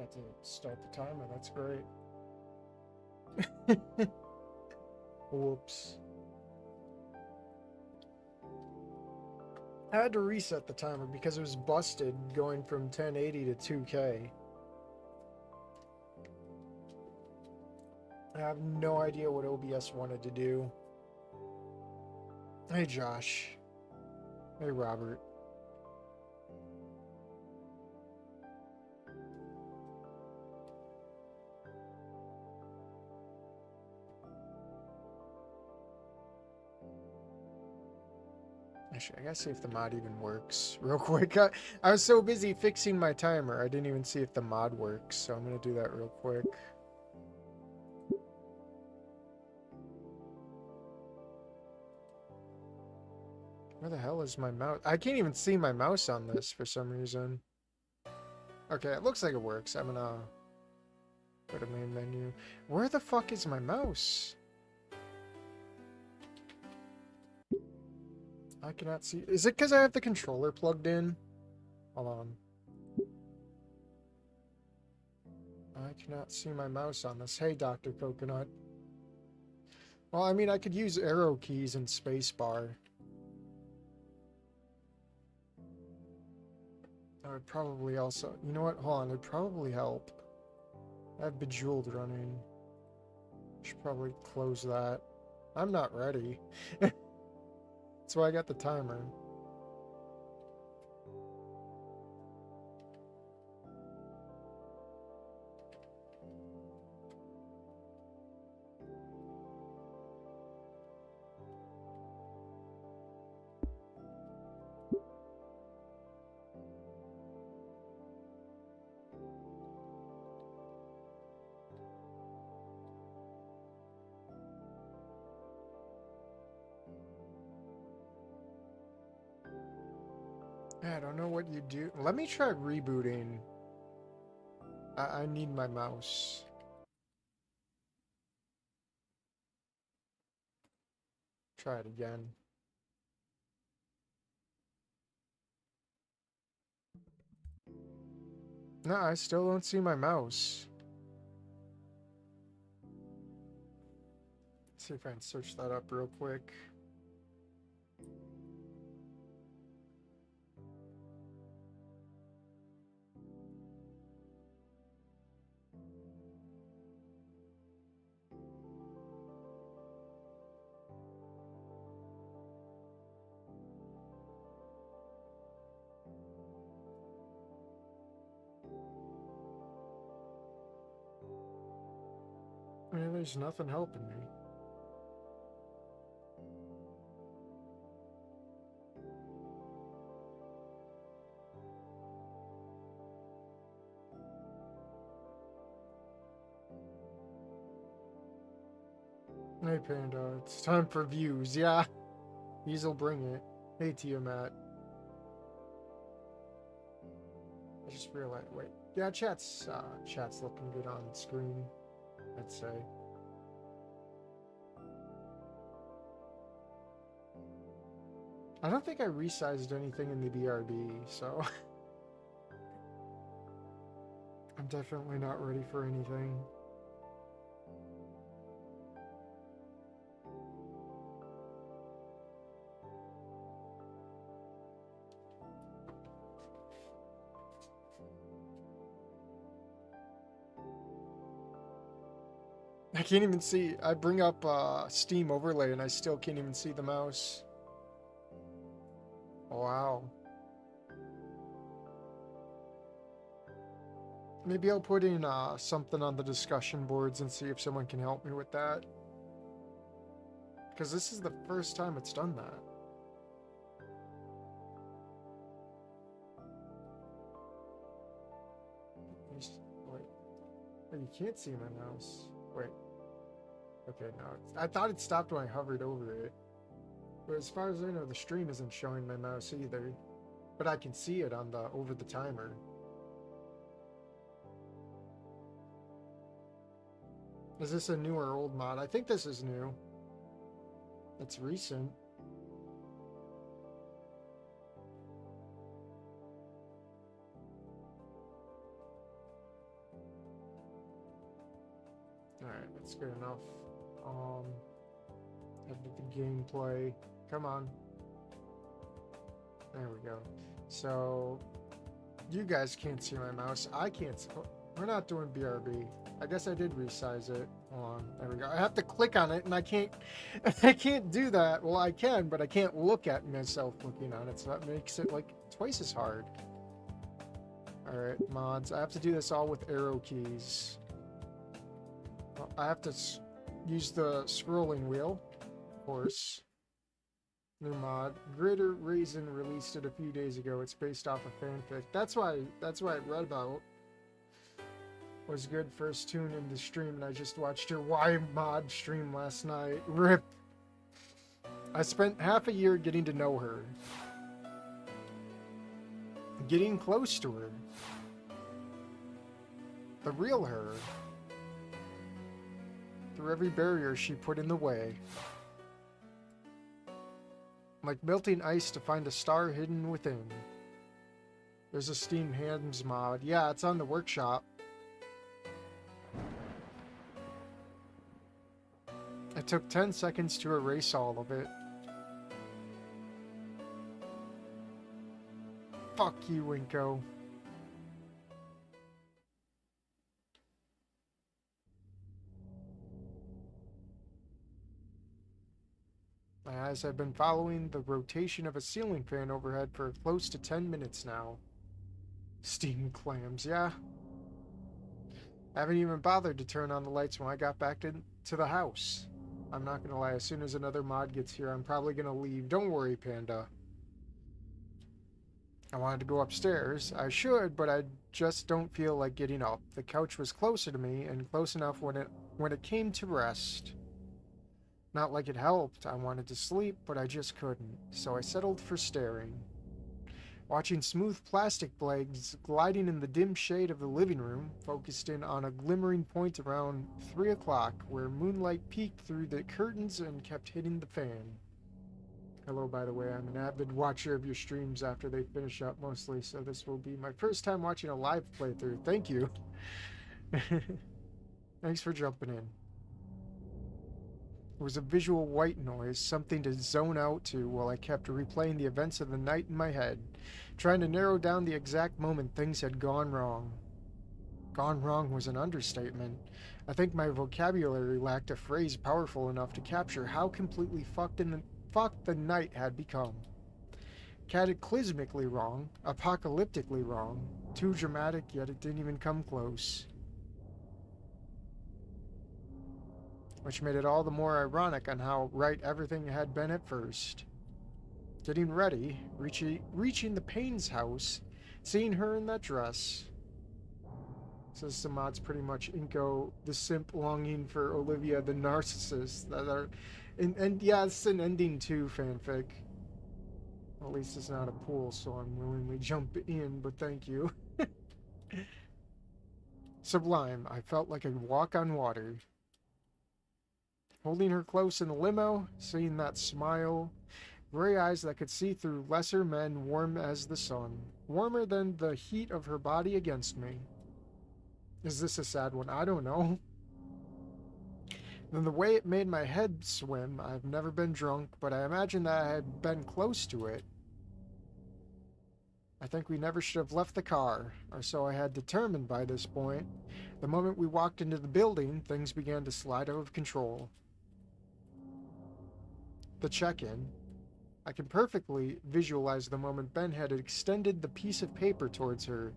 Got to start the timer, that's great. Whoops. I had to reset the timer because it was busted going from 1080 to 2K. I have no idea what OBS wanted to do. Hey Josh. Hey Robert. Actually, I gotta see if the mod even works real quick. I was so busy fixing my timer, I didn't even see if the mod works, so I'm gonna do that real quick. Where the hell is my mouse? I can't even see my mouse on this for some reason. Okay, it looks like it works. I'm gonna go to main menu. Where the fuck is my mouse? I cannot see. Is it because I have the controller plugged in? Hold on. I cannot see my mouse on this. Hey, Dr. Coconut. Well, I mean, I could use arrow keys and spacebar. That would probably also... You know what? Hold on. It would probably help. I have Bejeweled running. Should probably close that. I'm not ready. That's why I got the timer. I don't know what you do. Let me try rebooting. I need my mouse. Try it again. No, I still don't see my mouse. Let's see if I can search that up real quick. Man, there's nothing helping me. Hey Panda, it's time for views. Yeah, these will bring it. Hey Tiamat. I just realized. Wait, yeah, chat's looking good on screen, I'd say. I don't think I resized anything in the BRB, so I'm definitely not ready for anything. I can't even see. I bring up Steam overlay and I still can't even see the mouse. Wow. Maybe I'll put in something on the discussion boards and see if someone can help me with that. Because this is the first time it's done that. Wait. Oh, you can't see my mouse. Wait. Okay, no. I thought it stopped when I hovered over it. But as far as I know, the stream isn't showing my mouse either. But I can see it on the over the timer. Is this a new or old mod? I think this is new. It's recent. Alright, that's good enough. Edit the gameplay. Come on. There we go. So, you guys can't see my mouse. I can't see. We're not doing BRB. I guess I did resize it. Hold on. There we go. I have to click on it, and I can't do that. Well, I can, but I can't look at myself looking on it, so that makes it like twice as hard. Alright, mods. I have to do this all with arrow keys. I have to use the scrolling wheel, of course. New mod. Gritter Raisin released it a few days ago. It's based off a fanfic. That's why I read about. Was good first tune in the stream, and I just watched your Y mod stream last night. RIP. I spent half a year getting to know her. Getting close to her. The real her. Through every barrier she put in the way. Like melting ice to find a star hidden within. There's a Steam Hands mod. Yeah, it's on the workshop. It took 10 seconds to erase all of it. Fuck you, Winko. My eyes have been following the rotation of a ceiling fan overhead for close to 10 minutes now. Steamed clams, yeah. I haven't even bothered to turn on the lights when I got back to the house. I'm not gonna lie, as soon as another mod gets here, I'm probably gonna leave. Don't worry, Panda. I wanted to go upstairs. I should, but I just don't feel like getting up. The couch was closer to me, and close enough when it came to rest. Not like it helped. I wanted to sleep, but I just couldn't, so I settled for staring. Watching smooth plastic blades gliding in the dim shade of the living room, focused in on a glimmering point around 3 o'clock, where moonlight peeked through the curtains and kept hitting the fan. Hello, by the way, I'm an avid watcher of your streams after they finish up mostly, so this will be my first time watching a live playthrough. Thank you. Thanks for jumping in. It was a visual white noise, something to zone out to while I kept replaying the events of the night in my head, trying to narrow down the exact moment things had gone wrong. Gone wrong was an understatement. I think my vocabulary lacked a phrase powerful enough to capture how completely fucked the night had become. Cataclysmically wrong, apocalyptically wrong, too dramatic, yet it didn't even come close. Which made it all the more ironic on how right everything had been at first. Getting ready, reaching the Payne's house, seeing her in that dress. Says some mods pretty much Inko, the simp longing for Olivia, the narcissist. That are, and yeah, it's an ending too, fanfic. Well, at least it's not a pool, so I'm willingly jump in, but thank you. Sublime. I felt like I'd walk on water. Holding her close in the limo, seeing that smile, gray eyes that could see through lesser men, warm as the sun, warmer than the heat of her body against me. Is this a sad one? I don't know. Then the way it made my head swim, I've never been drunk, but I imagine that I had been close to it. I think we never should have left the car, or so I had determined by this point. The moment we walked into the building, things began to slide out of control. The check-in. I can perfectly visualize the moment Ben had extended the piece of paper towards her.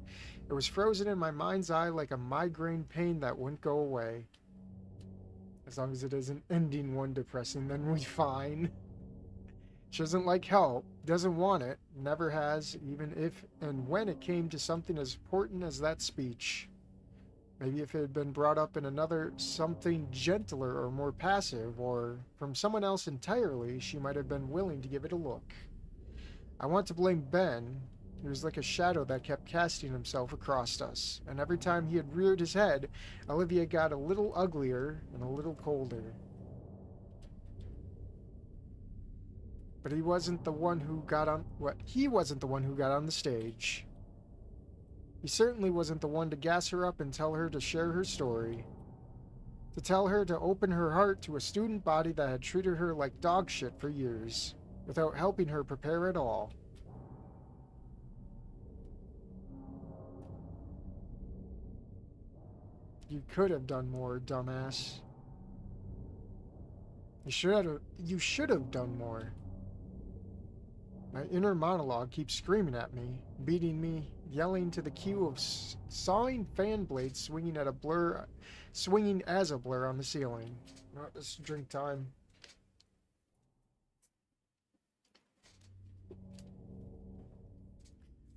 It was frozen in my mind's eye like a migraine pain that wouldn't go away. As long as it isn't ending one depressing, then we're fine. She doesn't like help, doesn't want it, never has, even if and when it came to something as important as that speech. Maybe if it had been brought up in another something gentler or more passive, or from someone else entirely, she might have been willing to give it a look. I want to blame Ben. He was like a shadow that kept casting himself across us, and every time he had reared his head, Olivia got a little uglier and a little colder. But he wasn't the one who got on the stage. He certainly wasn't the one to gas her up and tell her to share her story. To tell her to open her heart to a student body that had treated her like dog shit for years, without helping her prepare at all. You could have done more, dumbass. You should have done more. My inner monologue keeps screaming at me, beating me, yelling to the cue of sawing fan blades swinging as a blur on the ceiling. Oh, this is drink time.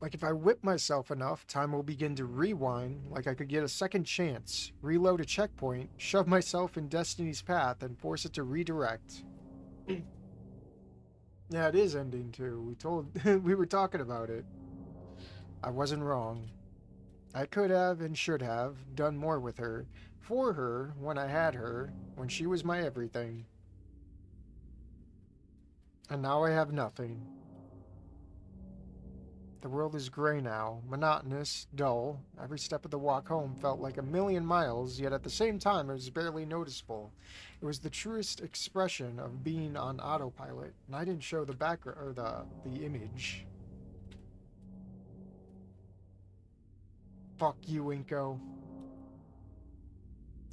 Like if I whip myself enough, time will begin to rewind, like I could get a second chance, reload a checkpoint, shove myself in Destiny's path, and force it to redirect. Yeah, it is ending too. We were talking about it. I wasn't wrong. I could have and should have done more with her, for her, when I had her, when she was my everything. And now I have nothing. The world is gray now, monotonous, dull. Every step of the walk home felt like a million miles, yet at the same time it was barely noticeable. It was the truest expression of being on autopilot, and I didn't show the background or the image. Fuck you, Inko.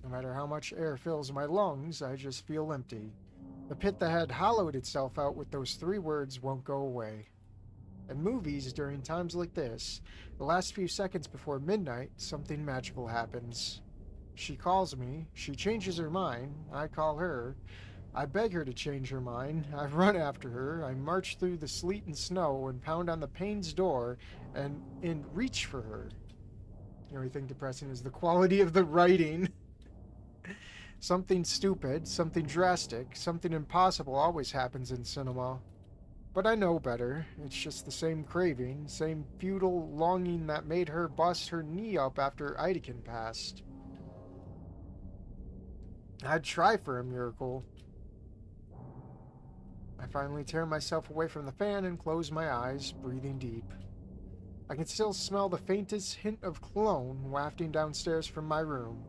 No matter how much air fills my lungs, I just feel empty. The pit that had hollowed itself out with those 3 words won't go away. In movies, during times like this, the last few seconds before midnight, something magical happens. She calls me, she changes her mind, I call her, I beg her to change her mind, I run after her, I march through the sleet and snow and pound on the pain's door and reach for her. The only thing depressing is the quality of the writing. Something stupid, something drastic, something impossible always happens in cinema. But I know better. It's just the same craving, same futile longing that made her bust her knee up after Idekin passed. I'd try for a miracle. I finally tear myself away from the fan and close my eyes, breathing deep. I can still smell the faintest hint of cologne wafting downstairs from my room.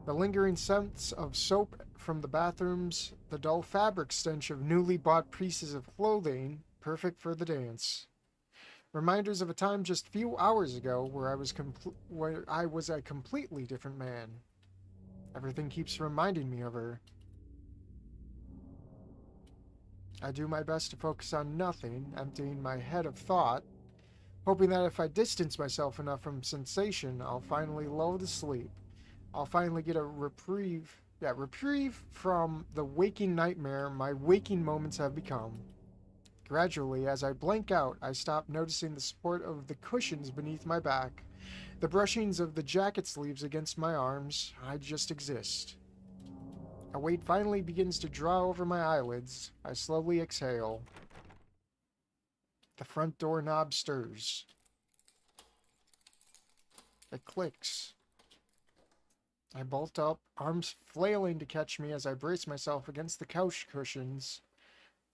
The lingering scents of soap from the bathrooms, the dull fabric stench of newly bought pieces of clothing, perfect for the dance. Reminders of a time just a few hours ago where I was a completely different man. Everything keeps reminding me of her. I do my best to focus on nothing, emptying my head of thought, hoping that if I distance myself enough from sensation, I'll finally lull to sleep. I'll finally get a reprieve from the waking nightmare my waking moments have become. Gradually, as I blank out, I stop noticing the support of the cushions beneath my back, the brushings of the jacket sleeves against my arms. I just exist. A weight finally begins to draw over my eyelids. I slowly exhale. The front door knob stirs. It clicks. I bolt up, arms flailing to catch me as I brace myself against the couch cushions.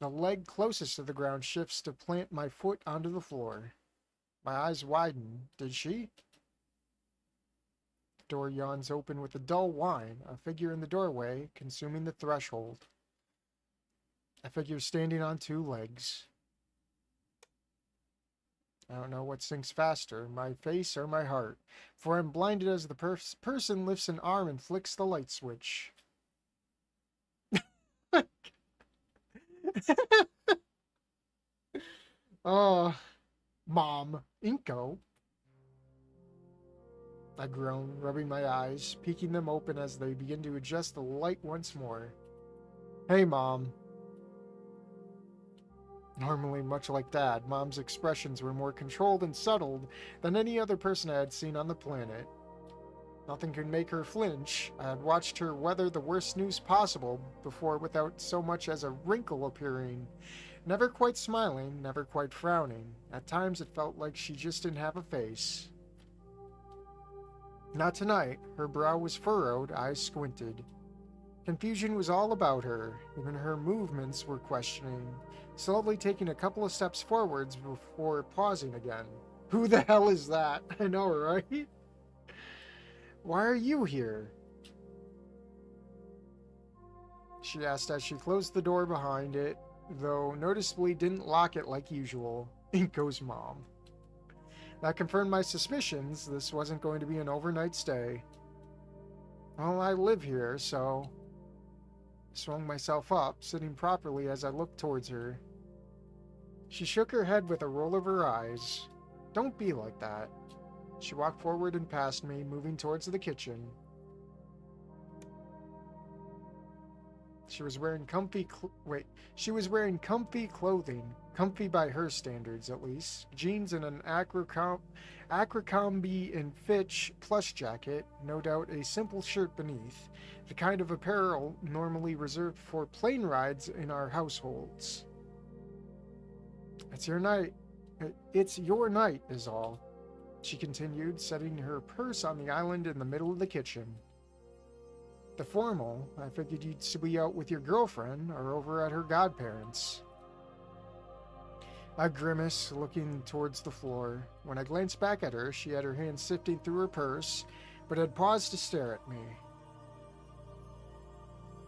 The leg closest to the ground shifts to plant my foot onto the floor. My eyes widen. Did she? The door yawns open with a dull whine, a figure in the doorway, consuming the threshold. A figure standing on 2 legs. I don't know what sinks faster, my face or my heart, for I'm blinded as the person lifts an arm and flicks the light switch. Oh, Mom, Inko. I groan, rubbing my eyes, peeking them open as they begin to adjust the light once more. Hey, Mom. Normally, much like Dad, Mom's expressions were more controlled and settled than any other person I had seen on the planet. Nothing could make her flinch. I had watched her weather the worst news possible before without so much as a wrinkle appearing. Never quite smiling, never quite frowning. At times it felt like she just didn't have a face. Not tonight. Her brow was furrowed, eyes squinted. Confusion was all about her. Even her movements were questioning, slowly taking a couple of steps forwards before pausing again. Who the hell is that? I know, right? Why are you here? she asked as she closed the door behind it, though noticeably didn't lock it like usual. Inko's mom. That confirmed my suspicions. This wasn't going to be an overnight stay. Well, I live here, so I swung myself up, sitting properly as I looked towards her. She shook her head with a roll of her eyes. Don't be like that. She walked forward and past me, moving towards the kitchen. She was wearing comfy clothing, comfy by her standards at least. Jeans and an Abercrombie and Fitch plush jacket, no doubt a simple shirt beneath, the kind of apparel normally reserved for plane rides in our households. It's your night. It's your night, is all, she continued, setting her purse on the island in the middle of the kitchen. The formal, I figured you'd be out with your girlfriend or over at her godparents'. I grimaced, looking towards the floor. When I glanced back at her, she had her hand sifting through her purse, but had paused to stare at me.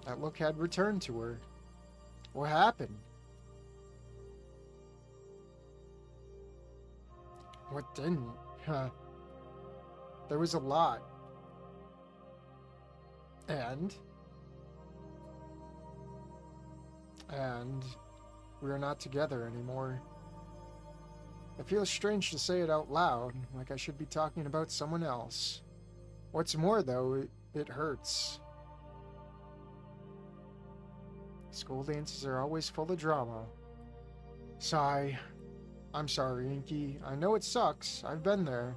That look had returned to her. What happened? What didn't? Huh. There was a lot. And we are not together anymore. It feels strange to say it out loud, like I should be talking about someone else. What's more, though, it hurts. School dances are always full of drama. Sigh. I'm sorry, Inky. I know it sucks. I've been there.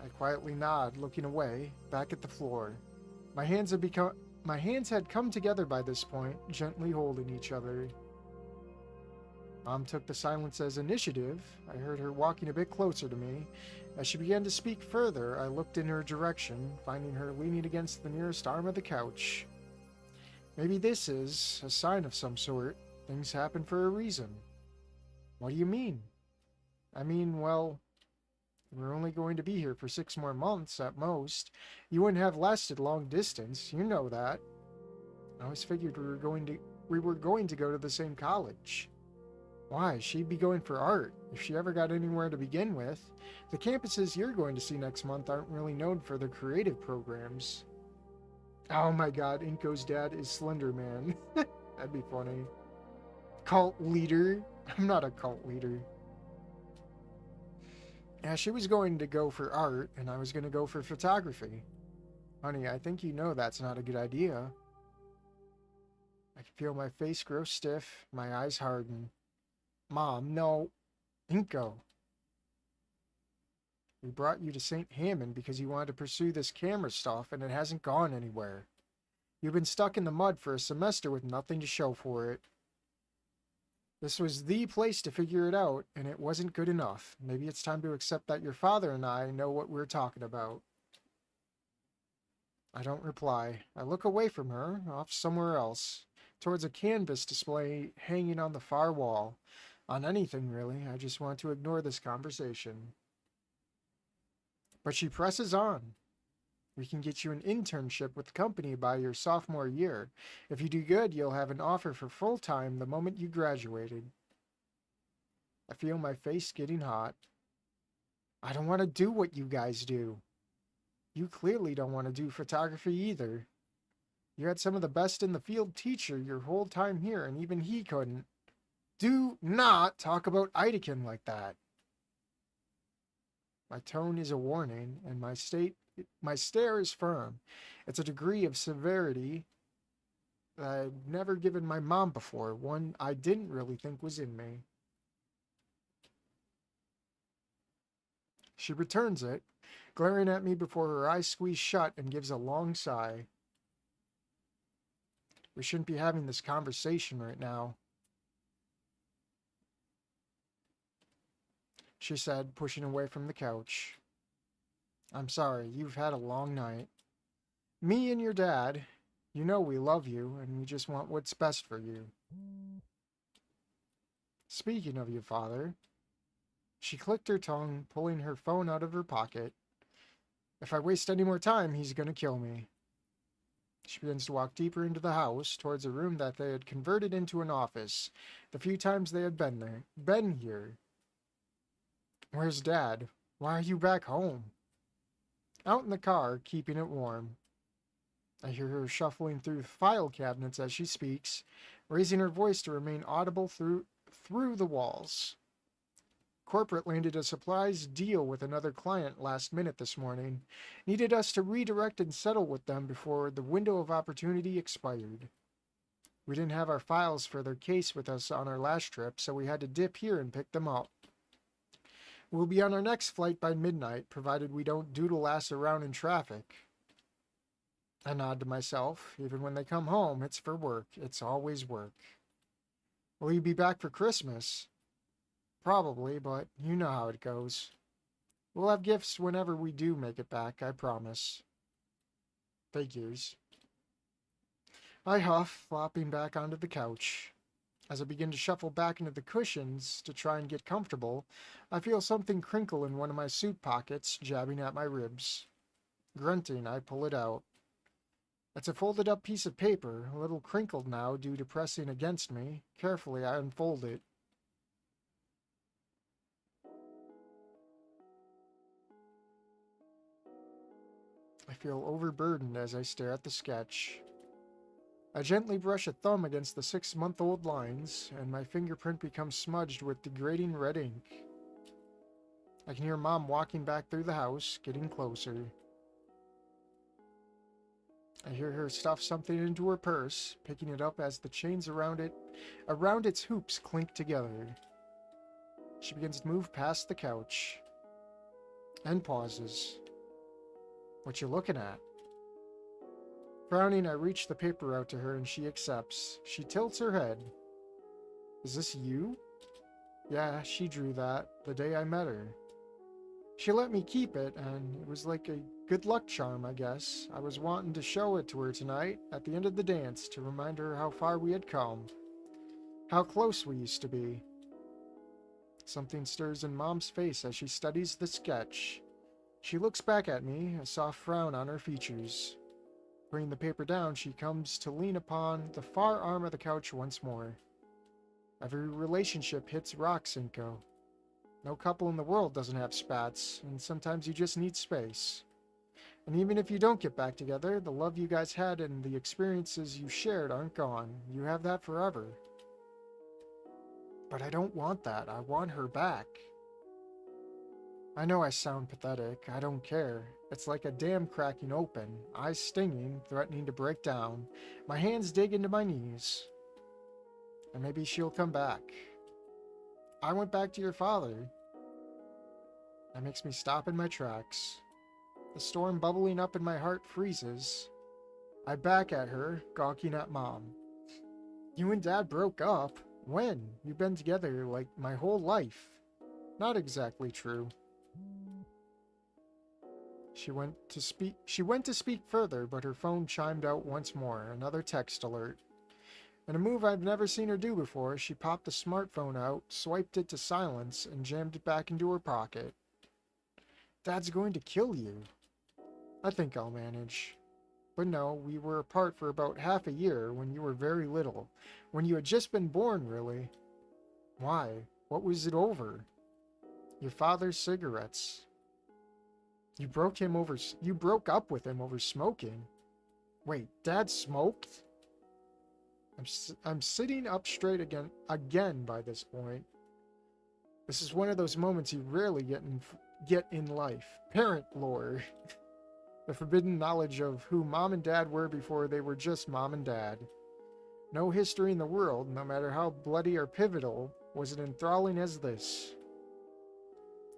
I quietly nod, looking away, back at the floor. My hands had come together by this point, gently holding each other. Mom took the silence as initiative. I heard her walking a bit closer to me. As she began to speak further, I looked in her direction, finding her leaning against the nearest arm of the couch. Maybe this is a sign of some sort. Things happen for a reason. What do you mean? I mean, well, we're only going to be here for 6 more months at most. You wouldn't have lasted long distance, you know that. I always figured we were going to go to the same college. Why? She'd be going for art, if she ever got anywhere to begin with. The campuses you're going to see next month aren't really known for their creative programs. Oh my god, Inko's dad is Slender Man. That'd be funny. Cult leader? I'm not a cult leader. Yeah, she was going to go for art, and I was going to go for photography. Honey, I think you know that's not a good idea. I can feel my face grow stiff, my eyes harden. Mom, no. Inko. We brought you to St. Hammond because you wanted to pursue this camera stuff, and it hasn't gone anywhere. You've been stuck in the mud for a semester with nothing to show for it. This was the place to figure it out, and it wasn't good enough. Maybe it's time to accept that your father and I know what we're talking about. I don't reply. I look away from her, off somewhere else, towards a canvas display hanging on the far wall. On anything, really. I just want to ignore this conversation. But she presses on. We can get you an internship with the company by your sophomore year. If you do good, you'll have an offer for full-time the moment you graduated. I feel my face getting hot. I don't want to do what you guys do. You clearly don't want to do photography either. You had some of the best in the field teacher your whole time here, and even he couldn't. Do not talk about Eidekin like that. My tone is a warning, and my stare is firm. It's a degree of severity that I've never given my mom before, one I didn't really think was in me. She returns it, glaring at me before her eyes squeeze shut, and gives a long sigh. We shouldn't be having this conversation right now, she said, pushing away from the couch. I'm sorry, you've had a long night. Me and your dad, you know we love you, and we just want what's best for you. Speaking of your father, she clicked her tongue, pulling her phone out of her pocket. If I waste any more time, he's gonna kill me. She begins to walk deeper into the house, towards a room that they had converted into an office, the few times they had been here. Where's Dad? Why are you back home? Out in the car, keeping it warm. I hear her shuffling through file cabinets as she speaks, raising her voice to remain audible through the walls. Corporate landed a supplies deal with another client last minute this morning. Needed us to redirect and settle with them before the window of opportunity expired. We didn't have our files for their case with us on our last trip, so we had to dip here and pick them up. We'll be on our next flight by midnight, provided we don't doodle ass around in traffic. I nod to myself. Even when they come home, it's for work. It's always work. Will you be back for Christmas? Probably, but you know how it goes. We'll have gifts whenever we do make it back, I promise. Figures. I huff, flopping back onto the couch. As I begin to shuffle back into the cushions to try and get comfortable, I feel something crinkle in one of my suit pockets, jabbing at my ribs. Grunting, I pull it out. It's a folded up piece of paper, a little crinkled now due to pressing against me. Carefully, I unfold it. I feel overburdened as I stare at the sketch. I gently brush a thumb against the 6-month-old lines, and my fingerprint becomes smudged with degrading red ink. I can hear Mom walking back through the house, getting closer. I hear her stuff something into her purse, picking it up as the chains around its hoops clink together. She begins to move past the couch, and pauses. What you looking at? Frowning, I reach the paper out to her and she accepts. She tilts her head. Is this you? Yeah, she drew that the day I met her. She let me keep it, and it was like a good luck charm, I guess. I was wanting to show it to her tonight at the end of the dance to remind her how far we had come. How close we used to be. Something stirs in Mom's face as she studies the sketch. She looks back at me, a soft frown on her features. Putting the paper down, she comes to lean upon the far arm of the couch once more. Every relationship hits rock, Cinco. No couple in the world doesn't have spats, and sometimes you just need space. And even if you don't get back together, the love you guys had and the experiences you shared aren't gone. You have that forever. But I don't want that. I want her back. I know I sound pathetic. I don't care. It's like a dam cracking open, eyes stinging, threatening to break down. My hands dig into my knees. And maybe she'll come back. I went back to your father. That makes me stop in my tracks. The storm bubbling up in my heart freezes. I back at her, gawking at Mom. You and Dad broke up? When? You've been together like my whole life. Not exactly true. She went to speak further, but her phone chimed out once more, another text alert. In a move I've never seen her do before, she popped the smartphone out, swiped it to silence, and jammed it back into her pocket. Dad's going to kill you. I think I'll manage. But no, we were apart for about half a year when you were very little, when you had just been born, really. Why? What was it over? Your father's cigarettes. You broke up with him over smoking. Wait, Dad smoked? I'm sitting up straight again by this point. This is one of those moments you rarely get in life. Parent lore. The forbidden knowledge of who Mom and Dad were before they were just Mom and Dad. No history in the world, no matter how bloody or pivotal, was as enthralling as this.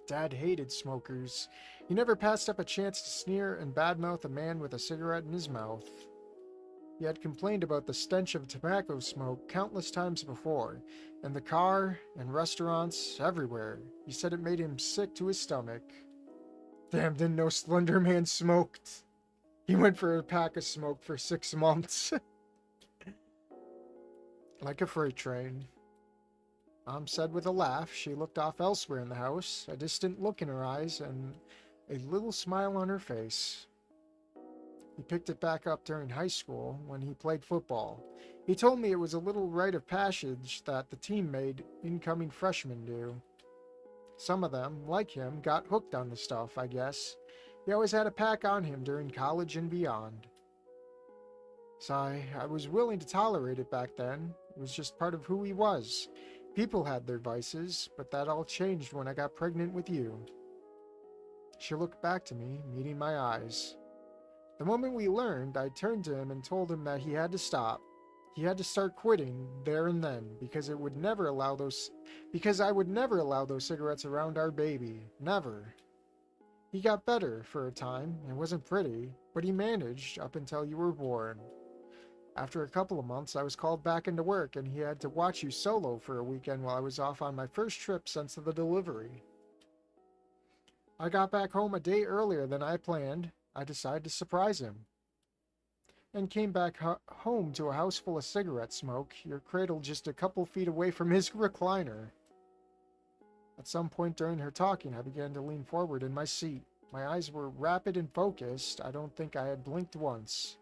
Dad hated smokers. He never passed up a chance to sneer and badmouth a man with a cigarette in his mouth. He had complained about the stench of tobacco smoke countless times before, in the car, in restaurants, everywhere. He said it made him sick to his stomach. Damn, didn't know Slender Man smoked. He went for a pack of smoke for 6 months. Like a freight train. Mom said with a laugh. She looked off elsewhere in the house, a distant look in her eyes, and a little smile on her face. He picked it back up during high school when he played football. He told me it was a little rite of passage that the team made incoming freshmen do. Some of them, like him, got hooked on the stuff, I guess. He always had a pack on him during college and beyond. So I was willing to tolerate it back then. It was just part of who he was. People had their vices, but that all changed when I got pregnant with you. She looked back to me, meeting my eyes. The moment we learned, I turned to him and told him that he had to stop. He had to start quitting there and then because I would never allow those cigarettes around our baby. Never. He got better for a time. It wasn't pretty, but he managed up until you were born. After a couple of months, I was called back into work and he had to watch you solo for a weekend while I was off on my first trip since the delivery. I got back home a day earlier than I planned. I decided to surprise him. And came back home to a house full of cigarette smoke, your cradle just a couple feet away from his recliner. At some point during her talking, I began to lean forward in my seat. My eyes were rapid and focused. I don't think I had blinked once.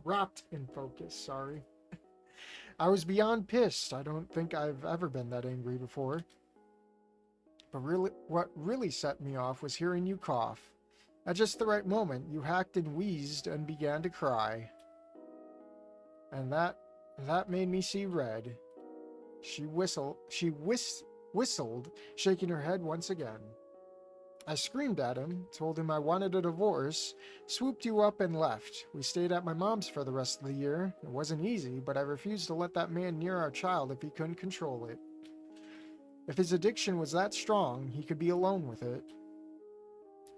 Wrapped in focus, sorry. I was beyond pissed. I don't think I've ever been that angry before. But what really set me off was hearing you cough. At just the right moment, you hacked and wheezed and began to cry. And that made me see red. She whistled, shaking her head once again. I screamed at him, told him I wanted a divorce, swooped you up and left. We stayed at my mom's for the rest of the year. It wasn't easy, but I refused to let that man near our child if he couldn't control it. If his addiction was that strong, he could be alone with it.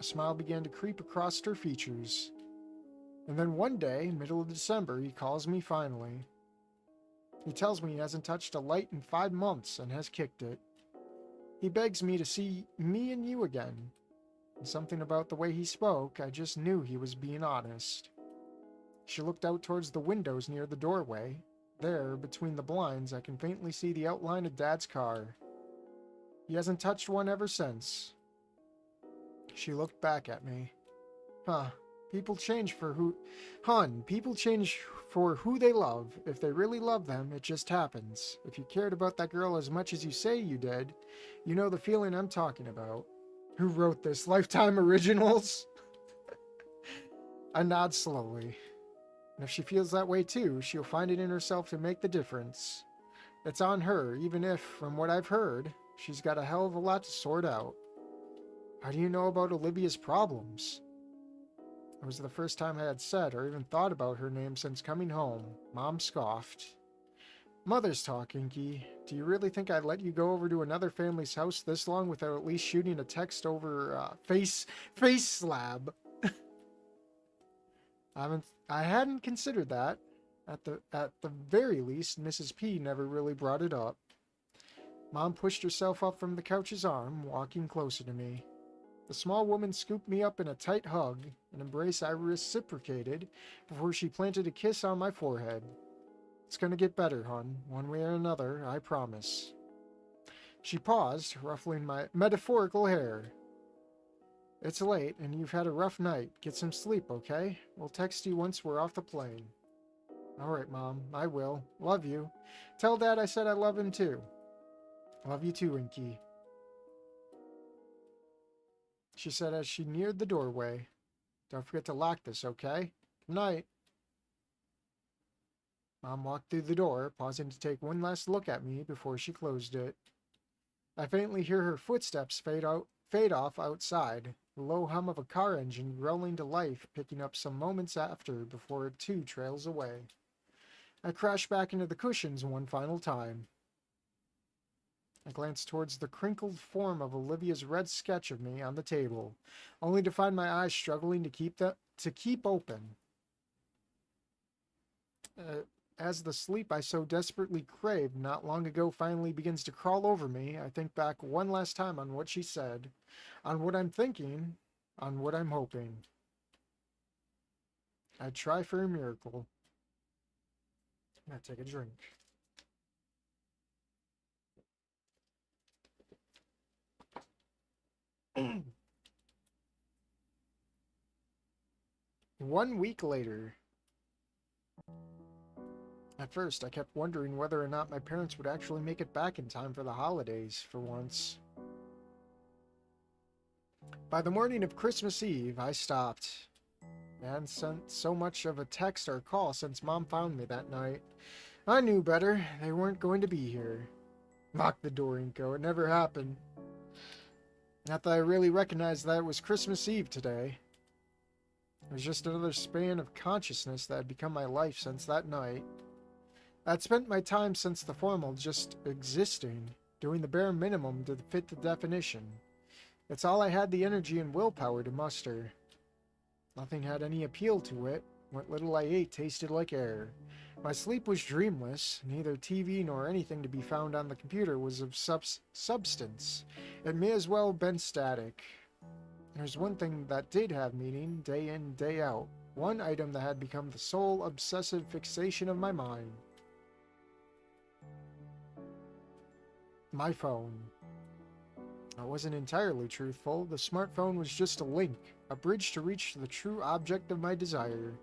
A smile began to creep across her features. And then one day, middle of December, he calls me finally. He tells me he hasn't touched a light in 5 months and has kicked it. He begs me to see me and you again. And something about the way he spoke, I just knew he was being honest. She looked out towards the windows near the doorway. There, between the blinds, I can faintly see the outline of Dad's car. He hasn't touched one ever since. She looked back at me. People change for who they love. If they really love them, it just happens. If you cared about that girl as much as you say you did, you know the feeling I'm talking about. Who wrote this? Lifetime Originals? I nod slowly. And if she feels that way too, she'll find it in herself to make the difference. It's on her, even if, from what I've heard, she's got a hell of a lot to sort out. How do you know about Olivia's problems? It was the first time I had said or even thought about her name since coming home. Mom scoffed. Mother's talk, Inky. Do you really think I'd let you go over to another family's house this long without at least shooting a text over face slab? I hadn't considered that. At the very least, Mrs. P never really brought it up. Mom pushed herself up from the couch's arm, walking closer to me. The small woman scooped me up in a tight hug, an embrace I reciprocated before she planted a kiss on my forehead. It's gonna get better, hon, one way or another, I promise. She paused, ruffling my metaphorical hair. It's late, and you've had a rough night. Get some sleep, okay? We'll text you once we're off the plane. All right, Mom, I will. Love you. Tell Dad I said I love him, too. Love you too, Inky. She said as she neared the doorway. Don't forget to lock this, okay? Good night. Mom walked through the door, pausing to take one last look at me before she closed it. I faintly hear her footsteps fade off outside, the low hum of a car engine growling to life picking up some moments after before it too trails away. I crash back into the cushions one final time. I glance towards the crinkled form of Olivia's red sketch of me on the table, only to find my eyes struggling to keep open. As the sleep I so desperately craved not long ago finally begins to crawl over me, I think back one last time on what she said, on what I'm thinking, on what I'm hoping. I'd try for a miracle. I'm gonna take a drink. 1 week later. At first, I kept wondering whether or not my parents would actually make it back in time for the holidays, for once. By the morning of Christmas Eve, I stopped. I hadn't sent so much of a text or call since Mom found me that night. I knew better. They weren't going to be here. Lock the door, Inko. It never happened. Not that I really recognized that it was Christmas Eve today. It was just another span of consciousness that had become my life since that night. I'd spent my time since the formal just existing, doing the bare minimum to fit the definition. It's all I had the energy and willpower to muster. Nothing had any appeal to it. What little I ate tasted like air. My sleep was dreamless. Neither TV nor anything to be found on the computer was of substance. It may as well have been static. There's one thing that did have meaning, day in, day out. One item that had become the sole obsessive fixation of my mind. My phone. I wasn't entirely truthful. The smartphone was just a link, a bridge to reach the true object of my desire.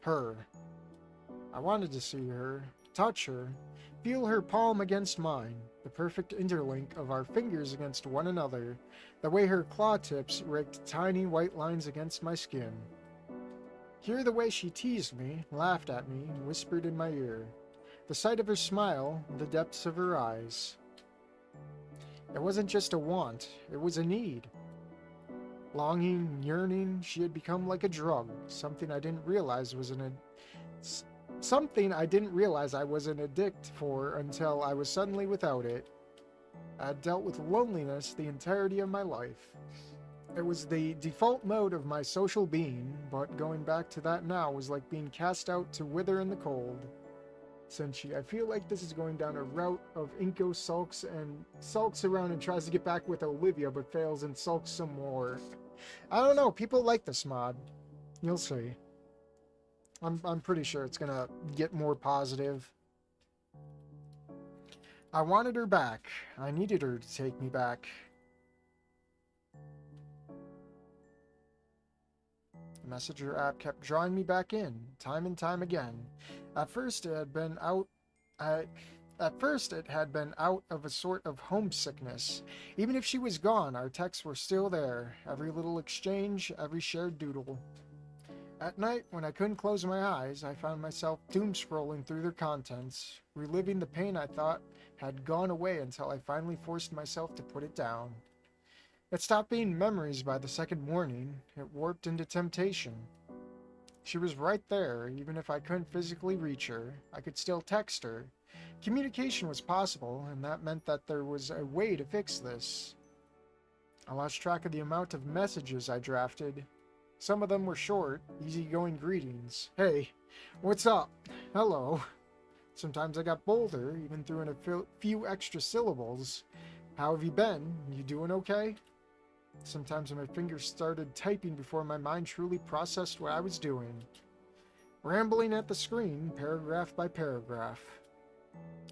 Her. I wanted to see her, touch her, feel her palm against mine, the perfect interlink of our fingers against one another, the way her claw tips raked tiny white lines against my skin. Hear the way she teased me, laughed at me, whispered in my ear. The sight of her smile, the depths of her eyes. It wasn't just a want, it was a need. Longing, yearning, she had become like a drug, something I didn't realize I was an addict for until I was suddenly without it. I had dealt with loneliness the entirety of my life. It was the default mode of my social being, but going back to that now was like being cast out to wither in the cold. Senshi, I feel like this is going down a route of Inko sulks around and tries to get back with Olivia, but fails and sulks some more. I don't know, people like this mod. You'll see. I'm pretty sure it's gonna get more positive. I wanted her back. I needed her to take me back. The Messenger app kept drawing me back in, time and time again. At first it had been out of a sort of homesickness. Even if she was gone, our texts were still there. Every little exchange, every shared doodle. At night, when I couldn't close my eyes, I found myself doom-scrolling through their contents, reliving the pain I thought had gone away until I finally forced myself to put it down. It stopped being memories by the second morning. It warped into temptation. She was right there, even if I couldn't physically reach her. I could still text her. Communication was possible, and that meant that there was a way to fix this. I lost track of the amount of messages I drafted. Some of them were short, easygoing greetings. Hey, what's up? Hello. Sometimes I got bolder, even threw in a few extra syllables. How have you been? You doing okay? Sometimes my fingers started typing before my mind truly processed what I was doing. Rambling at the screen, paragraph by paragraph.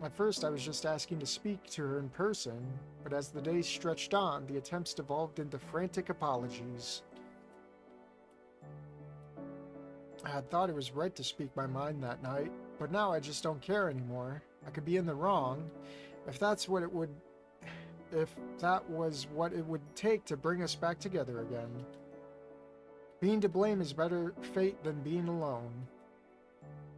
At first, I was just asking to speak to her in person, but as the days stretched on, the attempts devolved into frantic apologies. I had thought it was right to speak my mind that night, but now I just don't care anymore. I could be in the wrong. If that was what it would take to bring us back together again. Being to blame is better fate than being alone.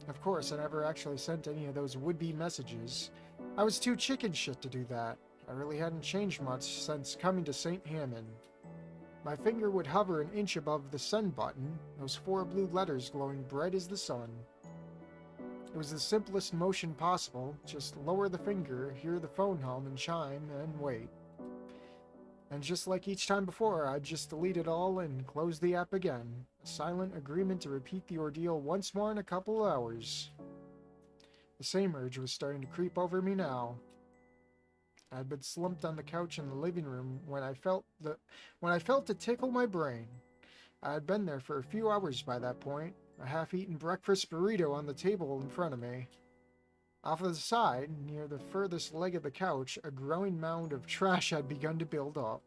Of course, I never actually sent any of those would-be messages. I was too chicken shit to do that. I really hadn't changed much since coming to St. Hammond. My finger would hover an inch above the send button, those 4 blue letters glowing bright as the sun. It was the simplest motion possible. Just lower the finger, hear the phone hum and chime, and wait. And just like each time before, I'd just delete it all and close the app again. A silent agreement to repeat the ordeal once more in a couple of hours. The same urge was starting to creep over me now. I had been slumped on the couch in the living room when I felt it tickle my brain. I had been there for a few hours by that point, a half-eaten breakfast burrito on the table in front of me. Off to the side, near the furthest leg of the couch, a growing mound of trash had begun to build up.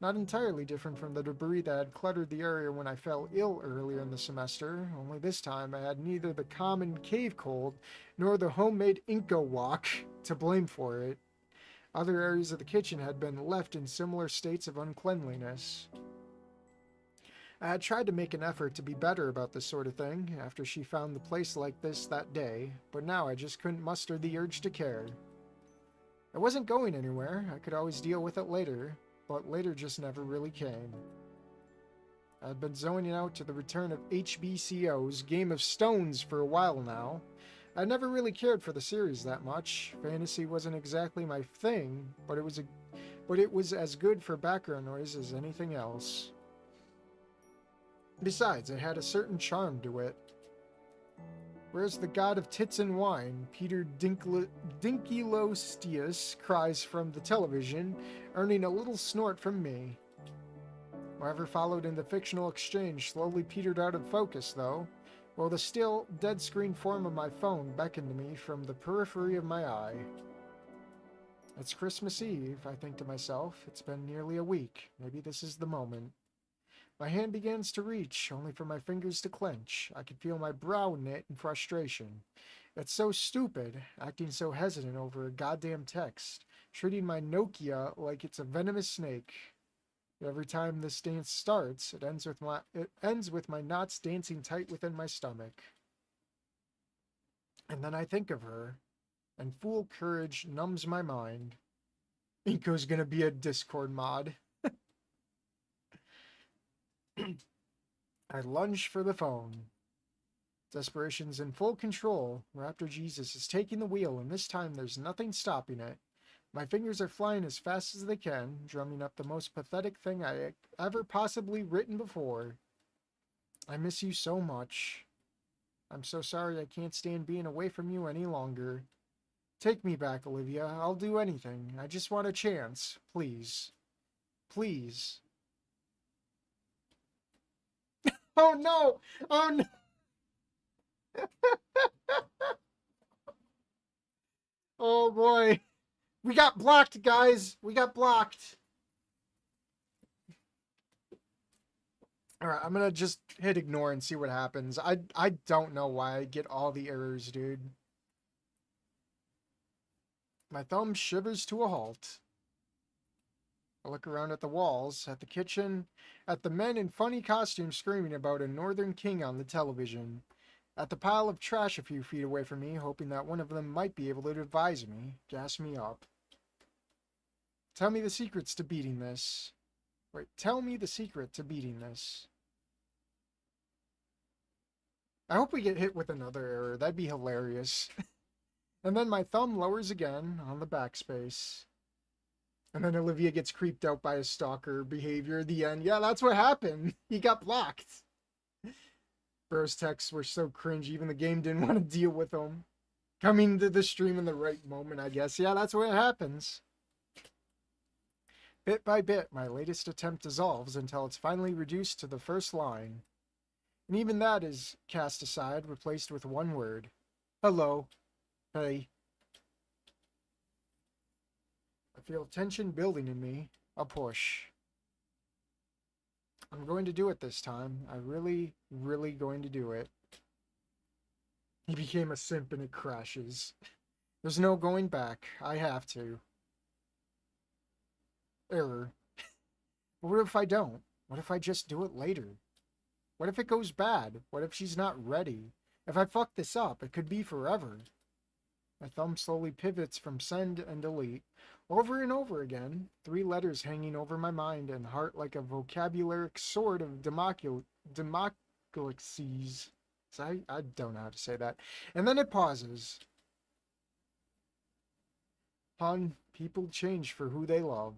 Not entirely different from the debris that had cluttered the area when I fell ill earlier in the semester, only this time I had neither the common cave cold nor the homemade Inca walk to blame for it. Other areas of the kitchen had been left in similar states of uncleanliness. I had tried to make an effort to be better about this sort of thing after she found the place like this that day, but now I just couldn't muster the urge to care. I wasn't going anywhere, I could always deal with it later, but later just never really came. I had been zoning out to the return of HBCO's Game of Stones for a while now. I never really cared for the series that much. Fantasy wasn't exactly my thing, but it was as good for background noise as anything else. Besides, it had a certain charm to it. Whereas the god of tits and wine, Peter Dinkylostius, cries from the television, earning a little snort from me. Whatever followed in the fictional exchange slowly petered out of focus, though, while the still, dead-screen form of my phone beckoned to me from the periphery of my eye. It's Christmas Eve, I think to myself. It's been nearly a week. Maybe this is the moment. My hand begins to reach, only for my fingers to clench. I can feel my brow knit in frustration. It's so stupid, acting so hesitant over a goddamn text, treating my Nokia like it's a venomous snake. Every time this dance starts, it ends with my knots dancing tight within my stomach. And then I think of her, and fool courage numbs my mind. Inko's gonna be a Discord mod. I lunge for the phone. Desperation's in full control. Raptor Jesus is taking the wheel, and this time there's nothing stopping it. My fingers are flying as fast as they can, drumming up the most pathetic thing I ever possibly written before. I miss you so much. I'm so sorry I can't stand being away from you any longer. Take me back, Olivia. I'll do anything. I just want a chance. Please. Please. Oh no! Oh no! Oh boy. We got blocked, guys. We got blocked. Alright, I'm gonna just hit ignore and see what happens. I don't know why I get all the errors, dude. My thumb shivers to a halt. I look around at the walls, at the kitchen, at the men in funny costumes screaming about a northern king on the television, at the pile of trash a few feet away from me, hoping that one of them might be able to advise me, gas me up. Tell me the secrets to beating this. Wait, tell me the secret to beating this. I hope we get hit with another error. That'd be hilarious. And then my thumb lowers again on the backspace. And then Olivia gets creeped out by his stalker behavior at the end. Yeah, that's what happened. He got blocked. Bro's texts were so cringe, even the game didn't want to deal with them. Coming to the stream in the right moment, I guess. Yeah, that's what happens. Bit by bit, my latest attempt dissolves until it's finally reduced to the first line. And even that is cast aside, replaced with one word. Hello. Hey. I feel tension building in me. A push. I'm going to do it this time. I really going to do it. He became a simp and it crashes. There's no going back. I have to. Error. But what if I don't? What if I just do it later? What if it goes bad? What if she's not ready? If I fuck this up, it could be forever. My thumb slowly pivots from send and delete. Over and over again, 3 letters hanging over my mind and heart like a vocabularic sword of Damocles. I don't know how to say that. And then it pauses. Hun, people change for who they love.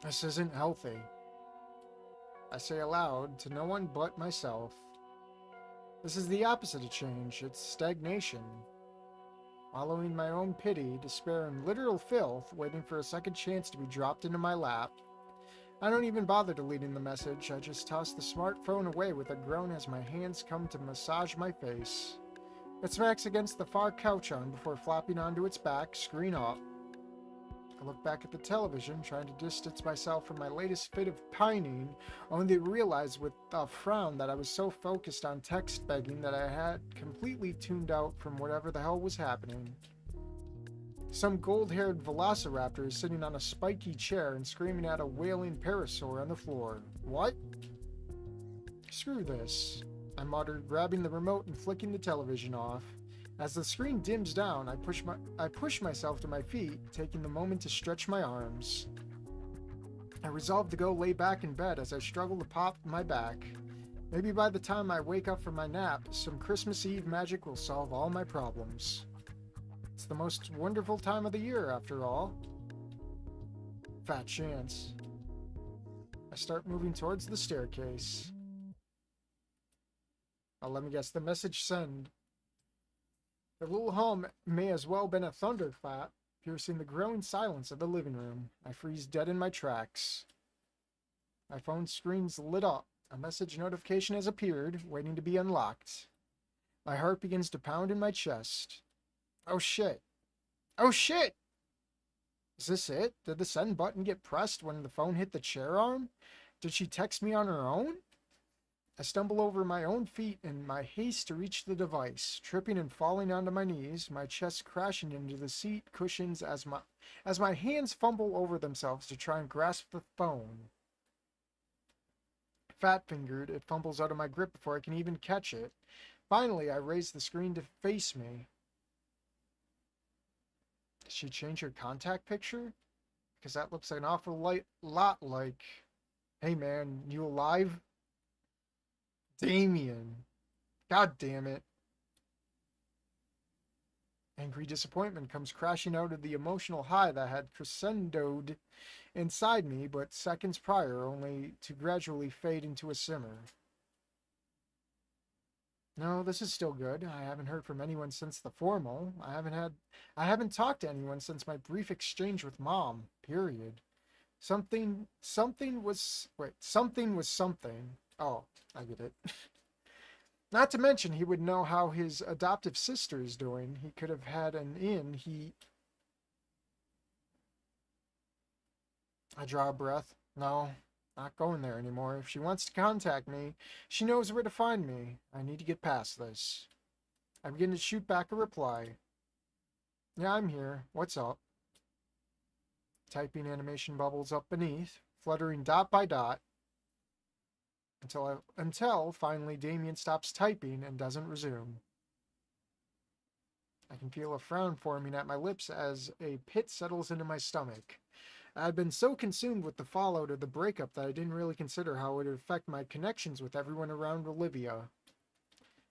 This isn't healthy. I say aloud to no one but myself. This is the opposite of change. It's stagnation. Wallowing my own pity, despair, and literal filth, waiting for a second chance to be dropped into my lap. I don't even bother deleting the message. I just toss the smartphone away with a groan as my hands come to massage my face. It smacks against the far couch arm before flopping onto its back, screen up. I look back at the television, trying to distance myself from my latest fit of pining, only to realize with a frown that I was so focused on text begging that I had completely tuned out from whatever the hell was happening. Some gold-haired velociraptor is sitting on a spiky chair and screaming at a wailing parasaur on the floor. What? Screw this, I muttered, grabbing the remote and flicking the television off. As the screen dims down, I push myself to my feet, taking the moment to stretch my arms. I resolve to go lay back in bed as I struggle to pop my back. Maybe by the time I wake up from my nap, some Christmas Eve magic will solve all my problems. It's the most wonderful time of the year, after all. Fat chance. I start moving towards the staircase. Now let me guess, the message send. The little hum may as well been a thunderclap, piercing the growing silence of the living room. I freeze dead in my tracks. My phone screen's lit up. A message notification has appeared, waiting to be unlocked. My heart begins to pound in my chest. Oh shit. Oh shit! Is this it? Did the send button get pressed when the phone hit the chair arm? Did she text me on her own? I stumble over my own feet in my haste to reach the device, tripping and falling onto my knees, my chest crashing into the seat cushions as my hands fumble over themselves to try and grasp the phone. Fat-fingered, it fumbles out of my grip before I can even catch it. Finally, I raise the screen to face me. Did she change her contact picture? Because that looks an awful lot like... Hey man, you alive? Damien. God damn it. Angry disappointment comes crashing out of the emotional high that had crescendoed inside me but seconds prior, only to gradually fade into a simmer. No, this is still good. I haven't heard from anyone since the formal. I haven't talked to anyone since my brief exchange with Mom. Period. Something was something. Oh, I get it. Not to mention, he would know how his adoptive sister is doing. He could have had an in. I draw a breath. No, not going there anymore. If she wants to contact me, she knows where to find me. I need to get past this. I begin to shoot back a reply. Yeah, I'm here. What's up? Typing animation bubbles up beneath, fluttering dot by dot, until finally Damien stops typing and doesn't resume. I can feel a frown forming at my lips as a pit settles into my stomach. I had been so consumed with the fallout of the breakup that I didn't really consider how it would affect my connections with everyone around Olivia.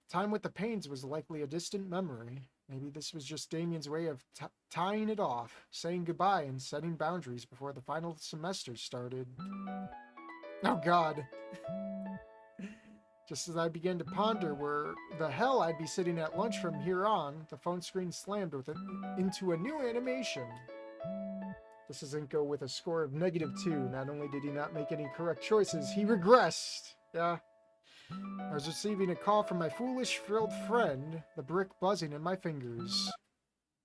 Time with the Pains was likely a distant memory. Maybe this was just Damien's way of tying it off, saying goodbye and setting boundaries before the final semester started. Oh God. Just as I began to ponder where the hell I'd be sitting at lunch from here on, the phone screen slammed into a new animation. This is Inko with a score of -2. Not only did he not make any correct choices, he regressed. Yeah. I was receiving a call from my foolish, frilled friend, the brick buzzing in my fingers.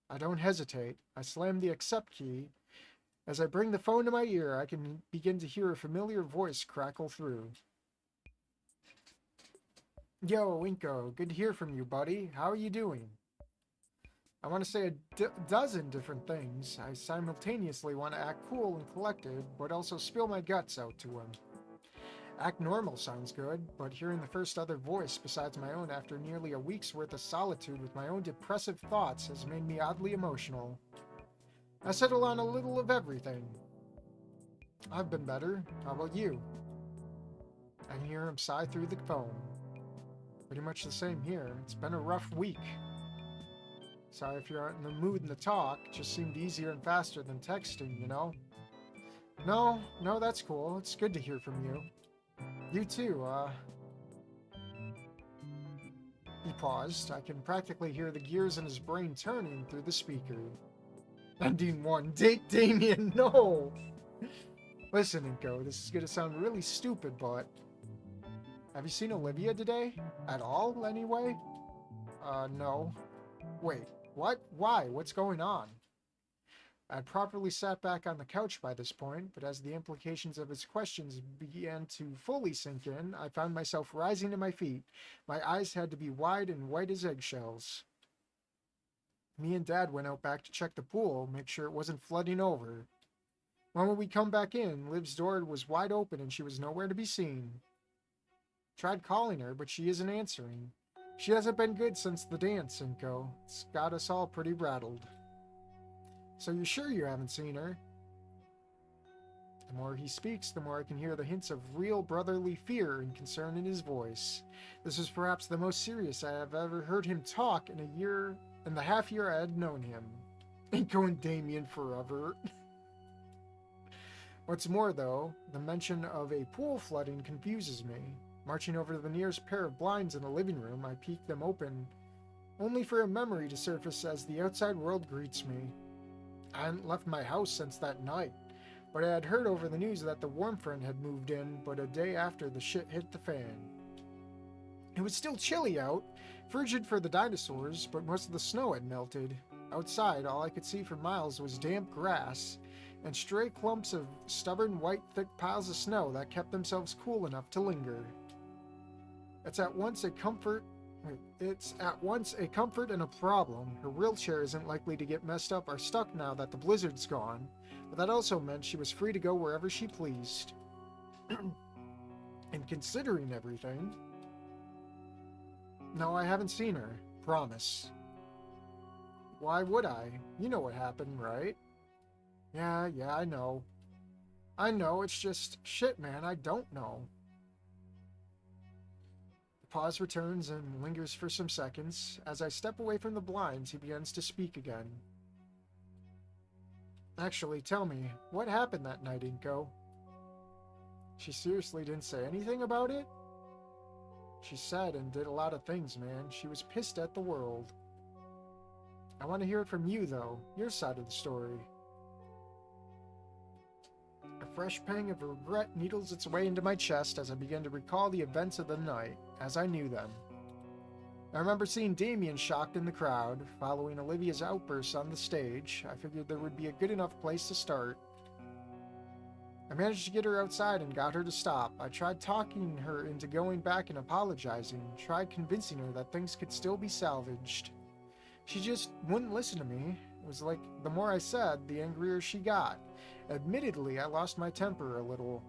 I don't hesitate. I slam the accept key. As I bring the phone to my ear, I can begin to hear a familiar voice crackle through. Yo, Inko, good to hear from you, buddy. How are you doing? I want to say a dozen different things. I simultaneously want to act cool and collected, but also spill my guts out to him. Act normal sounds good, but hearing the first other voice besides my own after nearly a week's worth of solitude with my own depressive thoughts has made me oddly emotional. I settle on a little of everything. I've been better. How about you? I can hear him sigh through the phone. Pretty much the same here. It's been a rough week. Sorry if you're not in the mood to talk. It just seemed easier and faster than texting, you know? No, that's cool. It's good to hear from you. You too, He paused. I can practically hear the gears in his brain turning through the speaker. Ending 1. Date Damien, no! Listen, Inko, this is gonna sound really stupid, but... Have you seen Olivia today? At all, anyway? No. Wait, what? Why? What's going on? I had properly sat back on the couch by this point, but as the implications of his questions began to fully sink in, I found myself rising to my feet. My eyes had to be wide and white as eggshells. Me and Dad went out back to check the pool, make sure it wasn't flooding over. When we come back in, Liv's door was wide open and she was nowhere to be seen. Tried calling her, but she isn't answering. She hasn't been good since the dance, Inko. It's got us all pretty rattled. So you're sure you haven't seen her? The more he speaks, the more I can hear the hints of real brotherly fear and concern in his voice. This is perhaps the most serious I have ever heard him talk in the half year I had known him. Inko and Damien forever. What's more, though, the mention of a pool flooding confuses me. Marching over to the nearest pair of blinds in the living room, I peek them open, only for a memory to surface as the outside world greets me. I hadn't left my house since that night, but I had heard over the news that the warm front had moved in, but a day after the shit hit the fan. It was still chilly out, frigid for the dinosaurs, but most of the snow had melted. Outside, all I could see for miles was damp grass, and stray clumps of stubborn white thick piles of snow that kept themselves cool enough to linger. It's at once a comfort and a problem. Her wheelchair isn't likely to get messed up or stuck now that the blizzard's gone, but that also meant she was free to go wherever she pleased. And considering everything... No, I haven't seen her. Promise. Why would I? You know what happened, right? Yeah, I know. I know, it's just... Shit, man, I don't know. Pause returns and lingers for some seconds. As I step away from the blinds, he begins to speak again. Actually, tell me, what happened that night, Inko? She seriously didn't say anything about it? She said and did a lot of things, man. She was pissed at the world. I want to hear it from you, though. Your side of the story. A fresh pang of regret needles its way into my chest as I begin to recall the events of the night, as I knew them. I remember seeing Damien shocked in the crowd. Following Olivia's outbursts on the stage, I figured there would be a good enough place to start. I managed to get her outside and got her to stop. I tried talking her into going back and apologizing, tried convincing her that things could still be salvaged. She just wouldn't listen to me. It was like the more I said, the angrier she got. Admittedly, I lost my temper a little.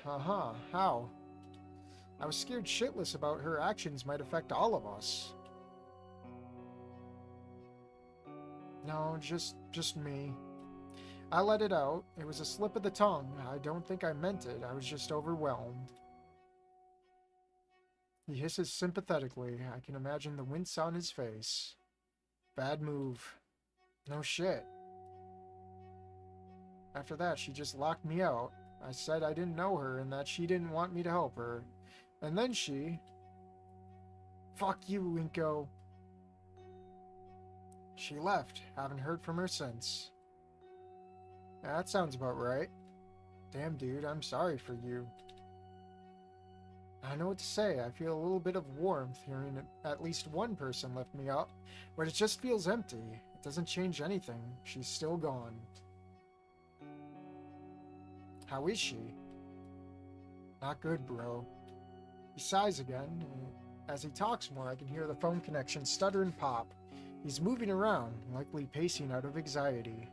How? I was scared shitless about her actions might affect all of us. No, just me. I let it out. It was a slip of the tongue. I don't think I meant it. I was just overwhelmed. He hisses sympathetically. I can imagine the wince on his face. Bad move. No shit. After that, she just locked me out. I said I didn't know her and that she didn't want me to help her. And then she... Fuck you, Inko. She left. Haven't heard from her since. Yeah, that sounds about right. Damn, dude, I'm sorry for you. I know what to say. I feel a little bit of warmth hearing at least one person lift me up, but it just feels empty. It doesn't change anything. She's still gone. How is she? Not good, bro. He sighs again. As he talks more, I can hear the phone connection stutter and pop. He's moving around, likely pacing out of anxiety.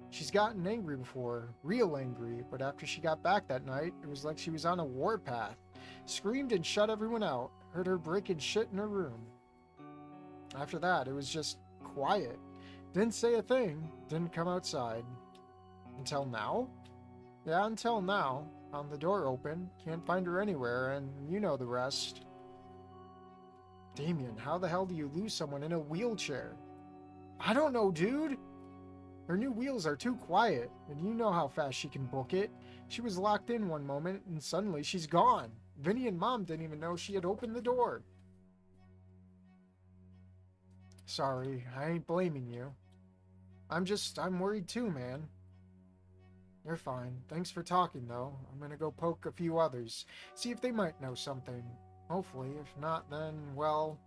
She's gotten angry before, real angry, but after she got back that night, it was like she was on a warpath. Screamed and shut everyone out, heard her breaking shit in her room. After that, it was just quiet. Didn't say a thing, didn't come outside. Until now? Yeah, until now. Found the door open, can't find her anywhere, and you know the rest. Damien, how the hell do you lose someone in a wheelchair? I don't know, dude! Her new wheels are too quiet, and you know how fast she can book it. She was locked in one moment, and suddenly she's gone. Vinny and Mom didn't even know she had opened the door. Sorry, I ain't blaming you. I'm worried too, man. You're fine. Thanks for talking, though. I'm gonna go poke a few others, see if they might know something. Hopefully, if not, then, well...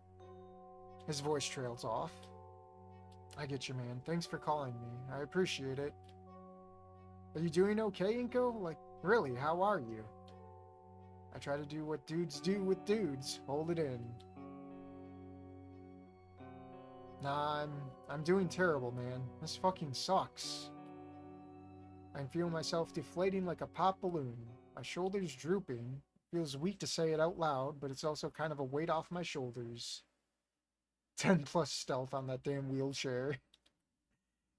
His voice trails off. I get you, man. Thanks for calling me. I appreciate it. Are you doing okay, Inko? Like, really, how are you? I try to do what dudes do with dudes. Hold it in. Nah, I'm doing terrible, man. This fucking sucks. I can feel myself deflating like a pop balloon. My shoulders drooping. Feels weak to say it out loud, but it's also kind of a weight off my shoulders. 10 plus stealth on that damn wheelchair.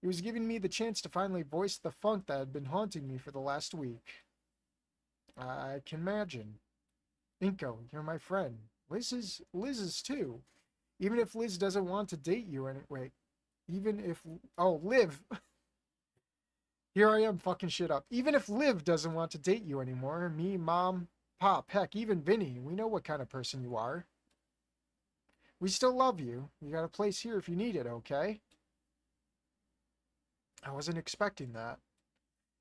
It was giving me the chance to finally voice the funk that had been haunting me for the last week. I can imagine. Inko, you're my friend. Liz is too. Even if Liz doesn't want to date you anyway. Even if... Oh, Liv! Here I am fucking shit up. Even if Liv doesn't want to date you anymore, me, Mom, Pop, heck, even Vinny, we know what kind of person you are. We still love you. You got a place here if you need it, okay? I wasn't expecting that.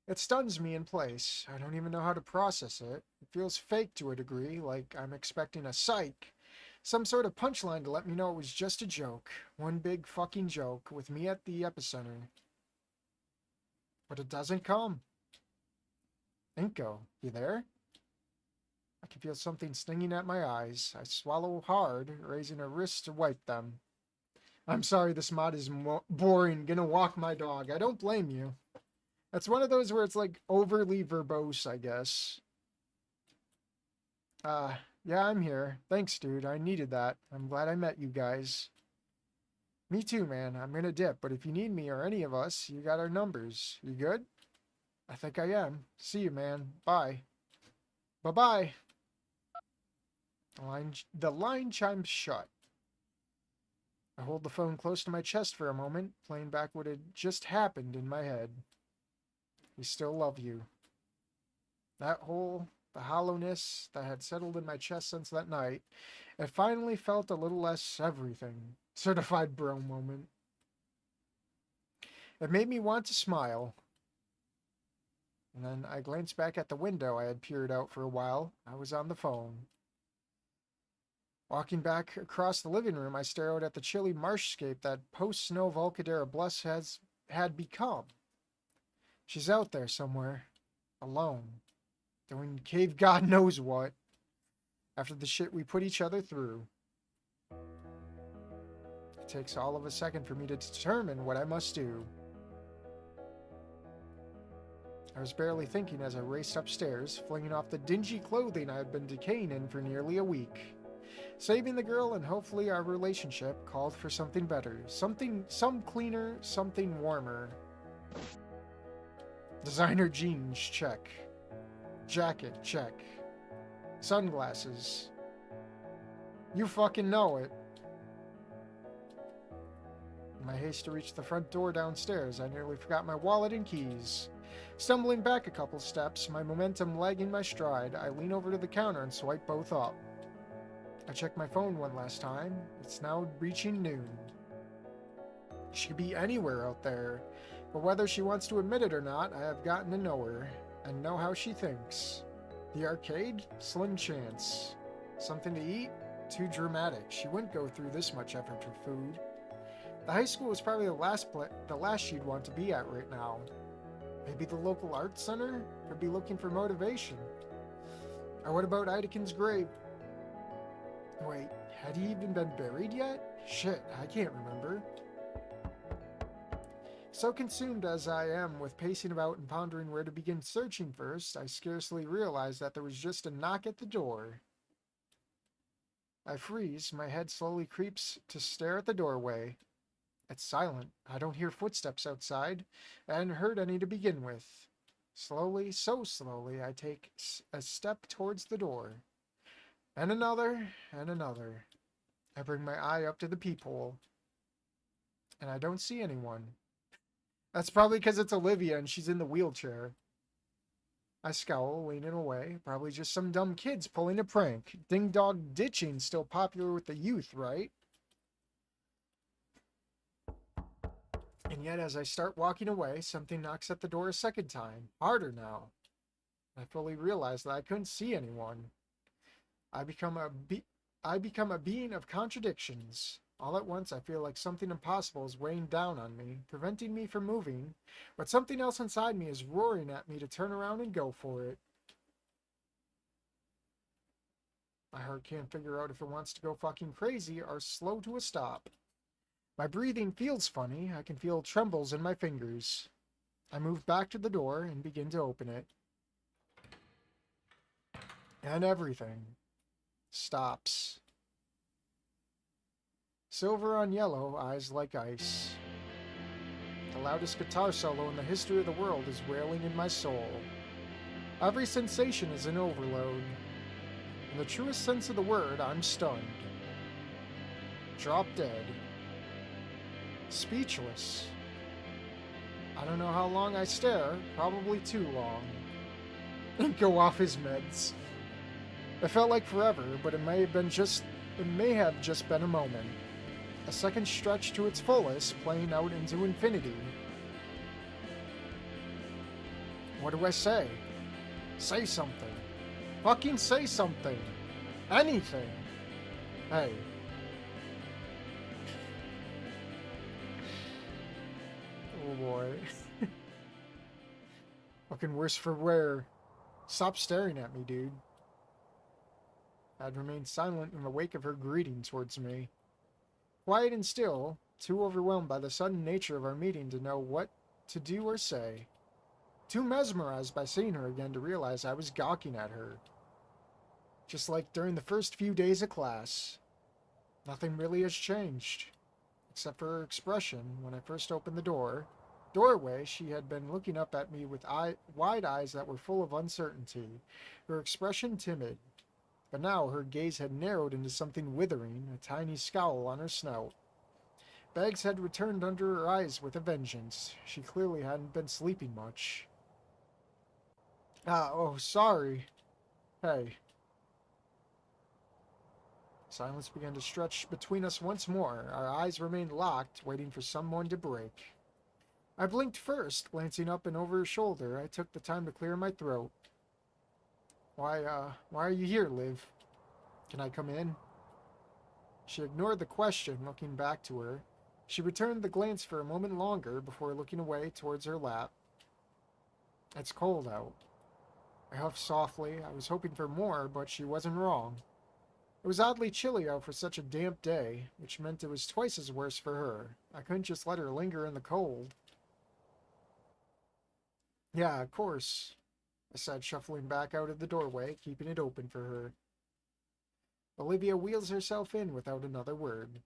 It stuns me in place. I don't even know how to process it. It feels fake to a degree, like I'm expecting a psych. Some sort of punchline to let me know it was just a joke. One big fucking joke, with me at the epicenter. But it doesn't come. Inko, you there? I can feel something stinging at my eyes. I swallow hard, raising a wrist to wipe them. I'm sorry this mod is boring. Gonna walk my dog. I don't blame you. That's one of those where it's like overly verbose, I guess. Yeah, I'm here. Thanks, dude. I needed that. I'm glad I met you guys. Me too, man. I'm gonna dip, but if you need me or any of us, you got our numbers. You good? I think I am. See you, man. Bye. Bye-bye. The line chimes shut. I hold the phone close to my chest for a moment, playing back what had just happened in my head. We still love you. That hole, the hollowness that had settled in my chest since that night, it finally felt a little less everything. Certified bro moment. It made me want to smile. And then I glanced back at the window I had peered out for a while. I was on the phone. Walking back across the living room, I stare out at the chilly marshscape that post-snow Volcadera Bluffs had become. She's out there somewhere, alone, doing cave God knows what, after the shit we put each other through. It takes all of a second for me to determine what I must do. I was barely thinking as I raced upstairs, flinging off the dingy clothing I had been decaying in for nearly a week. Saving the girl and hopefully our relationship called for something better. Some cleaner, something warmer. Designer jeans, check. Jacket, check. Sunglasses. You fucking know it. In my haste to reach the front door downstairs, I nearly forgot my wallet and keys. Stumbling back a couple steps, my momentum lagging my stride, I lean over to the counter and swipe both up. I checked my phone one last time. It's now reaching noon. She could be anywhere out there, but whether she wants to admit it or not, I have gotten to know her, and know how she thinks. The arcade? Slim chance. Something to eat? Too dramatic. She wouldn't go through this much effort for food. The high school is probably the last she'd want to be at right now. Maybe the local art center? Could be looking for motivation. Or what about Idekin's grave? Wait, had he even been buried yet? Shit, I can't remember. So consumed as I am with pacing about and pondering where to begin searching first, I scarcely realized that there was just a knock at the door. I freeze, my head slowly creeps to stare at the doorway. It's silent. I don't hear footsteps outside. I hadn't heard any to begin with. Slowly, so slowly, I take a step towards the door. And another, and another. I bring my eye up to the peephole. And I don't see anyone. That's probably because it's Olivia and she's in the wheelchair. I scowl, leaning away. Probably just some dumb kids pulling a prank. Ding-dong ditching still popular with the youth, right? And yet, as I start walking away, something knocks at the door a second time. Harder now. I fully realize that I couldn't see anyone. I become a being of contradictions. All at once, I feel like something impossible is weighing down on me, preventing me from moving, but something else inside me is roaring at me to turn around and go for it. My heart can't figure out if it wants to go fucking crazy or slow to a stop. My breathing feels funny. I can feel trembles in my fingers. I move back to the door and begin to open it. And everything stops. Silver on yellow, eyes like ice. The loudest guitar solo in the history of the world is wailing in my soul. Every sensation is an overload. In the truest sense of the word, I'm stunned. Drop dead. Speechless. I don't know how long I stare, probably too long. And go off his meds. It felt like forever, but it may have just been a moment. A second stretch to its fullest, playing out into infinity. What do I say? Say something. Fucking say something. Anything. Hey. Oh boy. Fucking worse for wear. Stop staring at me, dude. I'd remained silent in the wake of her greeting towards me. Quiet and still, too overwhelmed by the sudden nature of our meeting to know what to do or say. Too mesmerized by seeing her again to realize I was gawking at her. Just like during the first few days of class. Nothing really has changed. Except for her expression when I first opened the doorway, she had been looking up at me with wide eyes that were full of uncertainty, her expression timid. But now her gaze had narrowed into something withering, a tiny scowl on her snout. Bags had returned under her eyes with a vengeance. She clearly hadn't been sleeping much. Oh, sorry. Hey. Silence began to stretch between us once more. Our eyes remained locked, waiting for someone to break. I blinked first, glancing up and over her shoulder. I took the time to clear my throat. Why are you here, Liv? Can I come in? She ignored the question, looking back to her. She returned the glance for a moment longer before looking away towards her lap. It's cold out. I huffed softly. I was hoping for more, but she wasn't wrong. It was oddly chilly out for such a damp day, which meant it was twice as worse for her. I couldn't just let her linger in the cold. Yeah, of course, I said, shuffling back out of the doorway, keeping it open for her. Olivia wheels herself in without another word.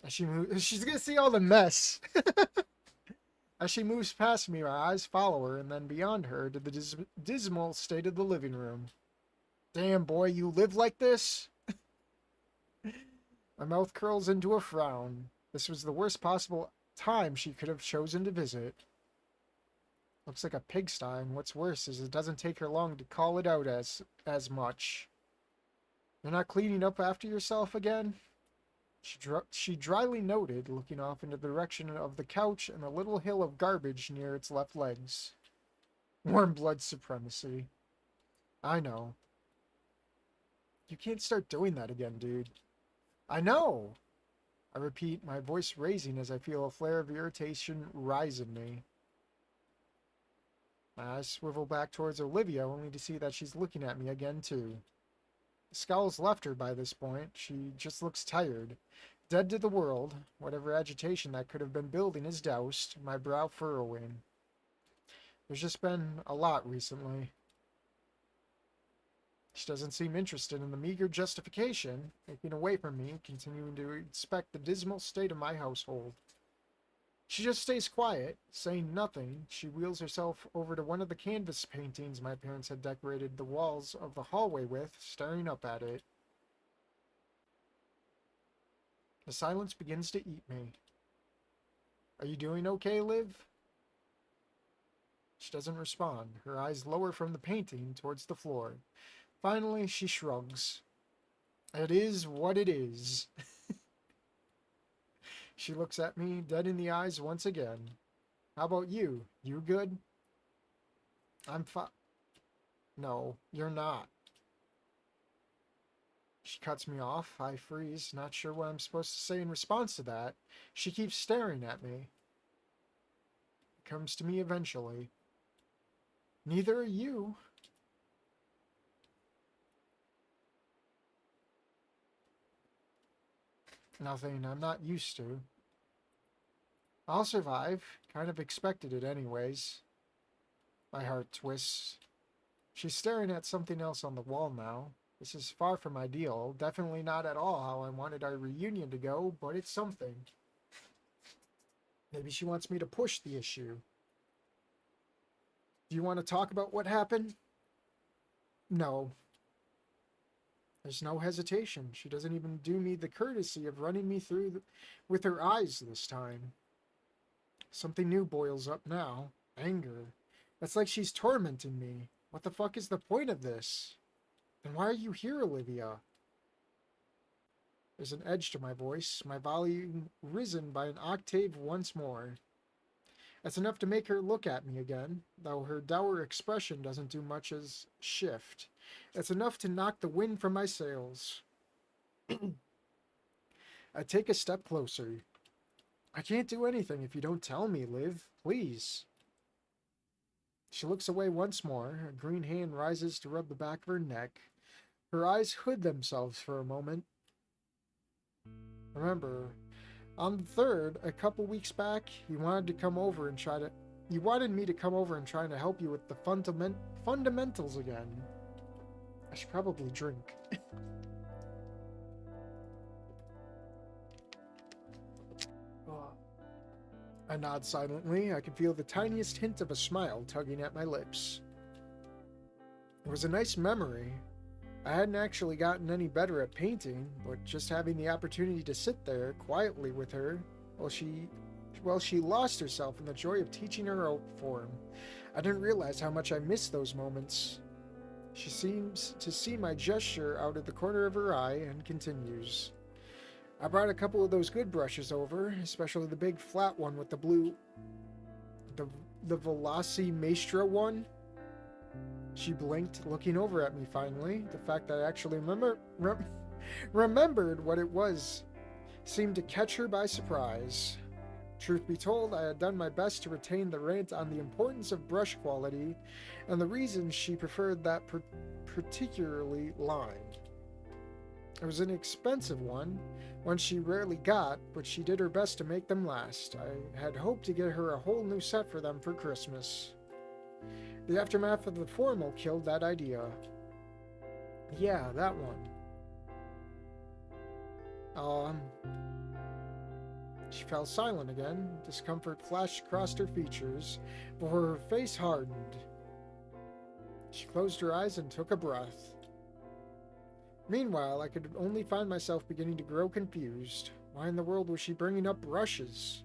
As she moves, she's gonna see all the mess. As she moves past me, my eyes follow her, and then beyond her to the dismal state of the living room. Damn, boy, you live like this? My mouth curls into a frown. This was the worst possible time she could have chosen to visit. Looks like a pigsty, and what's worse is it doesn't take her long to call it out as much. You're not cleaning up after yourself again? She dryly noted, looking off in the direction of the couch and the little hill of garbage near its left legs. Warm blood supremacy. I know. You can't start doing that again, dude. I know! I repeat, my voice raising as I feel a flare of irritation rise in me. My eyes swivel back towards Olivia, only to see that she's looking at me again, too. The scowl's left her by this point. She just looks tired. Dead to the world. Whatever agitation that could have been building is doused, my brow furrowing. There's just been a lot recently. She doesn't seem interested in the meager justification, looking away from me, continuing to inspect the dismal state of my household. She just stays quiet, saying nothing. She wheels herself over to one of the canvas paintings my parents had decorated the walls of the hallway with, staring up at it. The silence begins to eat me. Are you doing okay, Liv? She doesn't respond. Her eyes lower from the painting towards the floor. Finally, she shrugs. It is what it is. She looks at me, dead in the eyes once again. How about you? You good? I'm fine. No, you're not. She cuts me off. I freeze, not sure what I'm supposed to say in response to that. She keeps staring at me. It comes to me eventually. Neither are you. Nothing I'm not used to. I'll survive. Kind of expected it anyways. My heart twists. She's staring at something else on the wall now. This is far from ideal. Definitely not at all how I wanted our reunion to go, but it's something. Maybe she wants me to push the issue. Do you want to talk about what happened? No. There's no hesitation. She doesn't even do me the courtesy of running me through with her eyes this time. Something new boils up now. Anger. It's like she's tormenting me. What the fuck is the point of this? Then why are you here, Olivia? There's an edge to my voice, my volume risen by an octave once more. That's enough to make her look at me again, though her dour expression doesn't do much as shift. It's enough to knock the wind from my sails. I take a step closer. I can't do anything if you don't tell me, Liv. Please. She looks away once more. A green hand rises to rub the back of her neck. Her eyes hood themselves for a moment. Remember, on the 3rd, a couple weeks back, you wanted me to come over and try to help you with the fundamentals again. I should probably drink. I nod silently. I can feel the tiniest hint of a smile tugging at my lips. It was a nice memory. I hadn't actually gotten any better at painting, but just having the opportunity to sit there quietly with her while she lost herself in the joy of teaching her art form, I didn't realize how much I missed those moments. She seems to see my gesture out of the corner of her eye and continues. I brought a couple of those good brushes over, especially the big flat one with the blue... The Veloci Maestro one. She blinked, looking over at me finally. The fact that I actually remembered what it was seemed to catch her by surprise. Truth be told, I had done my best to retain the rant on the importance of brush quality and the reasons she preferred that particularly line. It was an expensive one she rarely got, but she did her best to make them last. I had hoped to get her a whole new set for them for Christmas. The aftermath of the formal killed that idea. Yeah, that one. She fell silent again. Discomfort flashed across her features before her face hardened. She closed her eyes and took a breath. Meanwhile, I could only find myself beginning to grow confused. Why in the world was she bringing up brushes?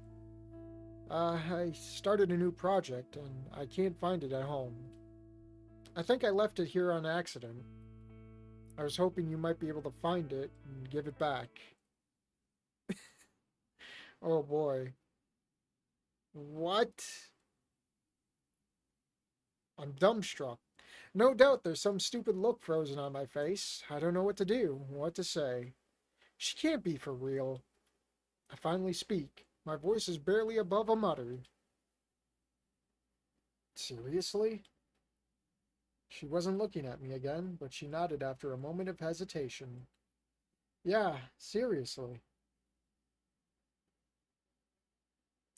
I started a new project, and I can't find it at home. I think I left it here on accident. I was hoping you might be able to find it and give it back. Oh boy. What? I'm dumbstruck. No doubt there's some stupid look frozen on my face. I don't know what to do, what to say. She can't be for real. I finally speak. My voice is barely above a mutter. Seriously? She wasn't looking at me again, but she nodded after a moment of hesitation. Yeah, seriously.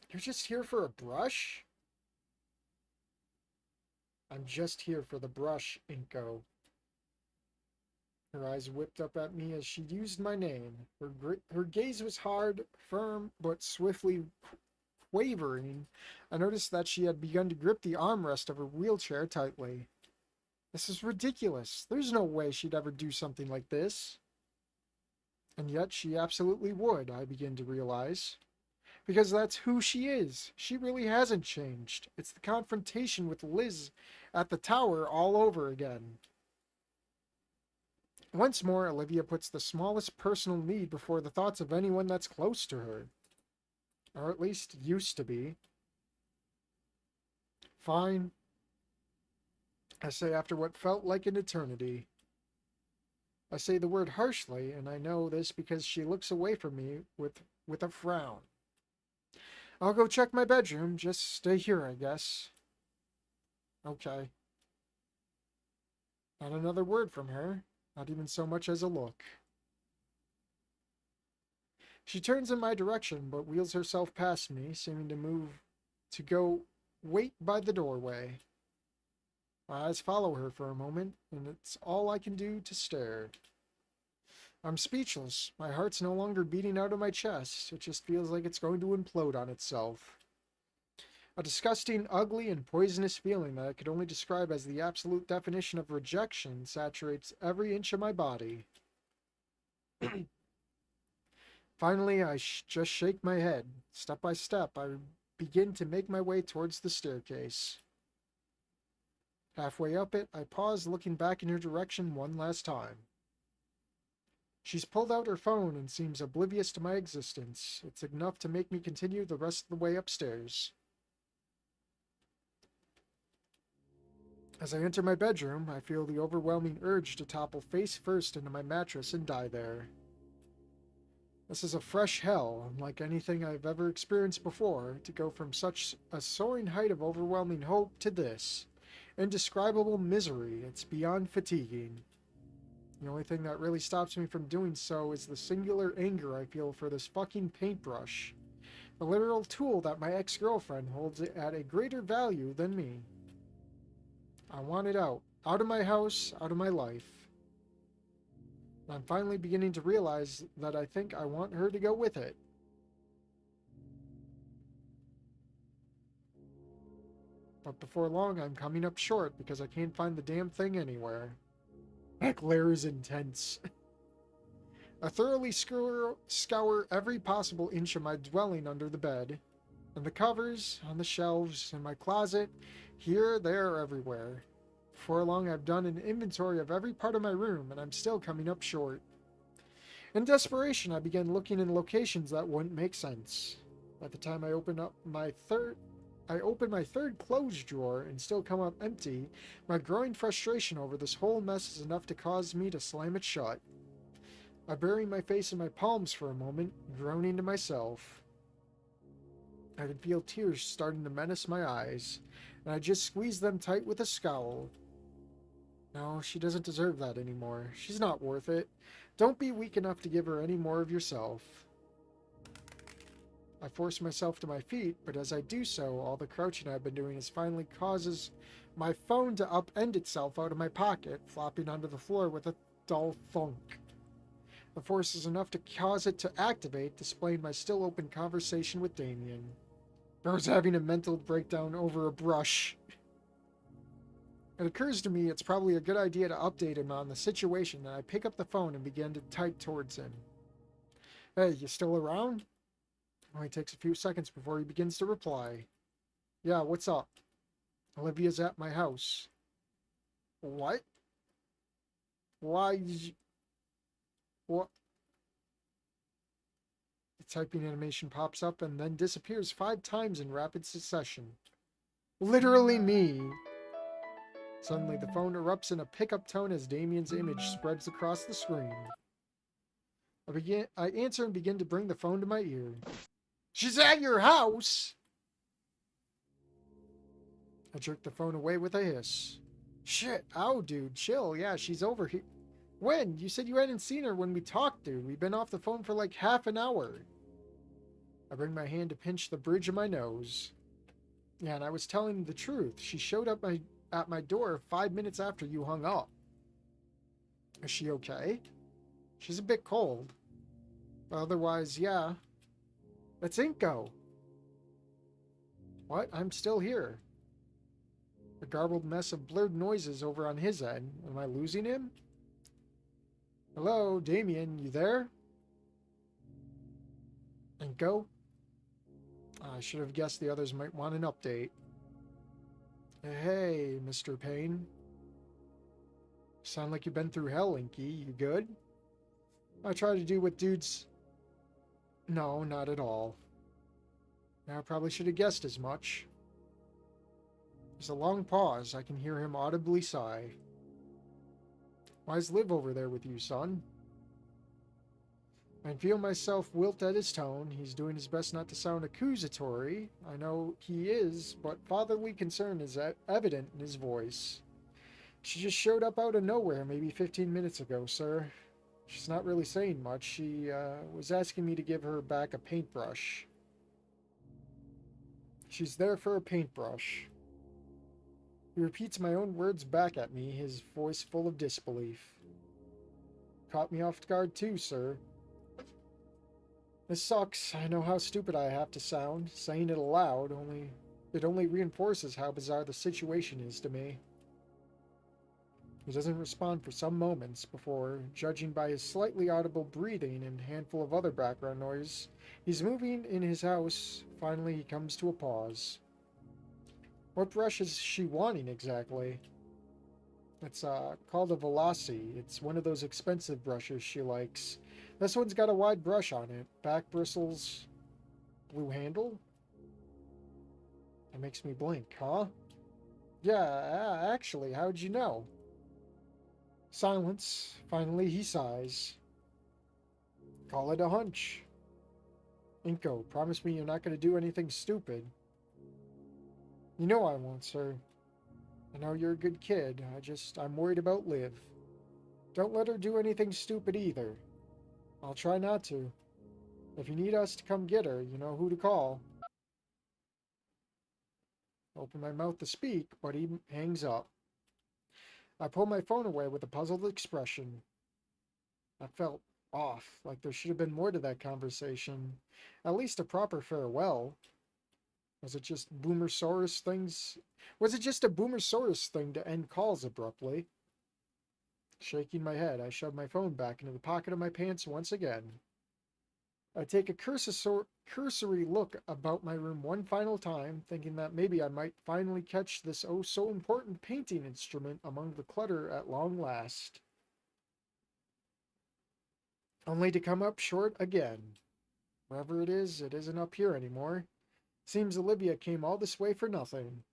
You're just here for a brush? I'm just here for the brush, Inko. Her eyes whipped up at me as she used my name. Her gaze was hard, firm, but swiftly wavering. I noticed that she had begun to grip the armrest of her wheelchair tightly. This is ridiculous. There's no way she'd ever do something like this. And yet she absolutely would, I begin to realize. Because that's who she is. She really hasn't changed. It's the confrontation with Liz at the tower all over again. Once more, Olivia puts the smallest personal need before the thoughts of anyone that's close to her. Or at least used to be. Fine. I say after what felt like an eternity. I say the word harshly, and I know this because she looks away from me with a frown. I'll go check my bedroom. Just stay here, I guess. Okay. Not another word from her. Not even so much as a look. She turns in my direction, but wheels herself past me, seeming to go wait by the doorway. My eyes follow her for a moment, and it's all I can do to stare. I'm speechless. My heart's no longer beating out of my chest. It just feels like it's going to implode on itself. A disgusting, ugly, and poisonous feeling that I could only describe as the absolute definition of rejection saturates every inch of my body. Finally, I just shake my head. Step by step, I begin to make my way towards the staircase. Halfway up it, I pause, looking back in her direction one last time. She's pulled out her phone and seems oblivious to my existence. It's enough to make me continue the rest of the way upstairs. As I enter my bedroom, I feel the overwhelming urge to topple face first into my mattress and die there. This is a fresh hell, unlike anything I've ever experienced before, to go from such a soaring height of overwhelming hope to this. Indescribable misery. It's beyond fatiguing. The only thing that really stops me from doing so is the singular anger I feel for this fucking paintbrush. The literal tool that my ex-girlfriend holds at a greater value than me. I want it out. Out of my house, out of my life. And I'm finally beginning to realize that I think I want her to go with it. But before long, I'm coming up short because I can't find the damn thing anywhere. That glare is intense. I thoroughly scour every possible inch of my dwelling under the bed, and the covers, on the shelves, in my closet, here, there, everywhere. Before long, I've done an inventory of every part of my room, and I'm still coming up short. In desperation, I began looking in locations that wouldn't make sense. By the time I open my third clothes drawer and still come up empty, my growing frustration over this whole mess is enough to cause me to slam it shut. I bury my face in my palms for a moment, groaning to myself. I can feel tears starting to menace my eyes, and I just squeeze them tight with a scowl. No, she doesn't deserve that anymore. She's not worth it. Don't be weak enough to give her any more of yourself. I force myself to my feet, but as I do so, all the crouching I've been doing finally causes my phone to upend itself out of my pocket, flopping onto the floor with a dull thunk. The force is enough to cause it to activate, displaying my still open conversation with Damien. I was having a mental breakdown over a brush. It occurs to me it's probably a good idea to update him on the situation, and I pick up the phone and begin to type towards him. Hey, you still around? It only takes a few seconds before he begins to reply. Yeah, what's up? Olivia's at my house. What? Why did you... What? The typing animation pops up and then disappears 5 times in rapid succession. Literally me. Suddenly, the phone erupts in a pickup tone as Damien's image spreads across the screen. I answer and begin to bring the phone to my ear. She's at your house! I jerk the phone away with a hiss. Shit, ow, dude, chill. Yeah, she's over here. When? You said you hadn't seen her when we talked, dude. We've been off the phone for like half an hour. I bring my hand to pinch the bridge of my nose. Yeah, and I was telling the truth. She showed up at my door 5 minutes after you hung up. Is she okay? She's a bit cold. But otherwise, yeah. Let's Inko. What? I'm still here. A garbled mess of blurred noises over on his end. Am I losing him? Hello, Damien, you there? Inko? I should have guessed the others might want an update. Hey, Mr. Payne. Sound like you've been through hell, Inky. You good? I try to do what dudes... No, not at all. I probably should have guessed as much. There's a long pause. I can hear him audibly sigh. Why's Liv over there with you, son? I feel myself wilt at his tone. He's doing his best not to sound accusatory. I know he is, but fatherly concern is evident in his voice. She just showed up out of nowhere maybe 15 minutes ago, sir. She's not really saying much. She was asking me to give her back a paintbrush. She's there for a paintbrush. He repeats my own words back at me, his voice full of disbelief. Caught me off guard too, sir. This sucks. I know how stupid I have to sound. Saying it aloud only reinforces how bizarre the situation is to me. He doesn't respond for some moments before, judging by his slightly audible breathing and handful of other background noise, he's moving in his house. Finally, he comes to a pause. What brush is she wanting exactly? It's called a Velocity. It's one of those expensive brushes she likes. This one's got a wide brush on it. Back bristles, blue handle? That makes me blink, huh? Yeah, actually, how'd you know? Silence. Finally, he sighs. Call it a hunch. Inko, promise me you're not going to do anything stupid. You know I won't, sir. I know you're a good kid. I'm worried about Liv. Don't let her do anything stupid either. I'll try not to. If you need us to come get her, you know who to call. Open my mouth to speak, but he hangs up. I pull my phone away with a puzzled expression. I felt off, like there should have been more to that conversation. At least a proper farewell. Was it just a Boomersaurus thing to end calls abruptly? Shaking my head, I shove my phone back into the pocket of my pants once again. I take a cursory look about my room one final time, thinking that maybe I might finally catch this oh-so-important painting instrument among the clutter at long last. Only to come up short again. Wherever it isn't up here anymore. Seems Olivia came all this way for nothing.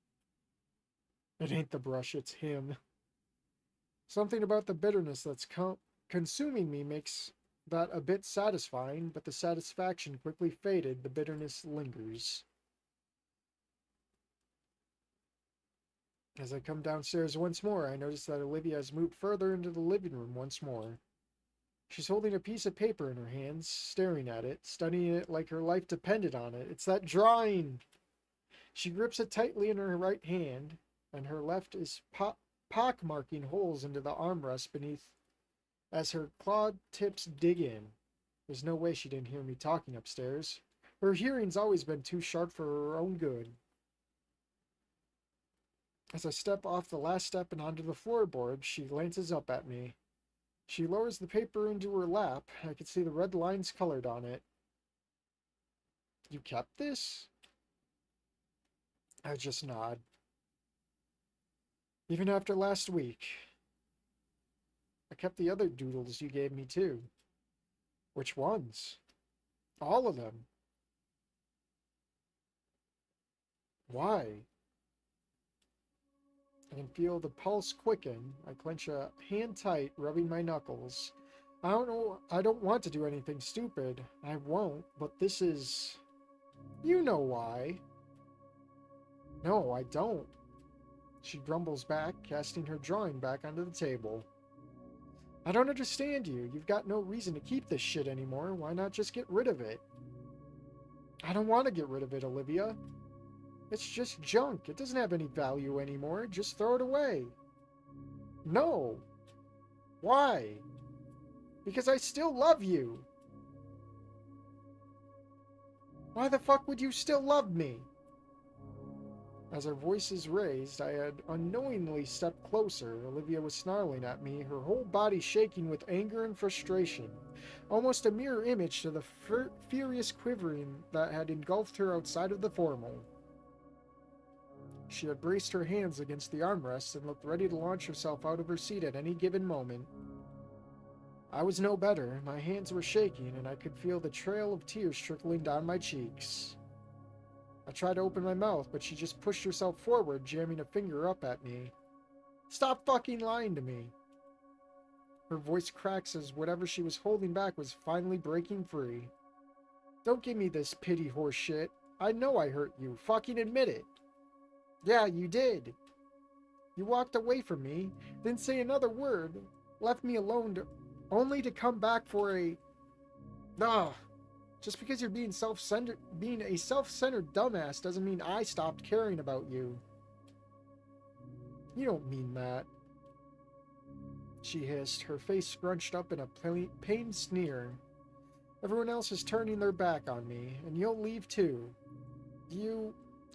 It ain't the brush, it's him. Something about the bitterness that's consuming me makes that a bit satisfying, but the satisfaction quickly faded. The bitterness lingers. As I come downstairs once more, I notice that Olivia has moved further into the living room once more. She's holding a piece of paper in her hands, staring at it, studying it like her life depended on it. It's that drawing! She grips it tightly in her right hand, and her left is pock-marking holes into the armrest beneath as her clawed tips dig in. There's no way she didn't hear me talking upstairs. Her hearing's always been too sharp for her own good. As I step off the last step and onto the floorboard, she glances up at me. She lowers the paper into her lap. I can see the red lines colored on it. You kept this? I just nod. Even after last week. I kept the other doodles you gave me too. Which ones? All of them. Why? I can feel the pulse quicken. I clench a hand tight, rubbing my knuckles. I don't want to do anything stupid. I won't, but this is... You know why. No, I don't. She grumbles back, casting her drawing back onto the table. I don't understand you. You've got no reason to keep this shit anymore. Why not just get rid of it? I don't want to get rid of it, Olivia. It's just junk. It doesn't have any value anymore. Just throw it away. No. Why? Because I still love you. Why the fuck would you still love me? As our voices raised, I had unknowingly stepped closer. Olivia was snarling at me, her whole body shaking with anger and frustration, almost a mirror image to the furious quivering that had engulfed her outside of the formal. She had braced her hands against the armrests and looked ready to launch herself out of her seat at any given moment. I was no better. My hands were shaking, and I could feel the trail of tears trickling down my cheeks. I tried to open my mouth, but she just pushed herself forward, jamming a finger up at me. Stop fucking lying to me. Her voice cracks as whatever she was holding back was finally breaking free. Don't give me this pity horse shit. I know I hurt you. Fucking admit it. Yeah, you did. You walked away from me, didn't say another word, left me alone only to come back for a... Ugh. Just because you're being being a self-centered dumbass doesn't mean I stopped caring about you. You don't mean that. She hissed, her face scrunched up in a pained sneer. Everyone else is turning their back on me, and you'll leave too.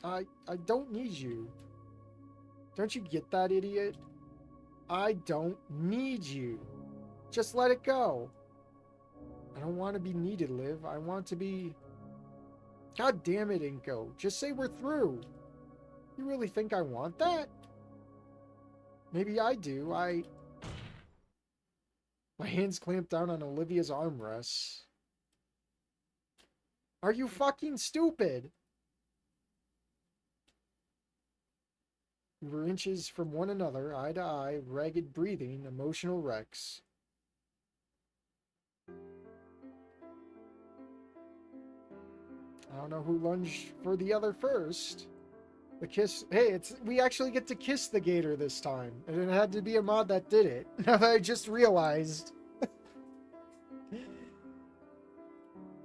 I don't need you. Don't you get that, idiot? I don't need you. Just let it go. I don't want to be needed, Liv. I want to be... God damn it, Inko. Just say we're through. You really think I want that? Maybe I do. My hands clamped down on Olivia's armrests. Are you fucking stupid? We were inches from one another, eye to eye, ragged breathing, emotional wrecks. I don't know who lunged for the other first. The kiss... Hey, we actually get to kiss the gator this time. And it had to be a mod that did it. Now that I just realized.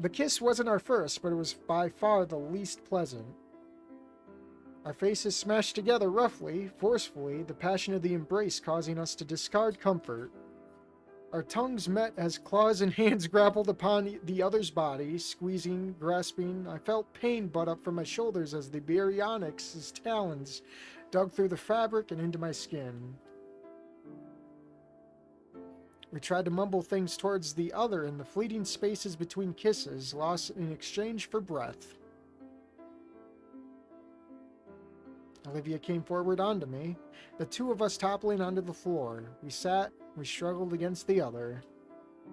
The kiss wasn't our first, but it was by far the least pleasant. Our faces smashed together roughly, forcefully, the passion of the embrace causing us to discard comfort. Our tongues met as claws and hands grappled upon the other's body, squeezing, grasping. I felt pain butt up from my shoulders as the Baryonyx's talons dug through the fabric and into my skin. We tried to mumble things towards the other in the fleeting spaces between kisses, lost in exchange for breath. Olivia came forward onto me, the two of us toppling onto the floor. We sat, we struggled against the other.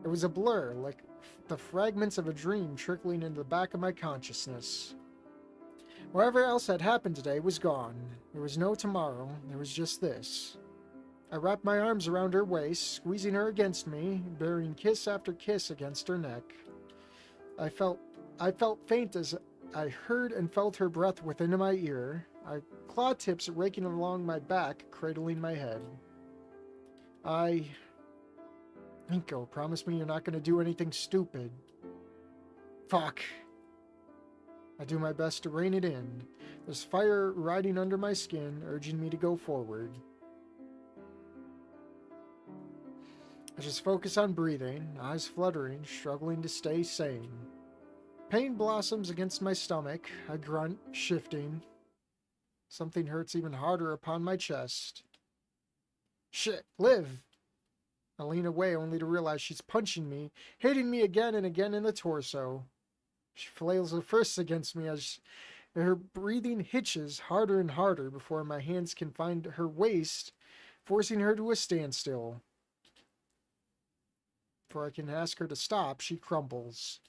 It was a blur, like the fragments of a dream trickling into the back of my consciousness. Whatever else had happened today was gone. There was no tomorrow, there was just this. I wrapped my arms around her waist, squeezing her against me, burying kiss after kiss against her neck. I felt faint as I heard and felt her breath within my ear, our claw tips raking along my back, cradling my head. Inko, promise me you're not going to do anything stupid. Fuck. I do my best to rein it in. There's fire riding under my skin, urging me to go forward. I just focus on breathing, eyes fluttering, struggling to stay sane. Pain blossoms against my stomach. I grunt, shifting. Something hurts even harder upon my chest. Shit, Liv! I lean away only to realize she's punching me, hitting me again and again in the torso. She flails her fists against me as her breathing hitches harder and harder before my hands can find her waist, forcing her to a standstill. Before I can ask her to stop, she crumbles.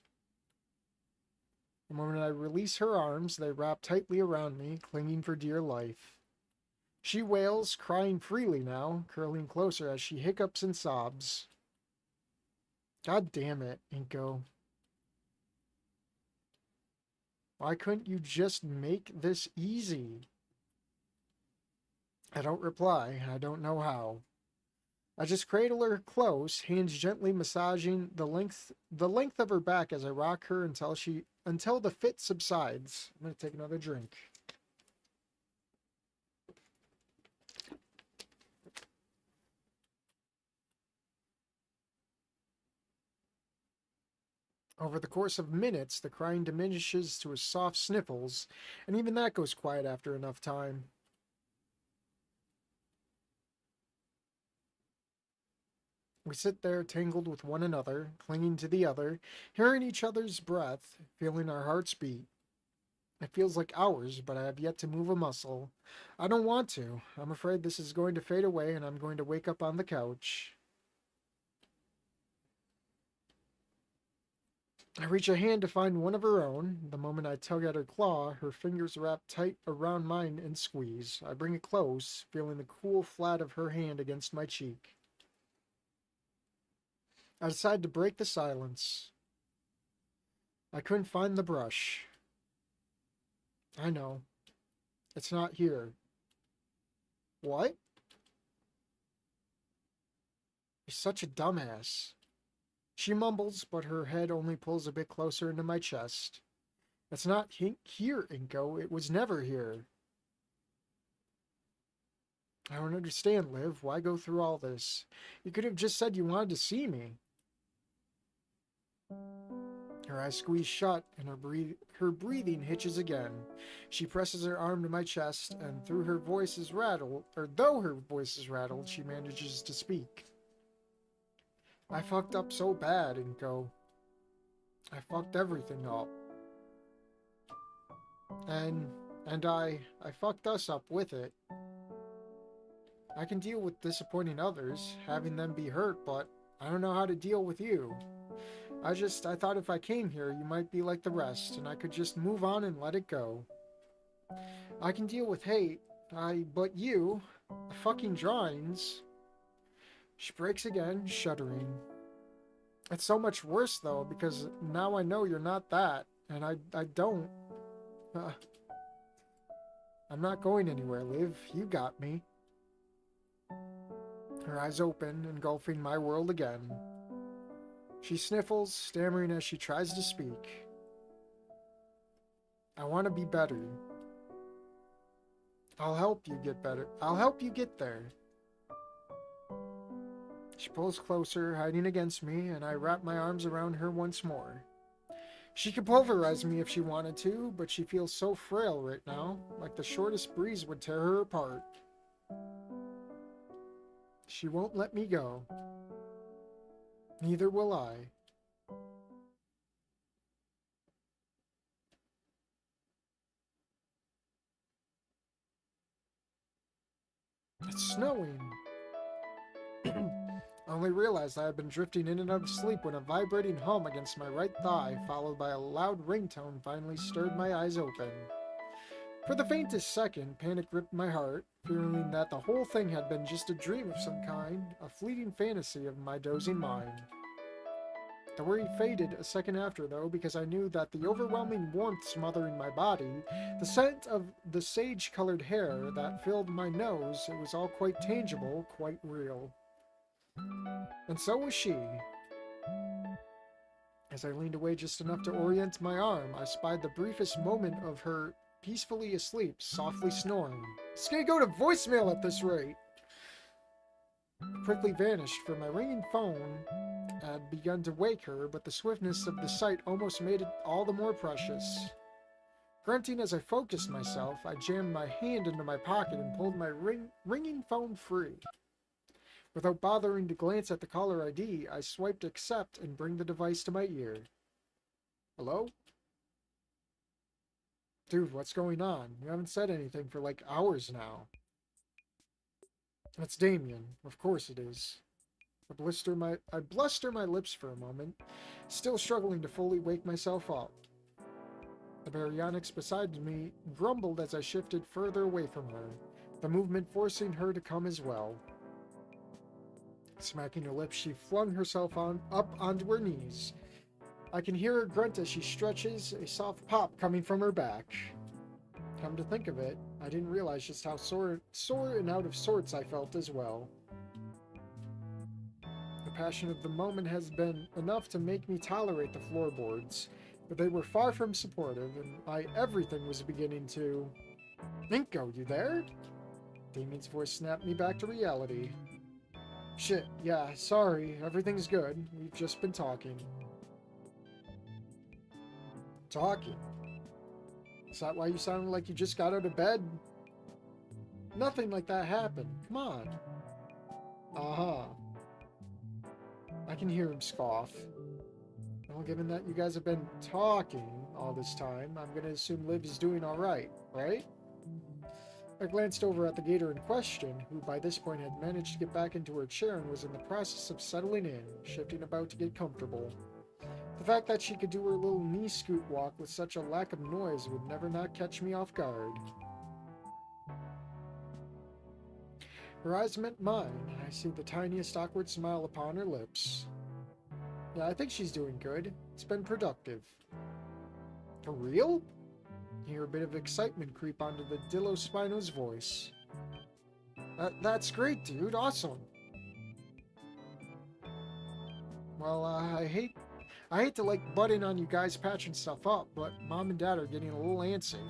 The moment I release her arms, they wrap tightly around me, clinging for dear life. She wails, crying freely now, curling closer as she hiccups and sobs. God damn it, Inko. Why couldn't you just make this easy? I don't reply. I don't know how. I just cradle her close, hands gently massaging the length of her back as I rock her until the fit subsides. I'm going to take another drink. Over the course of minutes, the crying diminishes to a soft sniffles, and even that goes quiet after enough time. We sit there tangled with one another, clinging to the other, hearing each other's breath, feeling our hearts beat. It feels like hours, but I have yet to move a muscle. I don't want to. I'm afraid this is going to fade away and I'm going to wake up on the couch. I reach a hand to find one of her own. The moment I tug at her claw, her fingers wrap tight around mine and squeeze. I bring it close, feeling the cool flat of her hand against my cheek. I decide to break the silence. I couldn't find the brush. I know. It's not here. What? You're such a dumbass. She mumbles, but her head only pulls a bit closer into my chest. It's not here, Inko. It was never here. I don't understand, Liv. Why go through all this? You could have just said you wanted to see me. Her eyes squeeze shut, and her breathing hitches again. She presses her arm to my chest, and though her voice is rattled, she manages to speak. I fucked up so bad, Inko. I fucked everything up. And I fucked us up with it. I can deal with disappointing others, having them be hurt, but I don't know how to deal with you. I thought if I came here, you might be like the rest, and I could just move on and let it go. I can deal with hate, but you, the fucking drawings... She breaks again, shuddering. It's so much worse, though, because now I know you're not that, and I don't. I'm not going anywhere, Liv. You got me. Her eyes open, engulfing my world again. She sniffles, stammering as she tries to speak. I want to be better. I'll help you get better. I'll help you get there. She pulls closer, hiding against me, and I wrap my arms around her once more. She could pulverize me if she wanted to, but she feels so frail right now, like the shortest breeze would tear her apart. She won't let me go. Neither will I. It's snowing. I only realized I had been drifting in and out of sleep when a vibrating hum against my right thigh, followed by a loud ringtone, finally stirred my eyes open. For the faintest second, panic gripped my heart, feeling that the whole thing had been just a dream of some kind, a fleeting fantasy of my dozing mind. The worry faded a second after, though, because I knew that the overwhelming warmth smothering my body, the scent of the sage-colored hair that filled my nose, it was all quite tangible, quite real. And so was she. As I leaned away just enough to orient my arm, I spied the briefest moment of her peacefully asleep, softly snoring. It's gonna go to voicemail at this rate! It quickly vanished, for my ringing phone had begun to wake her, but the swiftness of the sight almost made it all the more precious. Grunting as I focused myself, I jammed my hand into my pocket and pulled my ringing phone free. Without bothering to glance at the caller ID, I swiped accept and bring the device to my ear. Hello? Dude, what's going on? You haven't said anything for like hours now. That's Damien. Of course it is. I bluster my lips for a moment, still struggling to fully wake myself up. The baryonyx beside me grumbled as I shifted further away from her, the movement forcing her to come as well. Smacking her lips, she flung herself up onto her knees. I can hear her grunt as she stretches, a soft pop coming from her back. Come to think of it, I didn't realize just how sore and out of sorts I felt as well. The passion of the moment has been enough to make me tolerate the floorboards, but they were far from supportive, and my everything was beginning to... Inko, you there? Damien's voice snapped me back to reality. Shit, yeah, sorry, everything's good. We've just been talking. Talking? Is that why you sounded like you just got out of bed? Nothing like that happened. Come on. Uh-huh. I can hear him scoff. Well, given that you guys have been talking all this time, I'm gonna assume Liv is doing alright, right? I glanced over at the gator in question, who by this point had managed to get back into her chair and was in the process of settling in, shifting about to get comfortable. The fact that she could do her little knee scoot walk with such a lack of noise would never not catch me off guard. Her eyes met mine. I see the tiniest awkward smile upon her lips. Yeah, I think she's doing good. It's been productive. For real? You hear a bit of excitement creep onto the Dillo Spino's voice. That's great, dude. Awesome. Well, I hate to like butt in on you guys patching stuff up, but Mom and Dad are getting a little antsy.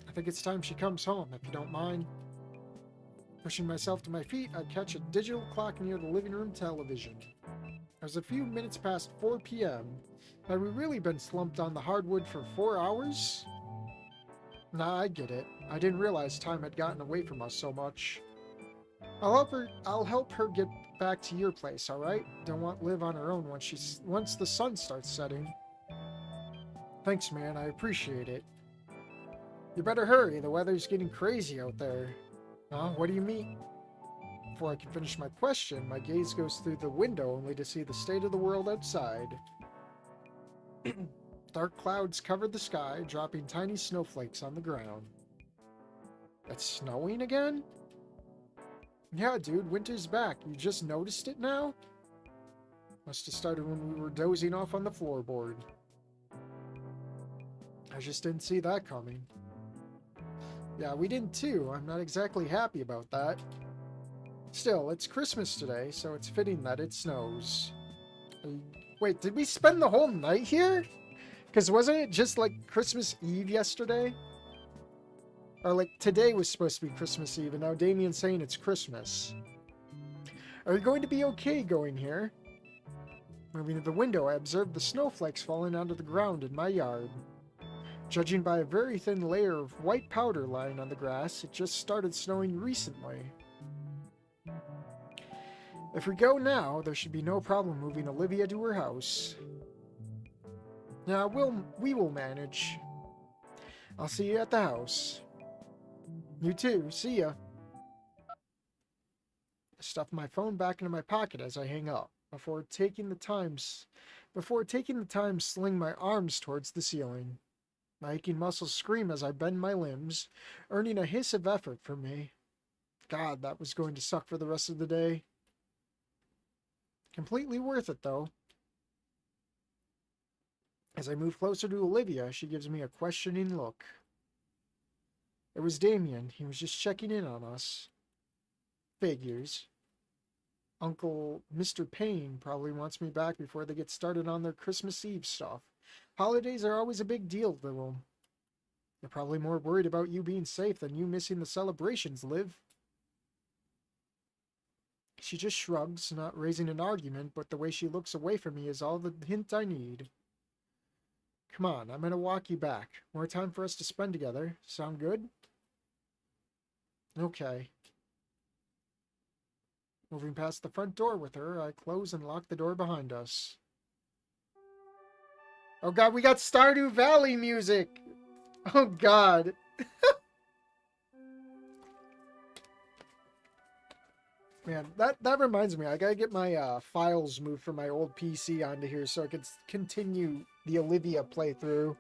I think it's time she comes home, if you don't mind. Pushing myself to my feet, I catch a digital clock near the living room television. It was a few minutes past 4 p.m. Had we really been slumped on the hardwood for 4 hours? Nah, I get it. I didn't realize time had gotten away from us so much. I'll help her get back to your place, alright? Don't want Liv on her own once the sun starts setting. Thanks, man. I appreciate it. You better hurry. The weather's getting crazy out there. Huh? What do you mean? Before I can finish my question, my gaze goes through the window only to see the state of the world outside. Dark clouds covered the sky, dropping tiny snowflakes on the ground. It's snowing again? Yeah, dude, winter's back. You just noticed it now? Must have started when we were dozing off on the floorboard. I just didn't see that coming. Yeah, we didn't too. I'm not exactly happy about that. Still, it's Christmas today, so it's fitting that it snows. Wait, did we spend the whole night here? Because wasn't it just like Christmas Eve yesterday? Or like today was supposed to be Christmas Eve, and now Damien's saying it's Christmas. Are you going to be okay going here? Moving to the window, I observed the snowflakes falling onto the ground in my yard. Judging by a very thin layer of white powder lying on the grass, it just started snowing recently. If we go now, there should be no problem moving Olivia to her house. Yeah, we will manage. I'll see you at the house. You too. See ya. I stuff my phone back into my pocket as I hang up, before taking the time sling my arms towards the ceiling. My aching muscles scream as I bend my limbs, earning a hiss of effort from me. God, that was going to suck for the rest of the day. Completely worth it, though. As I move closer to Olivia, she gives me a questioning look. It was Damien. He was just checking in on us. Figures. Uncle Mr. Payne probably wants me back before they get started on their Christmas Eve stuff. Holidays are always a big deal to them. They're probably more worried about you being safe than you missing the celebrations, Liv. She just shrugs, not raising an argument, but the way she looks away from me is all the hint I need. Come on, I'm gonna walk you back. More time for us to spend together. Sound good? Okay. Moving past the front door with her, I close and lock the door behind us. Oh god, we got Stardew Valley music! Oh god. Man, that reminds me, I gotta get my files moved from my old PC onto here so I can continue the Olivia playthrough.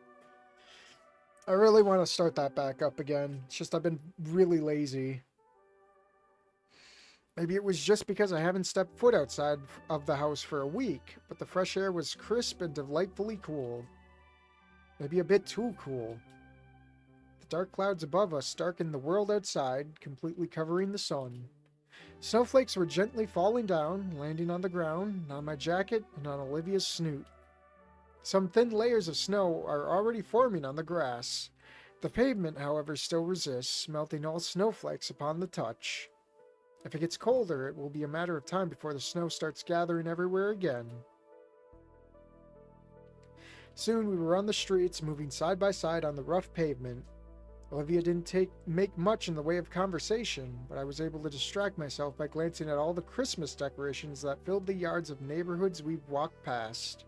I really want to start that back up again. It's just I've been really lazy. Maybe it was just because I haven't stepped foot outside of the house for a week, but the fresh air was crisp and delightfully cool. Maybe a bit too cool. The dark clouds above us darkened the world outside, completely covering the sun. Snowflakes were gently falling down, landing on the ground, on my jacket, and on Olivia's snoot. Some thin layers of snow are already forming on the grass. The pavement, however, still resists, melting all snowflakes upon the touch. If it gets colder, it will be a matter of time before the snow starts gathering everywhere again. Soon we were on the streets, moving side by side on the rough pavement. Olivia didn't make much in the way of conversation, but I was able to distract myself by glancing at all the Christmas decorations that filled the yards of neighborhoods we walked past.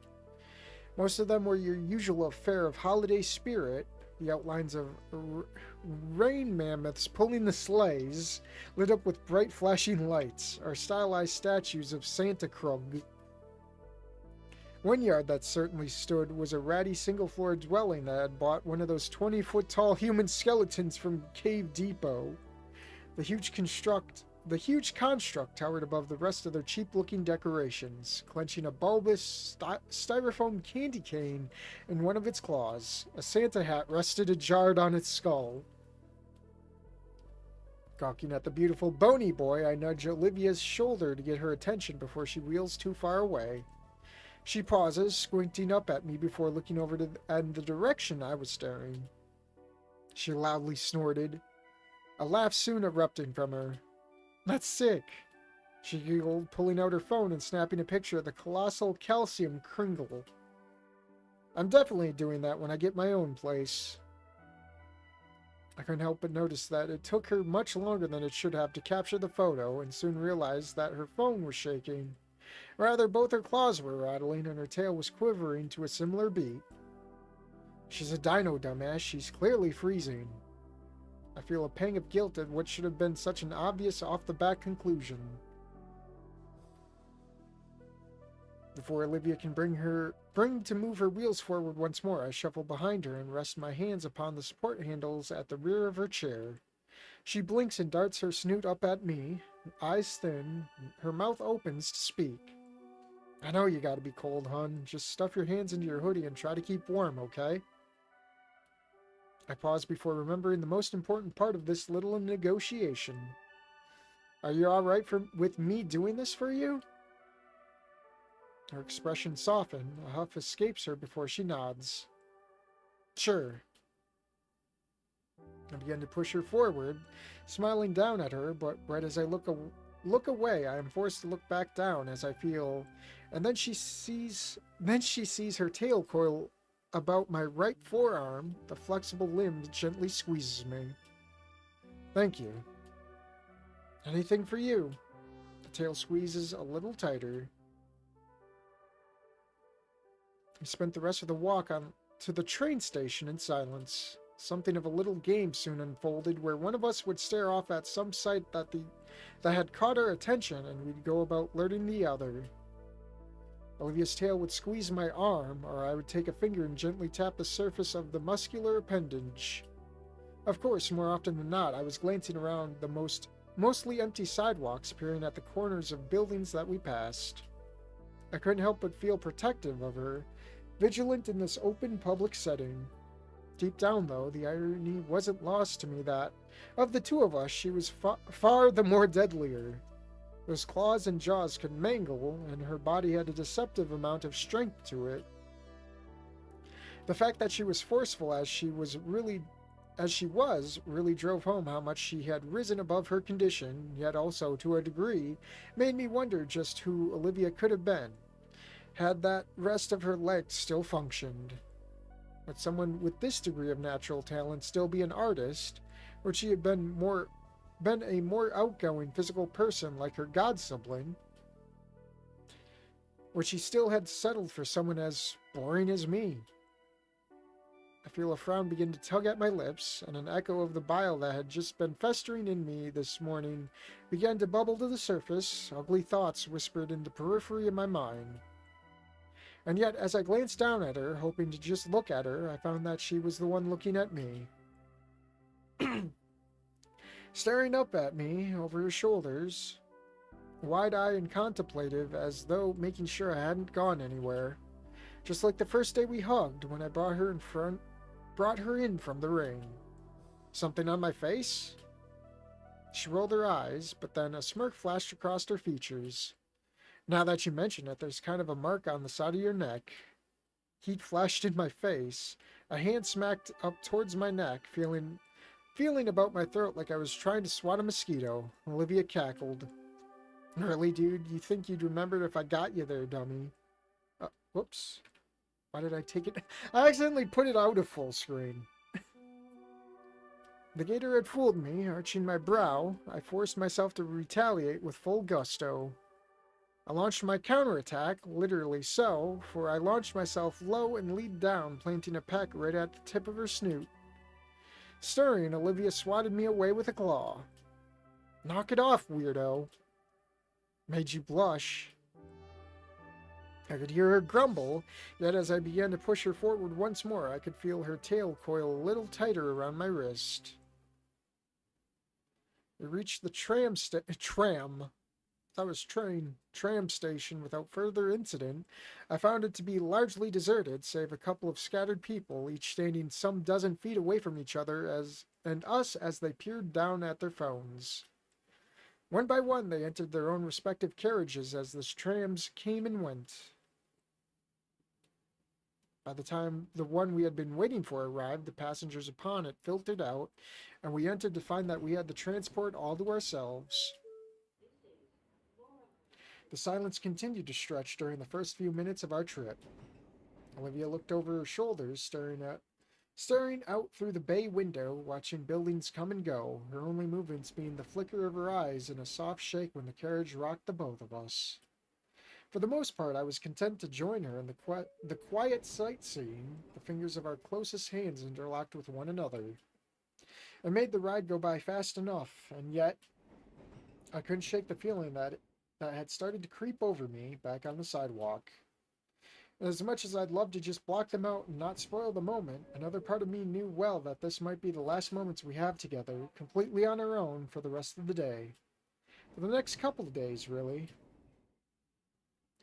Most of them were your usual affair of holiday spirit, the outlines of rain mammoths pulling the sleighs, lit up with bright flashing lights, or stylized statues of Santa Krug. One yard that certainly stood was a ratty single-floor dwelling that had bought one of those 20-foot-tall human skeletons from Cave Depot. The huge construct towered above the rest of their cheap-looking decorations, clenching a bulbous styrofoam candy cane in one of its claws. A Santa hat rested ajar on its skull. Gawking at the beautiful bony boy, I nudge Olivia's shoulder to get her attention before she wheels too far away. She pauses, squinting up at me before looking over in the direction I was staring. She loudly snorted, a laugh soon erupting from her. "That's sick," she giggled, pulling out her phone and snapping a picture of the colossal calcium Kringle. "I'm definitely doing that when I get my own place." I couldn't help but notice that it took her much longer than it should have to capture the photo, and soon realized that her phone was shaking. Rather, both her claws were rattling and her tail was quivering to a similar beat. She's a dino, dumbass. She's clearly freezing. I feel a pang of guilt at what should have been such an obvious off-the-bat conclusion. Before Olivia can bring to move her wheels forward once more, I shuffle behind her and rest my hands upon the support handles at the rear of her chair. She blinks and darts her snoot up at me, eyes thin, her mouth opens to speak. "I know you gotta be cold, hun. Just stuff your hands into your hoodie and try to keep warm, okay?" I pause before remembering the most important part of this little negotiation. "Are you alright with me doing this for you?" Her expression softens. A huff escapes her before she nods. "Sure." I begin to push her forward, smiling down at her, but right as I look away, I am forced to look back down as I feel, and then she sees her tail coil about my right forearm. The flexible limb gently squeezes me. "Thank you." "Anything for you." The tail squeezes a little tighter. We spent the rest of the walk on to the train station in silence. Something of a little game soon unfolded, where one of us would stare off at some sight that had caught our attention, and we'd go about alerting the other. Olivia's tail would squeeze my arm, or I would take a finger and gently tap the surface of the muscular appendage. Of course, more often than not, I was glancing around the mostly empty sidewalks, peering at the corners of buildings that we passed. I couldn't help but feel protective of her, vigilant in this open public setting. Deep down, though, the irony wasn't lost to me that, of the two of us, she was far the more deadlier. Those claws and jaws could mangle, and her body had a deceptive amount of strength to it. The fact that she was forceful as she was really drove home how much she had risen above her condition, yet also, to a degree, made me wonder just who Olivia could have been, had that rest of her legs still functioned. Would someone with this degree of natural talent still be an artist? Would she have been a more outgoing physical person like her god-sibling? Would she still had settled for someone as boring as me? I feel a frown begin to tug at my lips, and an echo of the bile that had just been festering in me this morning began to bubble to the surface. Ugly thoughts whispered in the periphery of my mind. And yet, as I glanced down at her, hoping to just look at her, I found that she was the one looking at me. Staring up at me over her shoulders, wide-eyed and contemplative, as though making sure I hadn't gone anywhere. Just like the first day we hugged, when I brought her in from the rain. Something on my face? She rolled her eyes, but then a smirk flashed across her features. "Now that you mention it, there's kind of a mark on the side of your neck." Heat flashed in my face. A hand smacked up towards my neck, feeling about my throat like I was trying to swat a mosquito. Olivia cackled. "Really, dude? You think you'd remember if I got you there, dummy?" Whoops. Why did I take it? I accidentally put it out of full screen. The gator had fooled me. Arching my brow, I forced myself to retaliate with full gusto. I launched my counterattack, literally so, for I launched myself low and leaped down, planting a peck right at the tip of her snoot. Stirring, Olivia swatted me away with a claw. "Knock it off, weirdo." "Made you blush." I could hear her grumble, yet as I began to push her forward once more, I could feel her tail coil a little tighter around my wrist. We reached the tram station without further incident. I found it to be largely deserted, save a couple of scattered people, each standing some dozen feet away from each other and us as they peered down at their phones. One by one, they entered their own respective carriages as the trams came and went. By the time the one we had been waiting for arrived, the passengers upon it filtered out, and we entered to find that we had the transport all to ourselves. The silence continued to stretch during the first few minutes of our trip. Olivia looked over her shoulders, staring out through the bay window, watching buildings come and go, her only movements being the flicker of her eyes and a soft shake when the carriage rocked the both of us. For the most part, I was content to join her in the quiet sightseeing, the fingers of our closest hands interlocked with one another. It made the ride go by fast enough, and yet I couldn't shake the feeling that had started to creep over me back on the sidewalk. And as much as I'd love to just block them out and not spoil the moment, another part of me knew well that this might be the last moments we have together, completely on our own for the rest of the day. For the next couple of days, really.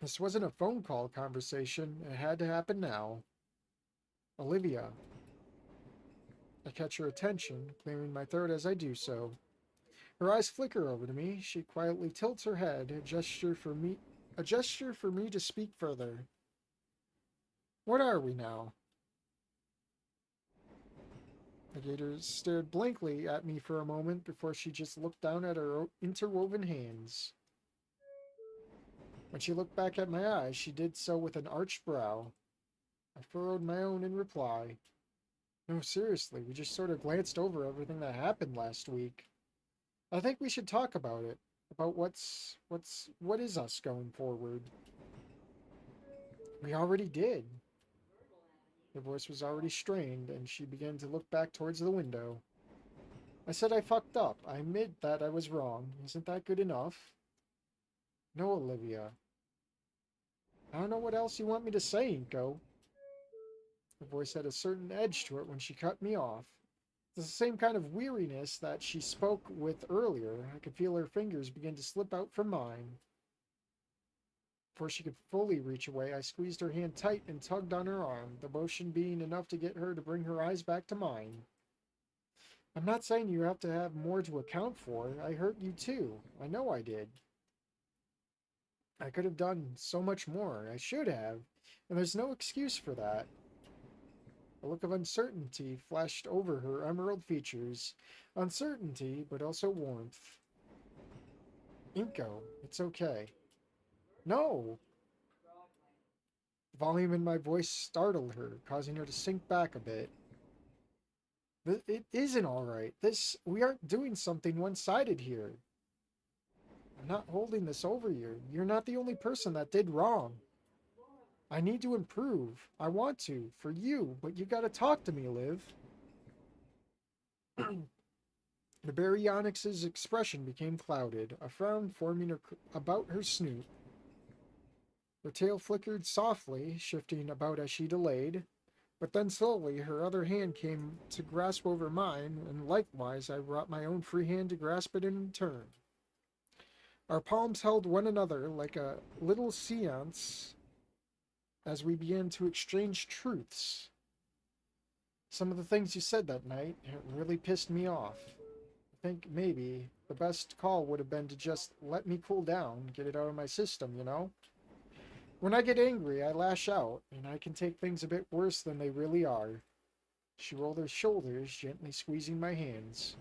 This wasn't a phone call conversation. It had to happen now. Olivia. I catch her attention, clearing my throat as I do so. Her eyes flicker over to me. She quietly tilts her head, a gesture for me to speak further. What are we now? The gator stared blankly at me for a moment before she just looked down at her interwoven hands. When she looked back at my eyes, she did so with an arched brow. I furrowed my own in reply. No, seriously, we just sort of glanced over everything that happened last week. I think we should talk about it, about what is us going forward. We already did. Her voice was already strained, and she began to look back towards the window. I said I fucked up. I admit that I was wrong. Isn't that good enough? No, Olivia. I don't know what else you want me to say, Inko. Her voice had a certain edge to it when she cut me off. It's the same kind of weariness that she spoke with earlier. I could feel her fingers begin to slip out from mine. Before she could fully reach away, I squeezed her hand tight and tugged on her arm, the motion being enough to get her to bring her eyes back to mine. I'm not saying you have to have more to account for. I hurt you too. I know I did. I could have done so much more. I should have. And there's no excuse for that. A look of uncertainty flashed over her emerald features. Uncertainty, but also warmth. Inko, it's okay. No! The volume in my voice startled her, causing her to sink back a bit. It isn't alright. We aren't doing something one-sided here. I'm not holding this over you. You're not the only person that did wrong. I need to improve. I want to, for you, but you gotta talk to me, Liv. The baryonyx's expression became clouded, a frown forming about her snoot. Her tail flickered softly, shifting about as she delayed, but then slowly her other hand came to grasp over mine, and likewise I brought my own free hand to grasp it in turn. Our palms held one another like a little seance as we began to exchange truths. Some of the things you said that night really pissed me off. I think maybe the best call would have been to just let me cool down, get it out of my system, you know? When I get angry, I lash out, and I can take things a bit worse than they really are. She rolled her shoulders, gently squeezing my hands.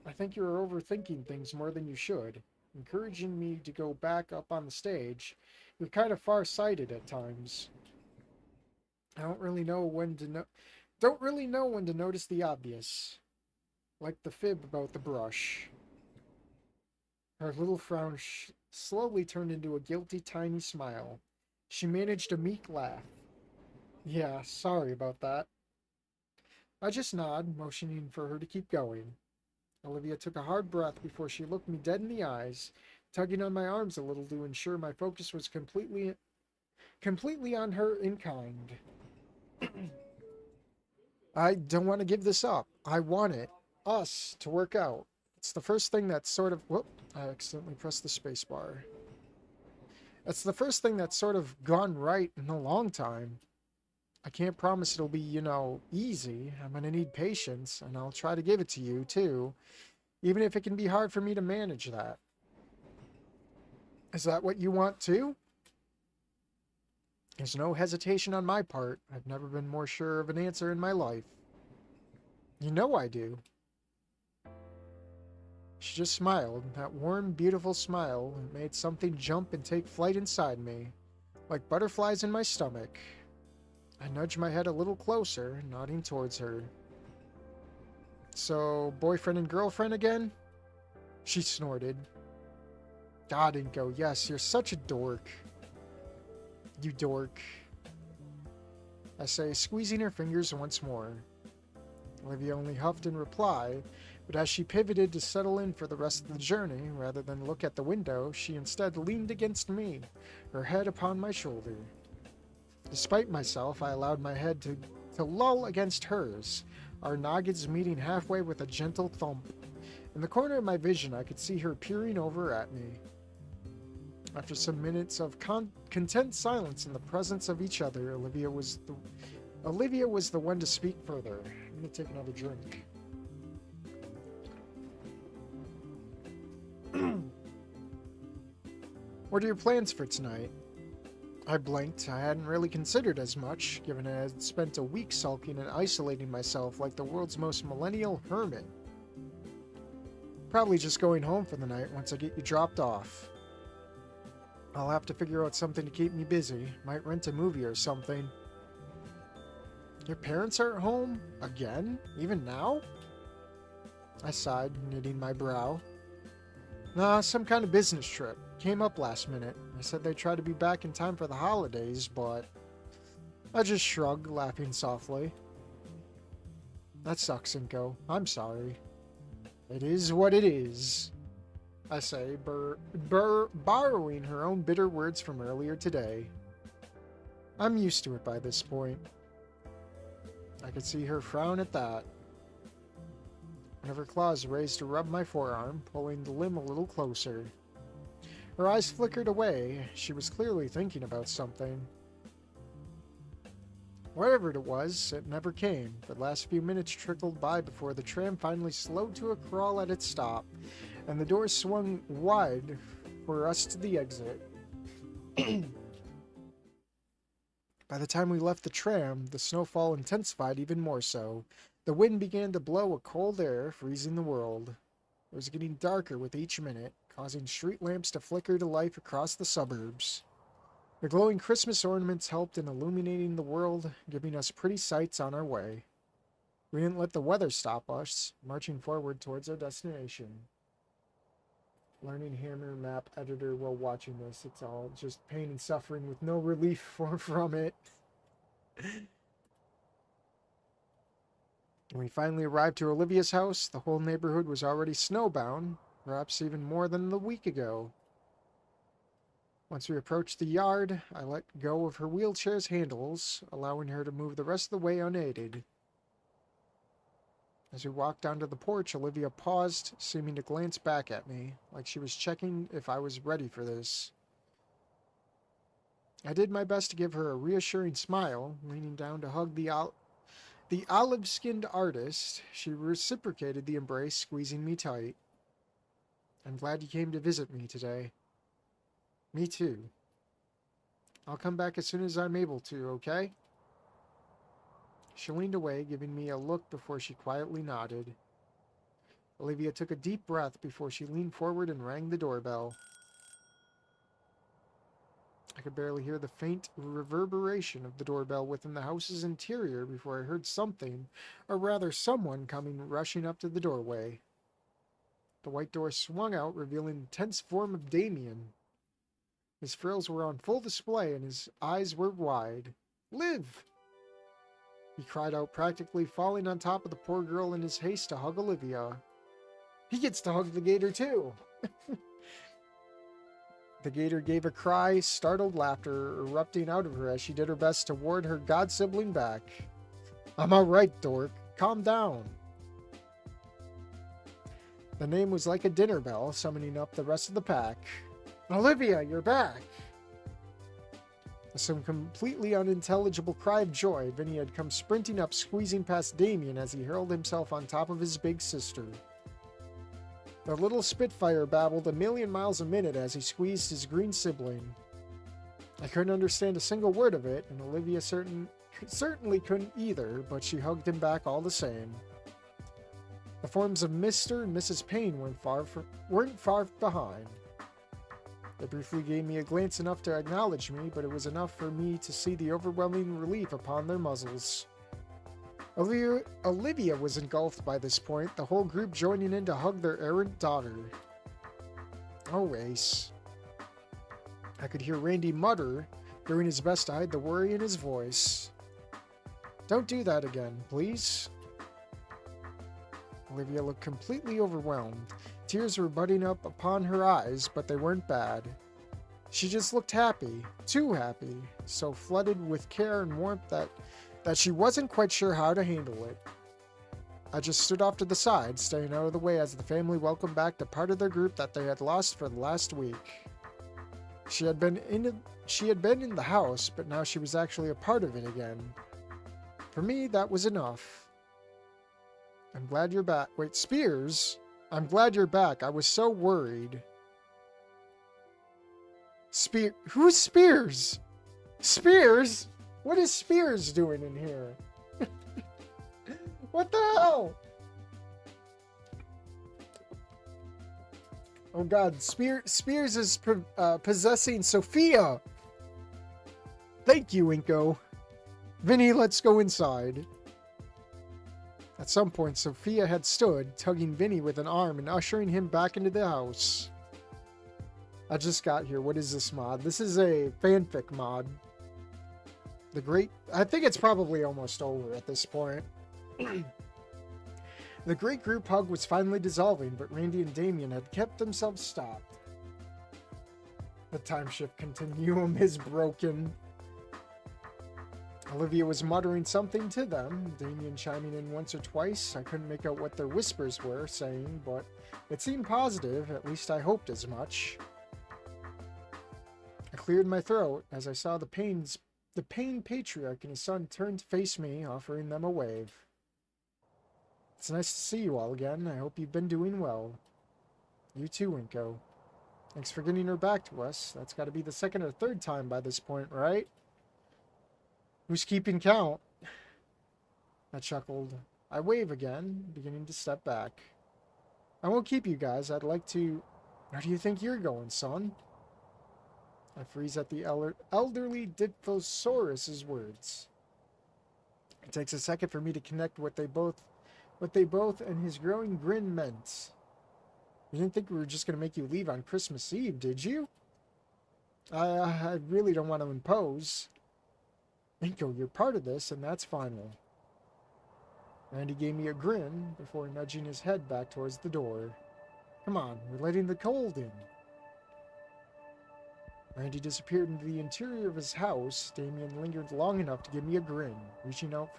I think you are overthinking things more than you should. Encouraging me to go back up on the stage, you're kind of far-sighted at times. I don't really know when to notice the obvious, like the fib about the brush. Her little frown slowly turned into a guilty, tiny smile. She managed a meek laugh. Yeah, sorry about that. I just nod, motioning for her to keep going. Olivia took a hard breath before she looked me dead in the eyes, tugging on my arms a little to ensure my focus was completely completely on her in kind. I don't want to give this up. I want it, us, to work out. It's the first thing that's sort of... Whoop, I accidentally pressed the space bar. It's the first thing that's sort of gone right in a long time. I can't promise it'll be, easy. I'm going to need patience, and I'll try to give it to you, too. Even if it can be hard for me to manage that. Is that what you want, too? There's no hesitation on my part. I've never been more sure of an answer in my life. You know I do. She just smiled. That warm, beautiful smile made something jump and take flight inside me, like butterflies in my stomach. I nudged my head a little closer, nodding towards her. So, boyfriend and girlfriend again? She snorted. God, Inko, yes, you're such a dork. You dork. I say, squeezing her fingers once more. Olivia only huffed in reply, but as she pivoted to settle in for the rest of the journey, rather than look at the window, she instead leaned against me, her head upon my shoulder. Despite myself, I allowed my head to lull against hers, our noggins meeting halfway with a gentle thump. In the corner of my vision, I could see her peering over at me. After some minutes of content silence in the presence of each other, Olivia was the one to speak further. I'm going to take another drink. What are your plans for tonight? I blinked. I hadn't really considered as much, given I had spent a week sulking and isolating myself like the world's most millennial hermit. Probably just going home for the night once I get you dropped off. I'll have to figure out something to keep me busy. Might rent a movie or something. Your parents are at home? Again? Even now? I sighed, knitting my brow. Nah, some kind of business trip. Came up last minute. I said they'd try to be back in time for the holidays, but... I just shrugged, laughing softly. That sucks, Inko. I'm sorry. It is what it is. I say, borrowing her own bitter words from earlier today. I'm used to it by this point. I could see her frown at that. One of her claws raised to rub my forearm, pulling the limb a little closer. Her eyes flickered away. She was clearly thinking about something. Whatever it was, it never came. The last few minutes trickled by before the tram finally slowed to a crawl at its stop, and the door swung wide for us to the exit. By the time we left the tram, the snowfall intensified even more so. The wind began to blow a cold air, freezing the world. It was getting darker with each minute, causing street lamps to flicker to life across the suburbs. The glowing Christmas ornaments helped in illuminating the world, giving us pretty sights on our way. We didn't let the weather stop us, marching forward towards our destination. Learning Hammer map editor while watching this. It's all just pain and suffering with no relief from it. When we finally arrived to Olivia's house, the whole neighborhood was already snowbound, perhaps even more than a week ago. Once we approached the yard, I let go of her wheelchair's handles, allowing her to move the rest of the way unaided. As we walked onto the porch, Olivia paused, seeming to glance back at me, like she was checking if I was ready for this. I did my best to give her a reassuring smile, leaning down to hug the olive-skinned artist. She reciprocated the embrace, squeezing me tight. I'm glad you came to visit me today. Me too. I'll come back as soon as I'm able to, okay? She leaned away, giving me a look before she quietly nodded. Olivia took a deep breath before she leaned forward and rang the doorbell. I could barely hear the faint reverberation of the doorbell within the house's interior before I heard something, or rather someone, coming rushing up to the doorway. The white door swung out, revealing the tense form of Damien. His frills were on full display and his eyes were wide. "Liv!" He cried out, practically falling on top of the poor girl in his haste to hug Olivia. He gets to hug the gator too! The gator gave a cry, startled laughter erupting out of her as she did her best to ward her god sibling back. I'm alright, dork. Calm down. The name was like a dinner bell, summoning up the rest of the pack. Olivia, you're back! With some completely unintelligible cry of joy, Vinny had come sprinting up, squeezing past Damien as he hurled himself on top of his big sister. The little Spitfire babbled a million miles a minute as he squeezed his green sibling. I couldn't understand a single word of it, and Olivia certainly couldn't either, but she hugged him back all the same. The forms of Mr. and Mrs. Payne weren't far behind. They briefly gave me a glance enough to acknowledge me, but it was enough for me to see the overwhelming relief upon their muzzles. Olivia was engulfed by this point, the whole group joining in to hug their errant daughter. Oh, Ace. I could hear Randy mutter, doing his best to hide the worry in his voice. Don't do that again, please. Olivia looked completely overwhelmed. Tears were budding up upon her eyes, but they weren't bad. She just looked happy, too happy, so flooded with care and warmth that she wasn't quite sure how to handle it. I just stood off to the side, staying out of the way as the family welcomed back the part of their group that they had lost for the last week. She had been in the house, but now she was actually a part of it again. For me, that was enough. I'm glad you're back. Wait, Spears? I'm glad you're back. I was so worried. Who's Spears? Spears? What is Spears doing in here? What the hell? Oh god, Spears is possessing Sophia. Thank you, Inko. Vinny, let's go inside. At some point, Sophia had stood, tugging Vinny with an arm and ushering him back into the house. I just got here. What is this mod? This is a fanfic mod. I think it's probably almost over at this point. The great group hug was finally dissolving, but Randy and Damien had kept themselves stopped. The time shift continuum is broken. Olivia was muttering something to them, Damien chiming in once or twice. I couldn't make out what their whispers were saying, but it seemed positive, at least I hoped as much. I cleared my throat as I saw the Payne patriarch and his son turn to face me, offering them a wave. It's nice to see you all again. I hope you've been doing well. You too, Inko. Thanks for getting her back to us. That's got to be the second or third time by this point, right? Who's keeping count? I chuckled. I wave again, beginning to step back. I won't keep you guys. I'd like to... Where do you think you're going, son? I freeze at the elderly Diphosaurus's words. It takes a second for me to connect what they both and his growing grin meant. You didn't think we were just going to make you leave on Christmas Eve, did you? I really don't want to impose. Inko, you're part of this, and that's final. Randy gave me a grin before nudging his head back towards the door. Come on, we're letting the cold in. Randy disappeared into the interior of his house. Damien lingered long enough to give me a grin, reaching out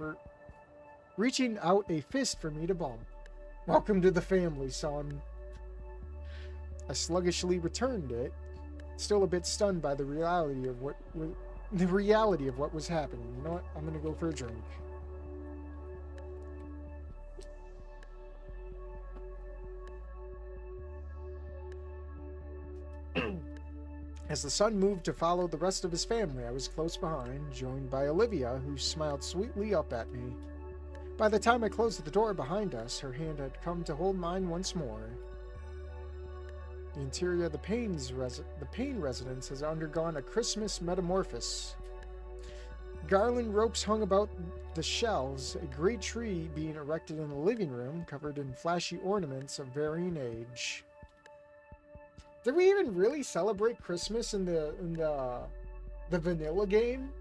a fist for me to bump. Welcome to the family, son. I sluggishly returned it, still a bit stunned by the reality of what was happening. You know what? I'm gonna go for a drink. As the son moved to follow the rest of his family, I was close behind, joined by Olivia, who smiled sweetly up at me. By the time I closed the door behind us, her hand had come to hold mine once more. The interior of the Payne residence has undergone a Christmas metamorphosis. Garland ropes hung about the shelves, a great tree being erected in the living room, covered in flashy ornaments of varying age. Did we even really celebrate Christmas in the vanilla game?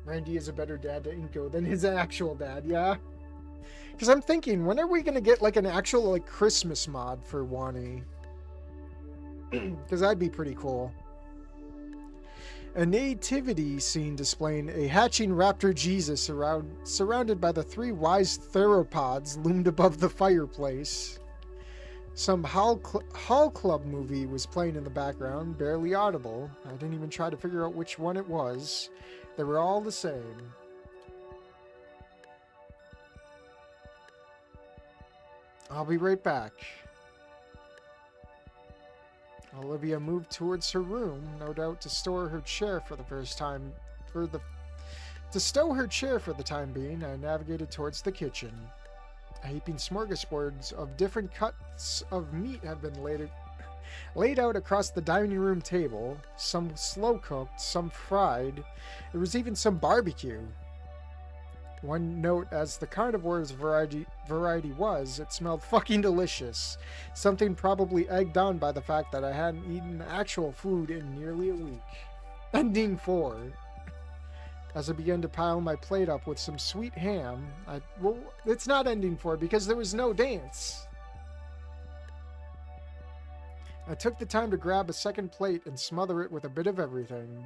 Randy is a better dad to Inko than his actual dad, yeah? Because I'm thinking, when are we going to get like an actual like Christmas mod for Wani? Because that'd be pretty cool. A nativity scene displaying a hatching raptor Jesus surrounded by the three wise theropods loomed above the fireplace. Some Hall Club movie was playing in the background, barely audible. I didn't even try to figure out which one it was. They were all the same. I'll be right back. Olivia moved towards her room, no doubt to stow her chair for the time being. I navigated towards the kitchen. A heaping smorgasbords of different cuts of meat have been laid out across the dining room table. Some slow cooked, some fried. There was even some barbecue. One note, as the carnivore's variety was, it smelled fucking delicious. Something probably egged on by the fact that I hadn't eaten actual food in nearly a week. Ending 4. As I began to pile my plate up with some sweet ham, well, it's not ending 4 because there was no dance. I took the time to grab a second plate and smother it with a bit of everything.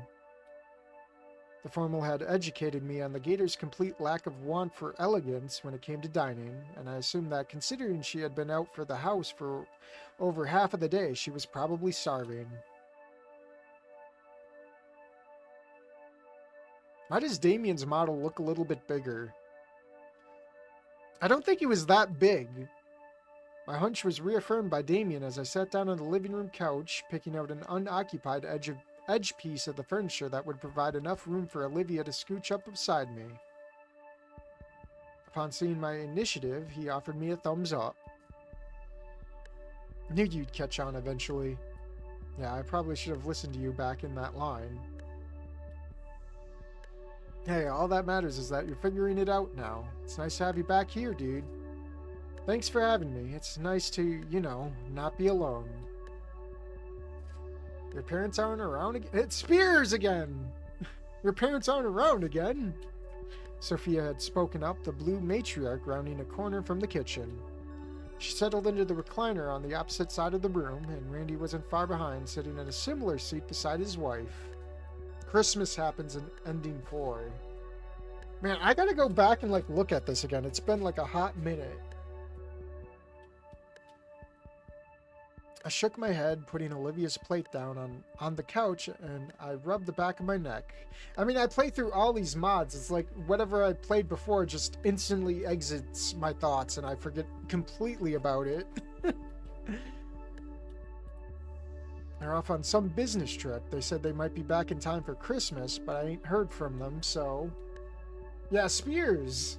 The formal had educated me on the gator's complete lack of want for elegance when it came to dining, and I assumed that considering she had been out for the house for over half of the day, she was probably starving. Why does Damien's model look a little bit bigger? I don't think he was that big. My hunch was reaffirmed by Damien as I sat down on the living room couch, picking out an unoccupied edge piece of the furniture that would provide enough room for Olivia to scooch up beside me. Upon seeing my initiative, he offered me a thumbs up. Knew you'd catch on eventually. Yeah, I probably should have listened to you back in that line. Hey, all that matters is that you're figuring it out now. It's nice to have you back here, dude. Thanks for having me. It's nice to, you know, not be alone. Your parents aren't around again? It's Spears again! Your parents aren't around again? Sophia had spoken up, the blue matriarch rounding a corner from the kitchen. She settled into the recliner on the opposite side of the room, and Randy wasn't far behind, sitting in a similar seat beside his wife. Christmas happens in ending 4. Man, I gotta go back and, like, look at this again. It's been, like, a hot minute. I shook my head, putting Olivia's plate down on the couch, and I rubbed the back of my neck. I mean, I play through all these mods. It's like whatever I played before just instantly exits my thoughts, and I forget completely about it. They're off on some business trip. They said they might be back in time for Christmas, but I ain't heard from them, so... Yeah, Spears!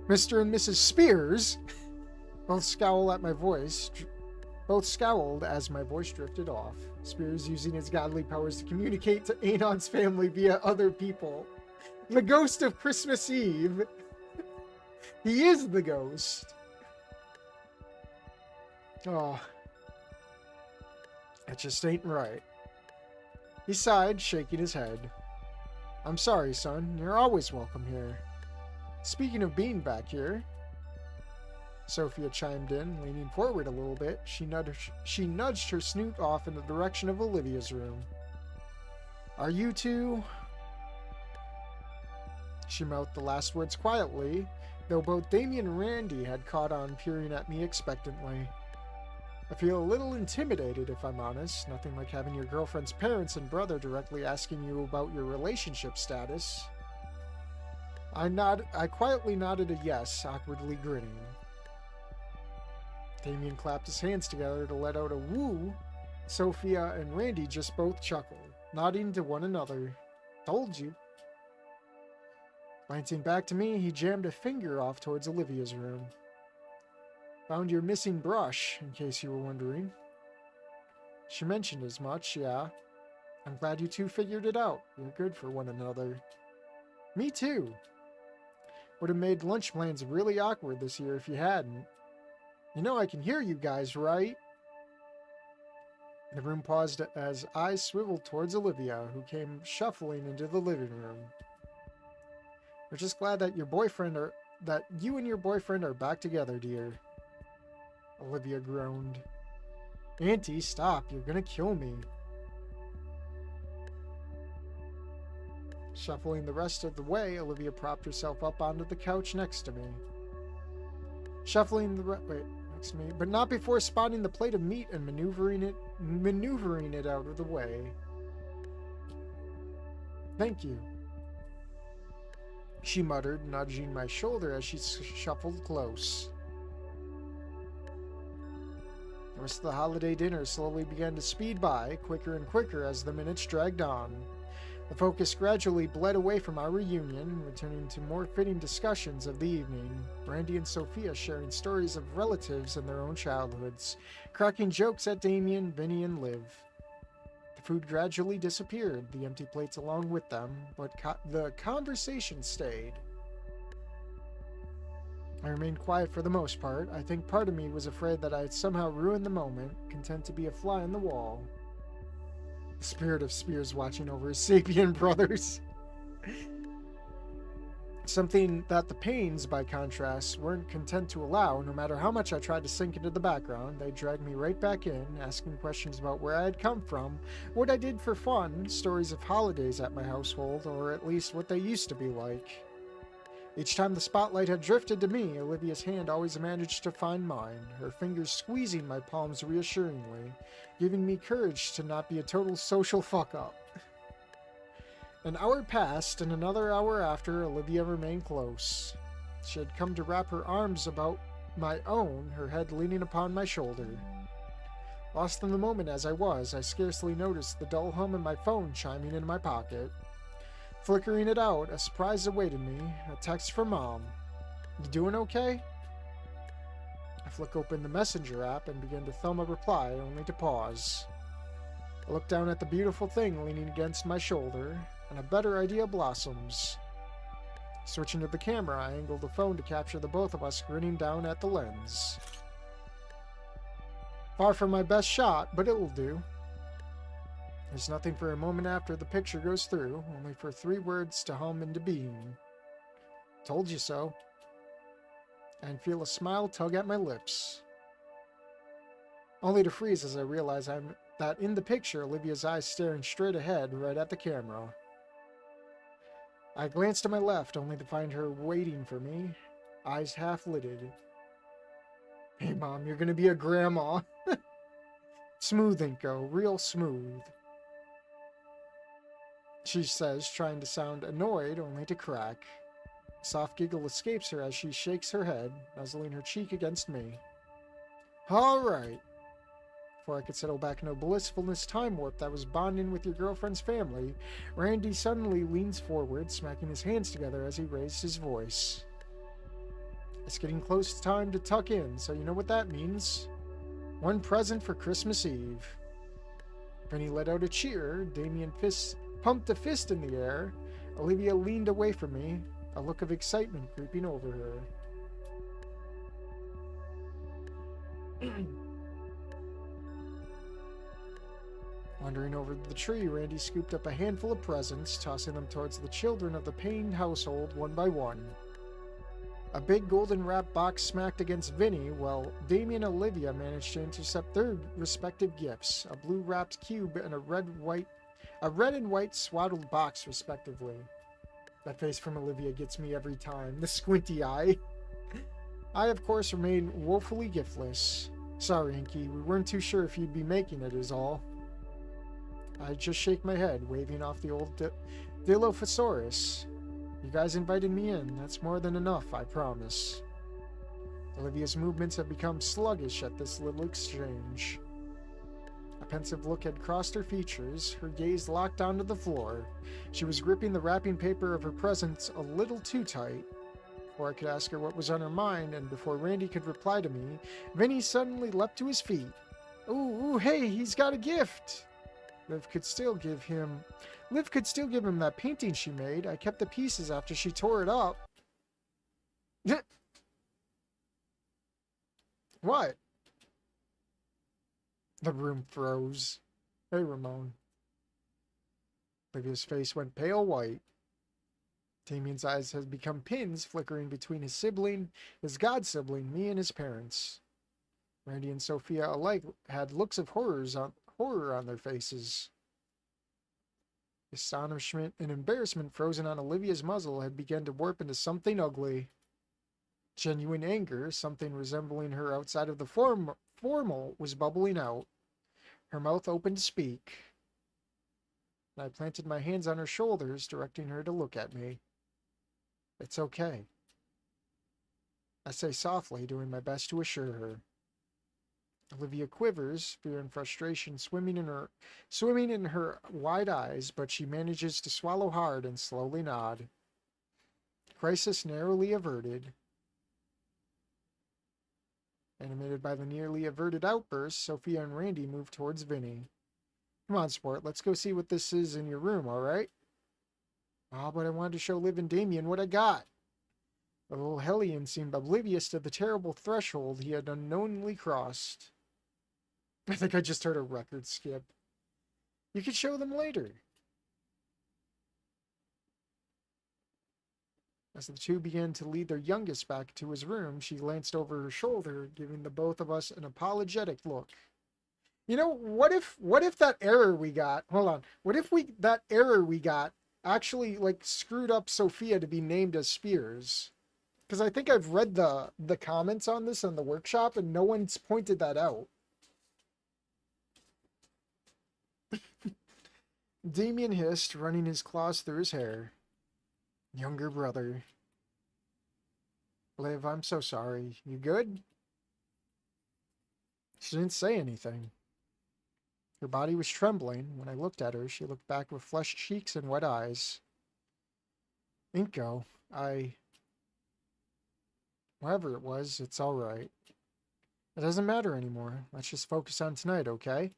Mr. and Mrs. Spears both scowled as my voice drifted off. Spears using his godly powers to communicate to Anon's family via other people. The ghost of Christmas Eve. He is the ghost. Oh. It just ain't right. He sighed, shaking his head. I'm sorry, son. You're always welcome here. Speaking of being back here... Sophia chimed in, leaning forward a little bit. She nudged her snoot off in the direction of Olivia's room. Are you two... She mouthed the last words quietly, though both Damien and Randy had caught on, peering at me expectantly. I feel a little intimidated, if I'm honest. Nothing like having your girlfriend's parents and brother directly asking you about your relationship status. I quietly nodded a yes, awkwardly grinning. Damien clapped his hands together to let out a woo. Sophia and Randy just both chuckled, nodding to one another. Told you. Glancing back to me, he jammed a finger off towards Olivia's room. Found your missing brush, in case you were wondering. She mentioned as much, yeah. I'm glad you two figured it out. You're good for one another. Me too. Would have made lunch plans really awkward this year if you hadn't. You know I can hear you guys, right? The room paused as eyes swiveled towards Olivia, who came shuffling into the living room. We're just glad that you and your boyfriend are back together, dear. Olivia groaned. Auntie, stop. You're gonna kill me. Shuffling the rest of the way, Olivia propped herself up onto the couch next to me. Next to me, but not before spotting the plate of meat and maneuvering it out of the way. Thank you, she muttered, nudging my shoulder as she shuffled close. The rest of the holiday dinner slowly began to speed by, quicker and quicker as the minutes dragged on. The focus gradually bled away from our reunion, returning to more fitting discussions of the evening. Randy and Sophia sharing stories of relatives and their own childhoods, cracking jokes at Damien, Vinny, and Liv. The food gradually disappeared, the empty plates along with them, but the conversation stayed. I remained quiet for the most part. I think part of me was afraid that I had somehow ruined the moment, content to be a fly on the wall. The spirit of Spears watching over his sapient brothers. Something that the Paynes, by contrast, weren't content to allow. No matter how much I tried to sink into the background, they dragged me right back in, asking questions about where I had come from, what I did for fun, stories of holidays at my household, or at least what they used to be like. Each time the spotlight had drifted to me, Olivia's hand always managed to find mine, her fingers squeezing my palms reassuringly, giving me courage to not be a total social fuck-up. An hour passed, and another hour after, Olivia remained close. She had come to wrap her arms about my own, her head leaning upon my shoulder. Lost in the moment as I was, I scarcely noticed the dull hum of my phone chiming in my pocket. Flickering it out, a surprise awaited me, a text from Mom. You doing okay? I flick open the Messenger app and begin to thumb a reply, only to pause. I look down at the beautiful thing leaning against my shoulder, and a better idea blossoms. Switching to the camera, I angle the phone to capture the both of us grinning down at the lens. Far from my best shot, but it will do. There's nothing for a moment after the picture goes through, only for 3 words to hum into being. Told you so. And feel a smile tug at my lips. Only to freeze as I realize that in the picture, Olivia's eyes staring straight ahead, right at the camera. I glance to my left, only to find her waiting for me, eyes half-lidded. Hey, Mom, you're gonna be a grandma. Smooth, Inko, real smooth. She says, trying to sound annoyed, only to crack. A soft giggle escapes her as she shakes her head, nuzzling her cheek against me. All right. Before I could settle back in a blissfulness time warp that was bonding with your girlfriend's family, Randy suddenly leans forward, smacking his hands together as he raised his voice. It's getting close to time to tuck in, so you know what that means. One present for Christmas Eve. Penny let out a cheer. Damien pumped a fist in the air. Olivia leaned away from me, a look of excitement creeping over her. Wandering over the tree, Randy scooped up a handful of presents, tossing them towards the children of the Payne household one by one. A big golden-wrapped box smacked against Vinny, while Damien and Olivia managed to intercept their respective gifts, a blue-wrapped cube and a red and white swaddled box, respectively. That face from Olivia gets me every time, the squinty eye. I, of course, remain woefully giftless. Sorry, Inky, we weren't too sure if you'd be making it, is all. I just shake my head, waving off the old Dilophosaurus. You guys invited me in. That's more than enough, I promise. Olivia's movements have become sluggish at this little exchange. A pensive look had crossed her features, her gaze locked onto the floor. She was gripping the wrapping paper of her presents a little too tight. Before I could ask her what was on her mind, and before Randy could reply to me, Vinny suddenly leapt to his feet. Ooh, hey, he's got a gift! Liv could still give him that painting she made. I kept the pieces after she tore it up. What? The room froze. Hey, Ramon. Olivia's face went pale white. Damien's eyes had become pins flickering between his sibling, his god-sibling, me, and his parents. Randy and Sophia alike had looks of horror on their faces. Astonishment and embarrassment frozen on Olivia's muzzle had begun to warp into something ugly. Genuine anger, something resembling her outside of the formal, was bubbling out. Her mouth opened to speak. I planted my hands on her shoulders, directing her to look at me. It's okay, I say softly, doing my best to assure her. Olivia quivers, fear and frustration swimming in her wide eyes, but she manages to swallow hard and slowly nod. Crisis narrowly averted. Animated by the nearly averted outburst, Sophia and Randy move towards Vinny. Come on, sport, let's go see what this is in your room, all right? Oh, but I wanted to show Liv and Damien what I got. The little hellion seemed oblivious to the terrible threshold he had unknowingly crossed. I think I just heard a record skip. You could show them later. As the two began to lead their youngest back to his room, she glanced over her shoulder, giving the both of us an apologetic look. You know, what if that error we got, hold on, what if that error we got actually, like, screwed up Sophia to be named as Spears? Because I think I've read the comments on this in the workshop, and no one's pointed that out. Damien hissed, running his claws through his hair. Younger brother. Liv, I'm so sorry. You good? She didn't say anything. Her body was trembling. When I looked at her, she looked back with flushed cheeks and wet eyes. Inko, whatever it was, it's all right. It doesn't matter anymore. Let's just focus on tonight, okay?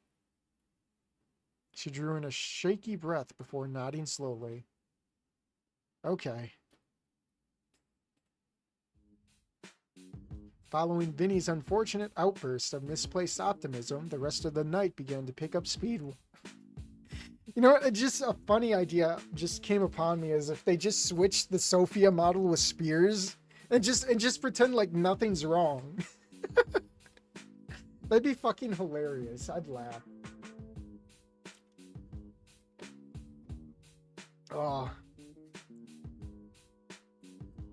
She drew in a shaky breath before nodding slowly. Okay. Following Vinny's unfortunate outburst of misplaced optimism, the rest of the night began to pick up speed. You know what? Just a funny idea just came upon me, as if they just switched the Sophia model with Spears and just pretend like nothing's wrong. That'd be fucking hilarious. I'd laugh. Oh.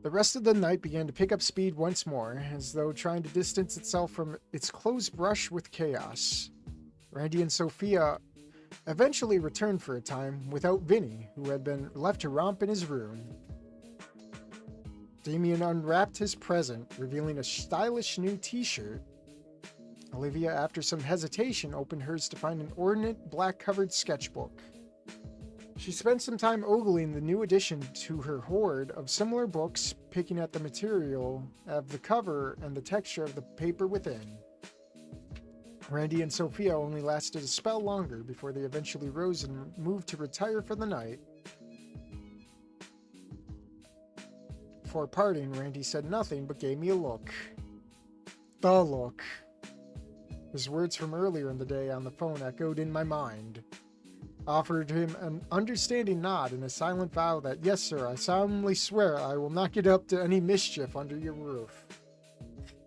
The rest of the night began to pick up speed once more, as though trying to distance itself from its close brush with chaos. Randy and Sophia eventually returned for a time without Vinny, who had been left to romp in his room. Damien unwrapped his present, revealing a stylish new t-shirt. Olivia, after some hesitation, opened hers to find an ornate black-covered sketchbook. She spent some time ogling the new addition to her hoard of similar books, picking at the material of the cover and the texture of the paper within. Randy and Sophia only lasted a spell longer before they eventually rose and moved to retire for the night. Before parting, Randy said nothing but gave me a look. The look. His words from earlier in the day on the phone echoed in my mind. Offered him an understanding nod and a silent vow that, yes, sir, I solemnly swear I will not get up to any mischief under your roof.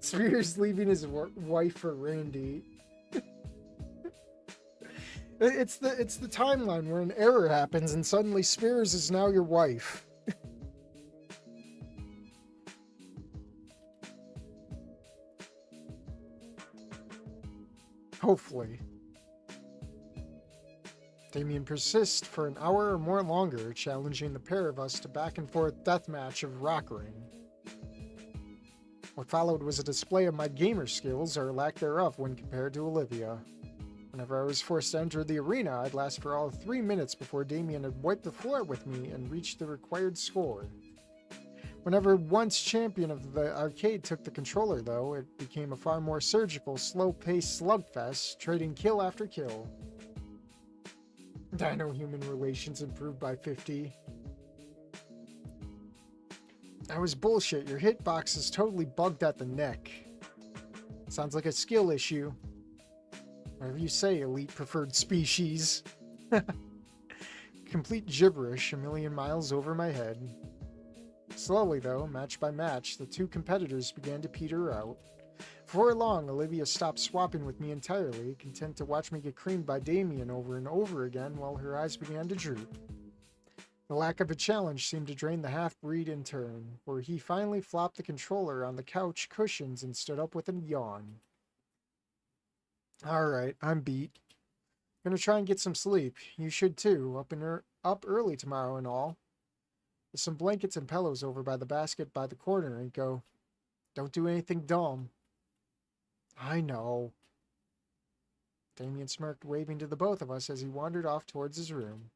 Spears leaving his wife for Randy. It's the timeline where an error happens and suddenly Spears is now your wife. Hopefully. Damien persists for an hour or more longer, challenging the pair of us to back-and-forth deathmatch of Rock Ring. What followed was a display of my gamer skills, or lack thereof, when compared to Olivia. Whenever I was forced to enter the arena, I'd last for all 3 minutes before Damien had wiped the floor with me and reached the required score. Whenever once champion of the arcade took the controller, though, it became a far more surgical, slow-paced slugfest, trading kill after kill. Dino-human relations improved by 50. That was bullshit. Your hitbox is totally bugged at the neck. Sounds like a skill issue. Whatever you say, elite preferred species. Complete gibberish a million miles over my head. Slowly, though, match by match, the two competitors began to peter out. Before long, Olivia stopped swapping with me entirely, content to watch me get creamed by Damien over and over again while her eyes began to droop. The lack of a challenge seemed to drain the half-breed in turn, where he finally flopped the controller on the couch cushions and stood up with a yawn. Alright, I'm beat. Gonna try and get some sleep. You should too, up early tomorrow and all. There's some blankets and pillows over by the basket by the corner, and go. Don't do anything dumb. I know. Damien smirked, waving to the both of us as he wandered off towards his room.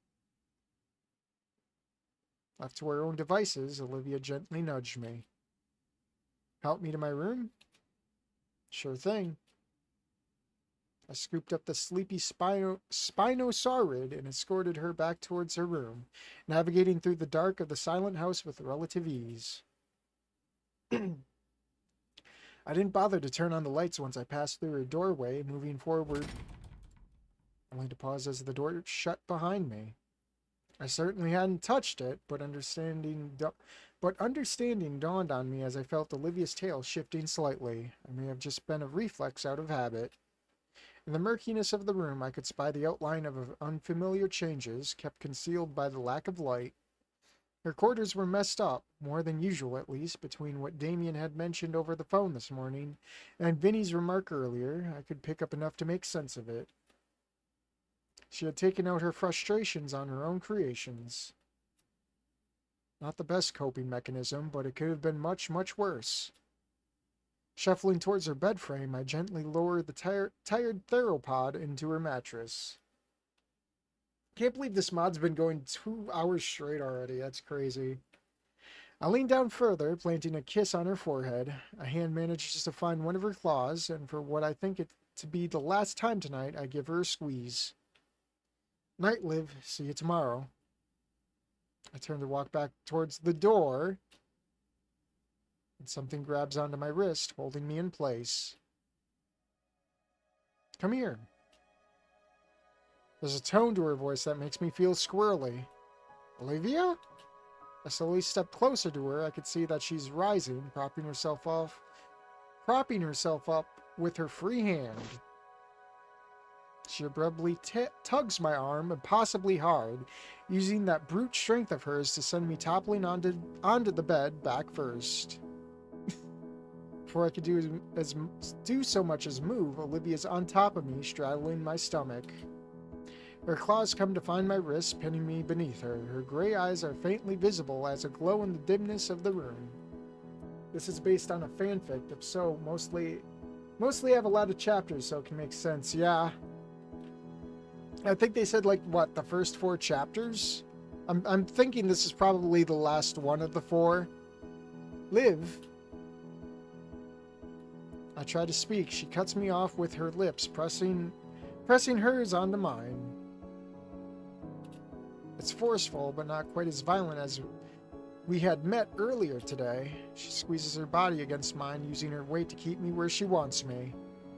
Left to our own devices, Olivia gently nudged me. Help me to my room? Sure thing. I scooped up the sleepy Spinosaurid and escorted her back towards her room, navigating through the dark of the silent house with relative ease. I didn't bother to turn on the lights once I passed through her doorway, moving forward, only to pause as the door shut behind me. I certainly hadn't touched it, but understanding dawned on me as I felt Olivia's tail shifting slightly. It may have just been a reflex out of habit. In the murkiness of the room, I could spy the outline of unfamiliar changes, kept concealed by the lack of light. Her quarters were messed up, more than usual at least, between what Damien had mentioned over the phone this morning and Vinny's remark earlier. I could pick up enough to make sense of it. She had taken out her frustrations on her own creations. Not the best coping mechanism, but it could have been much, much worse. Shuffling towards her bed frame, I gently lowered the tired theropod into her mattress. Can't believe this mod's been going 2 hours straight already. That's crazy. I leaned down further, planting a kiss on her forehead. A hand manages to find one of her claws, and for what I think it to be the last time tonight, I give her a squeeze. Night, Liv. See you tomorrow. I turn to walk back towards the door, and something grabs onto my wrist, holding me in place. Come here. There's a tone to her voice that makes me feel squirrely. Olivia? I slowly step closer to her. I could see that she's rising, propping herself up with her free hand. She abruptly tugs my arm, impossibly hard, using that brute strength of hers to send me toppling onto the bed back first. Before I could do so much as move, Olivia's on top of me, straddling my stomach. Her claws come to find my wrists, pinning me beneath her. Her gray eyes are faintly visible as a glow in the dimness of the room. This is based on a fanfic, so mostly have a lot of chapters, so it can make sense. Yeah. I think they said, like, what, the first 4 chapters? I'm thinking this is probably the last one of the 4. Liv. I try to speak. She cuts me off with her lips, pressing hers onto mine. It's forceful, but not quite as violent as we had met earlier today. She squeezes her body against mine, using her weight to keep me where she wants me.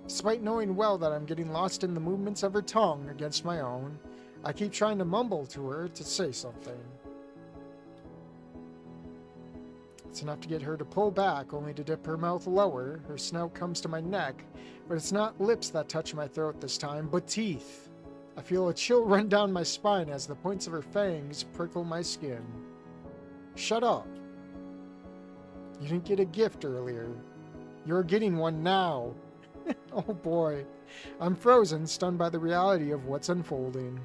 Despite knowing well that I'm getting lost in the movements of her tongue against my own, I keep trying to mumble to her to say something. It's enough to get her to pull back, only to dip her mouth lower. Her snout comes to my neck, but it's not lips that touch my throat this time, but teeth. I feel a chill run down my spine as the points of her fangs prickle my skin. Shut up. You didn't get a gift earlier. You're getting one now. Oh boy. I'm frozen, stunned by the reality of what's unfolding.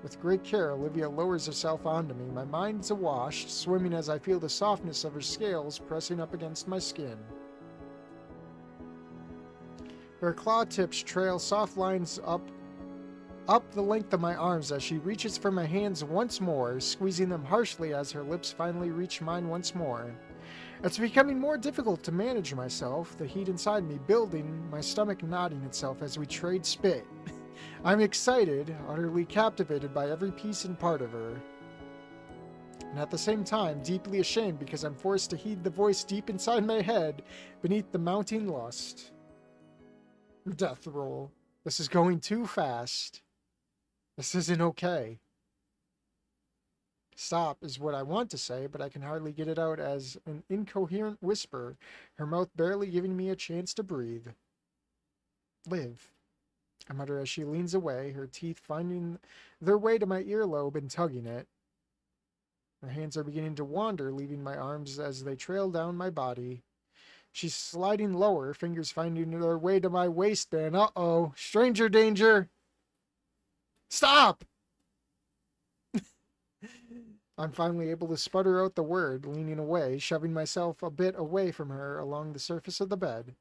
With great care, Olivia lowers herself onto me. My mind's awash, swimming as I feel the softness of her scales pressing up against my skin. Her claw tips trail soft lines up the length of my arms as she reaches for my hands once more, squeezing them harshly as her lips finally reach mine once more. It's becoming more difficult to manage myself, the heat inside me building, my stomach knotting itself as we trade spit. I'm excited, utterly captivated by every piece and part of her. And at the same time, deeply ashamed because I'm forced to heed the voice deep inside my head beneath the mounting lust. Death roll. This is going too fast. This isn't okay. Stop is what I want to say, but I can hardly get it out as an incoherent whisper, her mouth barely giving me a chance to breathe. Liv. I mutter as she leans away, her teeth finding their way to my earlobe and tugging it. Her hands are beginning to wander, leaving my arms as they trail down my body. She's sliding lower, fingers finding their way to my waistband. Uh-oh. Stranger danger. Stop! I'm finally able to sputter out the word, leaning away, shoving myself a bit away from her along the surface of the bed.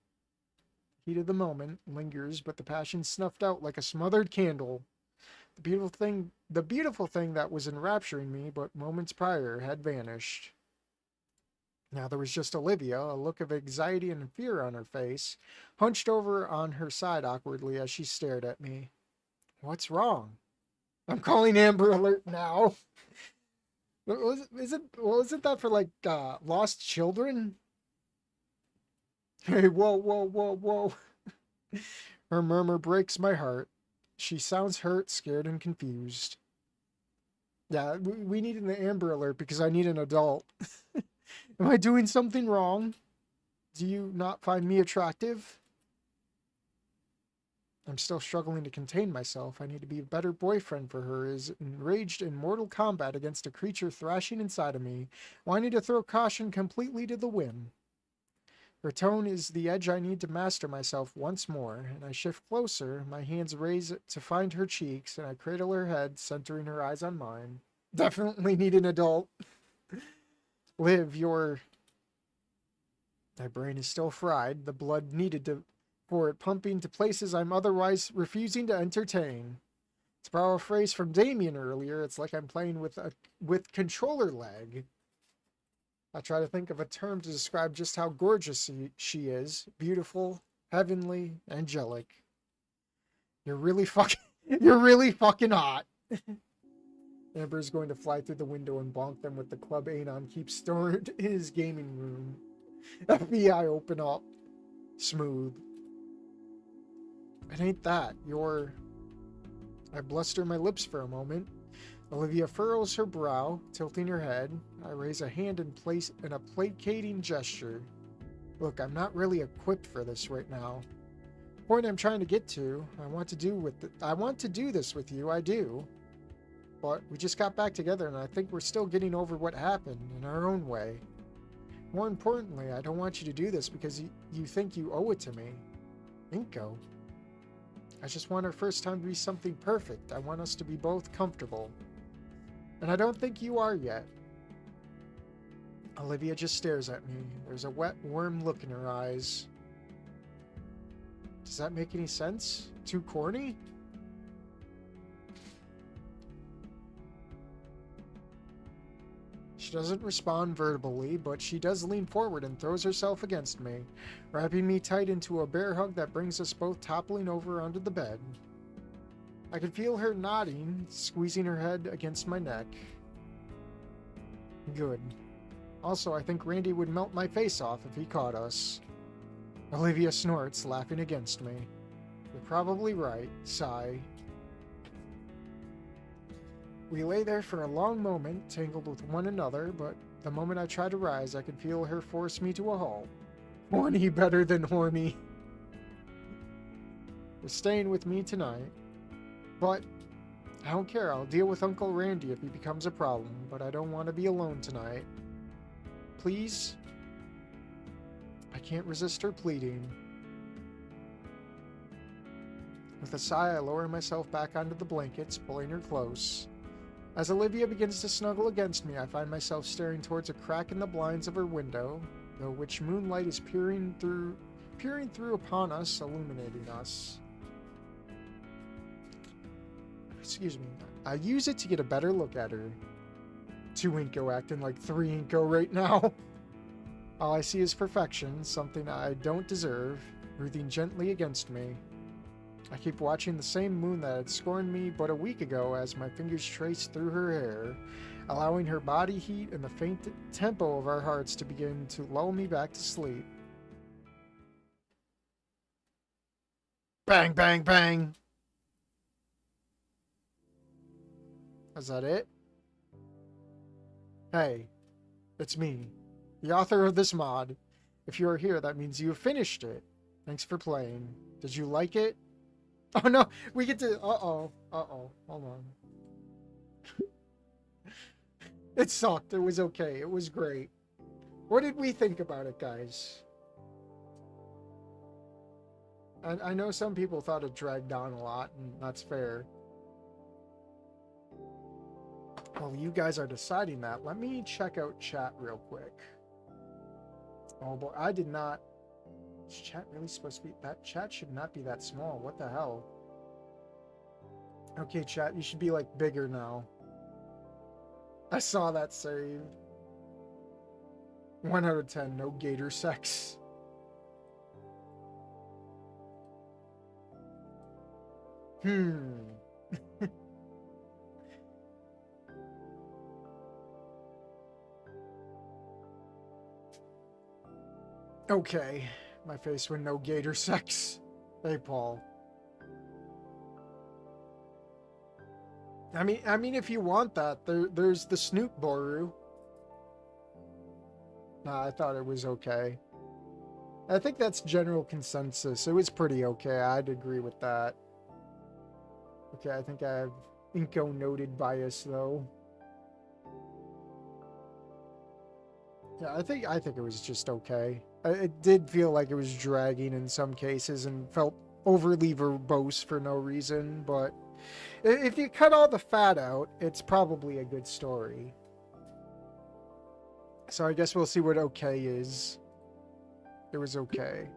The heat of the moment lingers, but the passion snuffed out like a smothered candle. The beautiful thing that was enrapturing me but moments prior had vanished. Now there was just Olivia, a look of anxiety and fear on her face, hunched over on her side awkwardly as she stared at me. What's wrong? I'm calling Amber Alert now. Wasn't that for like lost children? Hey, whoa, whoa, whoa, whoa. Her murmur breaks my heart. She sounds hurt, scared, and confused. Yeah, we need an Amber Alert because I need an adult. Am I doing something wrong? Do you not find me attractive? I'm still struggling to contain myself. I need to be a better boyfriend for her, is enraged in mortal combat against a creature thrashing inside of me, wanting to throw caution completely to the wind. Her tone is the edge I need to master myself once more, and I shift closer, my hands raise to find her cheeks, and I cradle her head, centering her eyes on mine. Definitely need an adult. Liv, my brain is still fried, the blood needed for it pumping to places I'm otherwise refusing to entertain. To borrow a phrase from Damien earlier, it's like I'm playing with controller lag. I try to think of a term to describe just how gorgeous she is. Beautiful, heavenly, angelic. You're really fucking hot. Amber's going to fly through the window and bonk them with the club Anon keeps stored in his gaming room. FBI, open up. Smooth. It ain't that. I bluster my lips for a moment. Olivia furrows her brow, tilting her head. I raise a hand in a placating gesture. Look, I'm not really equipped for this right now. The point I'm trying to get to, I want to do this with you, I do. But we just got back together and I think we're still getting over what happened in our own way. More importantly, I don't want you to do this because you think you owe it to me. Inko. I just want our first time to be something perfect. I want us to be both comfortable. And I don't think you are yet. Olivia just stares at me. There's a wet, warm look in her eyes. Does that make any sense? Too corny? She doesn't respond verbally, but she does lean forward and throws herself against me, wrapping me tight into a bear hug that brings us both toppling over onto the bed. I can feel her nodding, squeezing her head against my neck. Good. Also, I think Randy would melt my face off if he caught us. Olivia snorts, laughing against me. You're probably right. Sigh. We lay there for a long moment, tangled with one another, but the moment I try to rise, I can feel her force me to a halt. Wani better than horny. You're staying with me tonight. But I don't care. I'll deal with Uncle Randy if he becomes a problem, but I don't want to be alone tonight. Please? I can't resist her pleading. With a sigh, I lower myself back onto the blankets, pulling her close. As Olivia begins to snuggle against me, I find myself staring towards a crack in the blinds of her window, though which moonlight is peering through upon us, illuminating us. Excuse me. I use it to get a better look at her. 2 Inko acting like 3 Inko right now. All I see is perfection, something I don't deserve, breathing gently against me. I keep watching the same moon that had scorned me but a week ago as my fingers trace through her hair, allowing her body heat and the faint tempo of our hearts to begin to lull me back to sleep. Bang, bang, bang! Is that it? Hey, it's me, the author of this mod. If you are here, that means you have finished it. Thanks for playing. Did you like it? Oh no, we get to. Uh-oh. Uh-oh. Hold on. It sucked. It was okay. It was great. What did we think about it, guys? I know some people thought it dragged on a lot, and that's fair. Well, you guys are deciding that. Let me check out chat real quick. Oh boy, I did not. Is chat really supposed to be? That chat should not be that small. What the hell? Okay, chat, you should be like bigger now. I saw that save. 1 out of 10, no gator sex. Okay, my face with no gator sex. Hey, Paul. I mean, if you want that, there's the Snoop Boru. Nah, I thought it was okay. I think that's general consensus. It was pretty okay. I'd agree with that. Okay, I think I have Inco noted bias though. Yeah, I think it was just okay. It did feel like it was dragging in some cases and felt overly verbose for no reason, but if you cut all the fat out, it's probably a good story. So I guess we'll see what okay is. It was okay.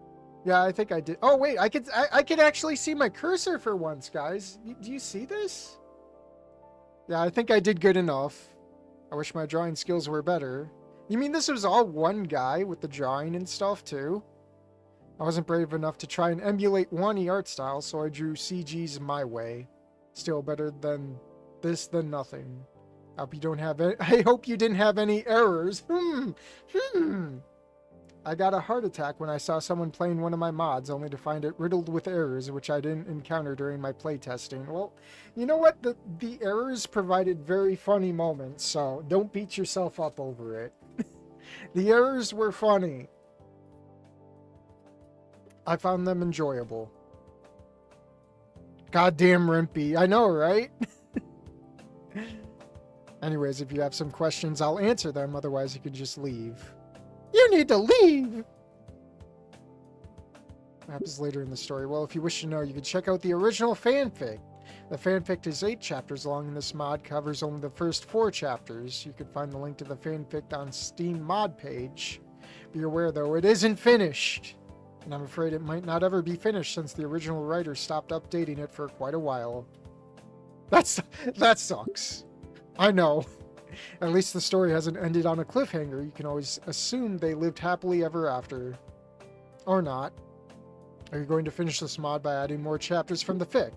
Yeah, I think I did. Oh wait, I could actually see my cursor for once, guys. Do you see this? Yeah, I think I did good enough. I wish my drawing skills were better. You mean this was all one guy with the drawing and stuff too? I wasn't brave enough to try and emulate Wani art style, so I drew CGs my way. Still better than this than nothing. I hope you didn't have any errors. I got a heart attack when I saw someone playing one of my mods, only to find it riddled with errors, which I didn't encounter during my playtesting. Well, you know what? The errors provided very funny moments, so don't beat yourself up over it. The errors were funny. I found them enjoyable. Goddamn Rimpy. I know, right? Anyways, if you have some questions, I'll answer them. Otherwise, you can just leave. You need to leave! What happens later in the story? Well, if you wish to know, you can check out the original fanfic. The fanfic is 8 chapters long, and this mod covers only the first 4 chapters. You can find the link to the fanfic on Steam mod page. Be aware, though, it isn't finished. And I'm afraid it might not ever be finished since the original writer stopped updating it for quite a while. That sucks. I know. At least the story hasn't ended on a cliffhanger. You can always assume they lived happily ever after. Or not. Are you going to finish this mod by adding more chapters from the fic?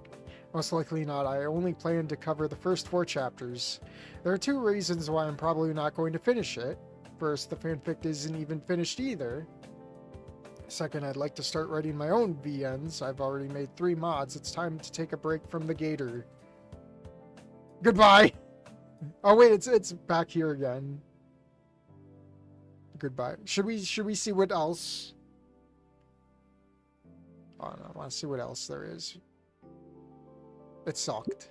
Most likely not. I only plan to cover the first 4 chapters. There are 2 reasons why I'm probably not going to finish it. First, the fanfic isn't even finished either. Second, I'd like to start writing my own VNs. I've already made 3 mods. It's time to take a break from the gator. Goodbye! Oh wait, it's back here again. Goodbye. Should we see what else? Oh no, I want to see what else there is. It sucked.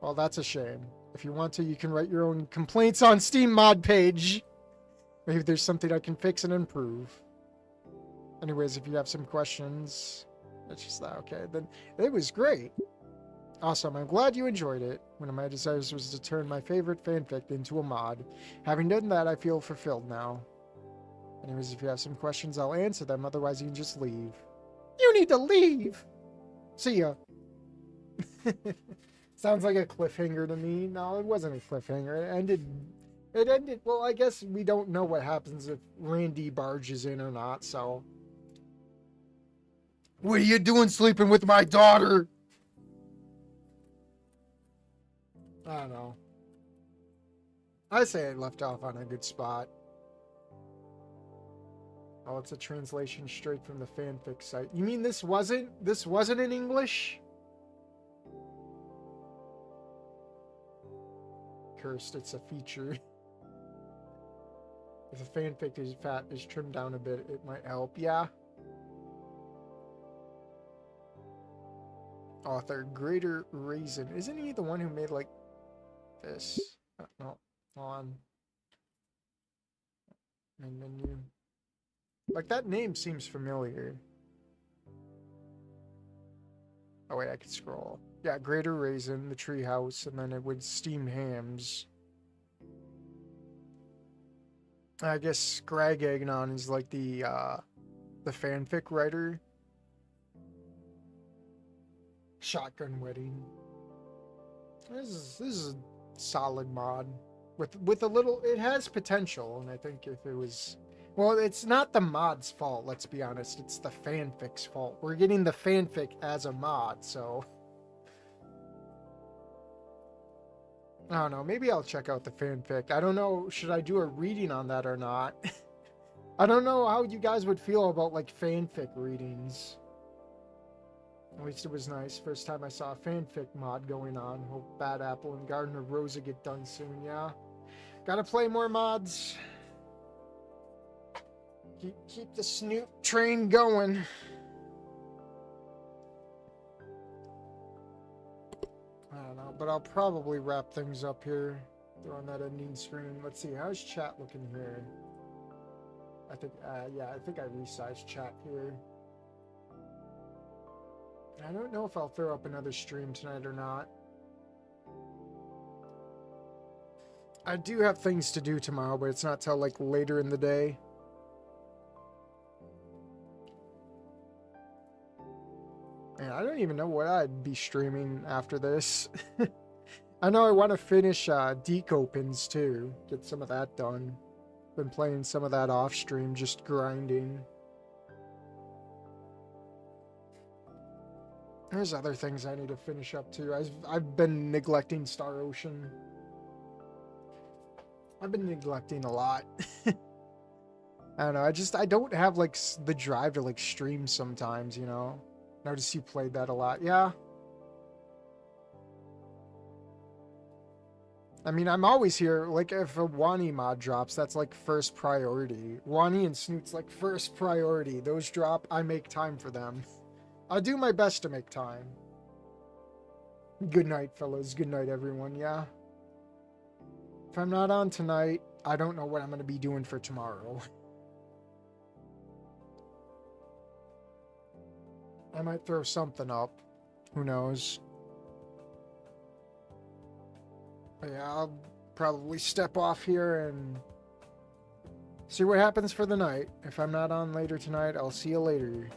Well, that's a shame. If you want to, you can write your own complaints on Steam mod page. Maybe there's something I can fix and improve. Anyways, if you have some questions, it's just that. Okay, then it was great. Awesome, I'm glad you enjoyed it. One of my desires was to turn my favorite fanfic into a mod. Having done that, I feel fulfilled now. Anyways, if you have some questions, I'll answer them. Otherwise, you can just leave. You need to leave! See ya. Sounds like a cliffhanger to me. No, it wasn't a cliffhanger. It ended, well, I guess we don't know what happens if Randy barges in or not, so. What are you doing sleeping with my daughter? I don't know. I say I left off on a good spot. Oh, it's a translation straight from the fanfic site. You mean this wasn't in English? Cursed, it's a feature. If the fanfic is trimmed down a bit, it might help. Yeah. Author, Greater Raisin. Isn't he the one who made, like, this? No, on. Main menu. Like, that name seems familiar. Oh, wait, I could scroll. Yeah, Greater Raisin, the Treehouse, and then it would Steam Hams. I guess Greg Agnon is like the fanfic writer. Shotgun Wedding. This is a solid mod with a little. It has potential, and I think if it was, well, it's not the mod's fault. Let's be honest. It's the fanfic's fault. We're getting the fanfic as a mod, so I don't know. Maybe I'll check out the fanfic. I don't know. Should I do a reading on that or not? I don't know how you guys would feel about like fanfic readings. At least it was nice. First time I saw a fanfic mod going on. Hope Bad Apple and Garden of Rosa get done soon, yeah. Gotta play more mods. Keep the Snoop train going. I don't know, but I'll probably wrap things up here. Throw on that ending screen. Let's see, how's chat looking here? I think, yeah, I think I resized chat here. I don't know if I'll throw up another stream tonight or not. I do have things to do tomorrow, but it's not till like later in the day. And I don't even know what I'd be streaming after this. I know I want to finish Deke Opens too. Get some of that done. Been playing some of that off stream, just grinding. There's other things I need to finish up too. I've been neglecting Star Ocean. I've been neglecting a lot. I don't know. I don't have like the drive to like stream sometimes, you know. Notice you played that a lot. Yeah. I mean, I'm always here. Like if a Wani mod drops, that's like first priority. Wani and Snoot's like first priority. Those drop, I make time for them. I do my best to make time. Good night, fellas. Good night, everyone. Yeah. If I'm not on tonight, I don't know what I'm going to be doing for tomorrow. I might throw something up. Who knows? But yeah, I'll probably step off here and see what happens for the night. If I'm not on later tonight, I'll see you later.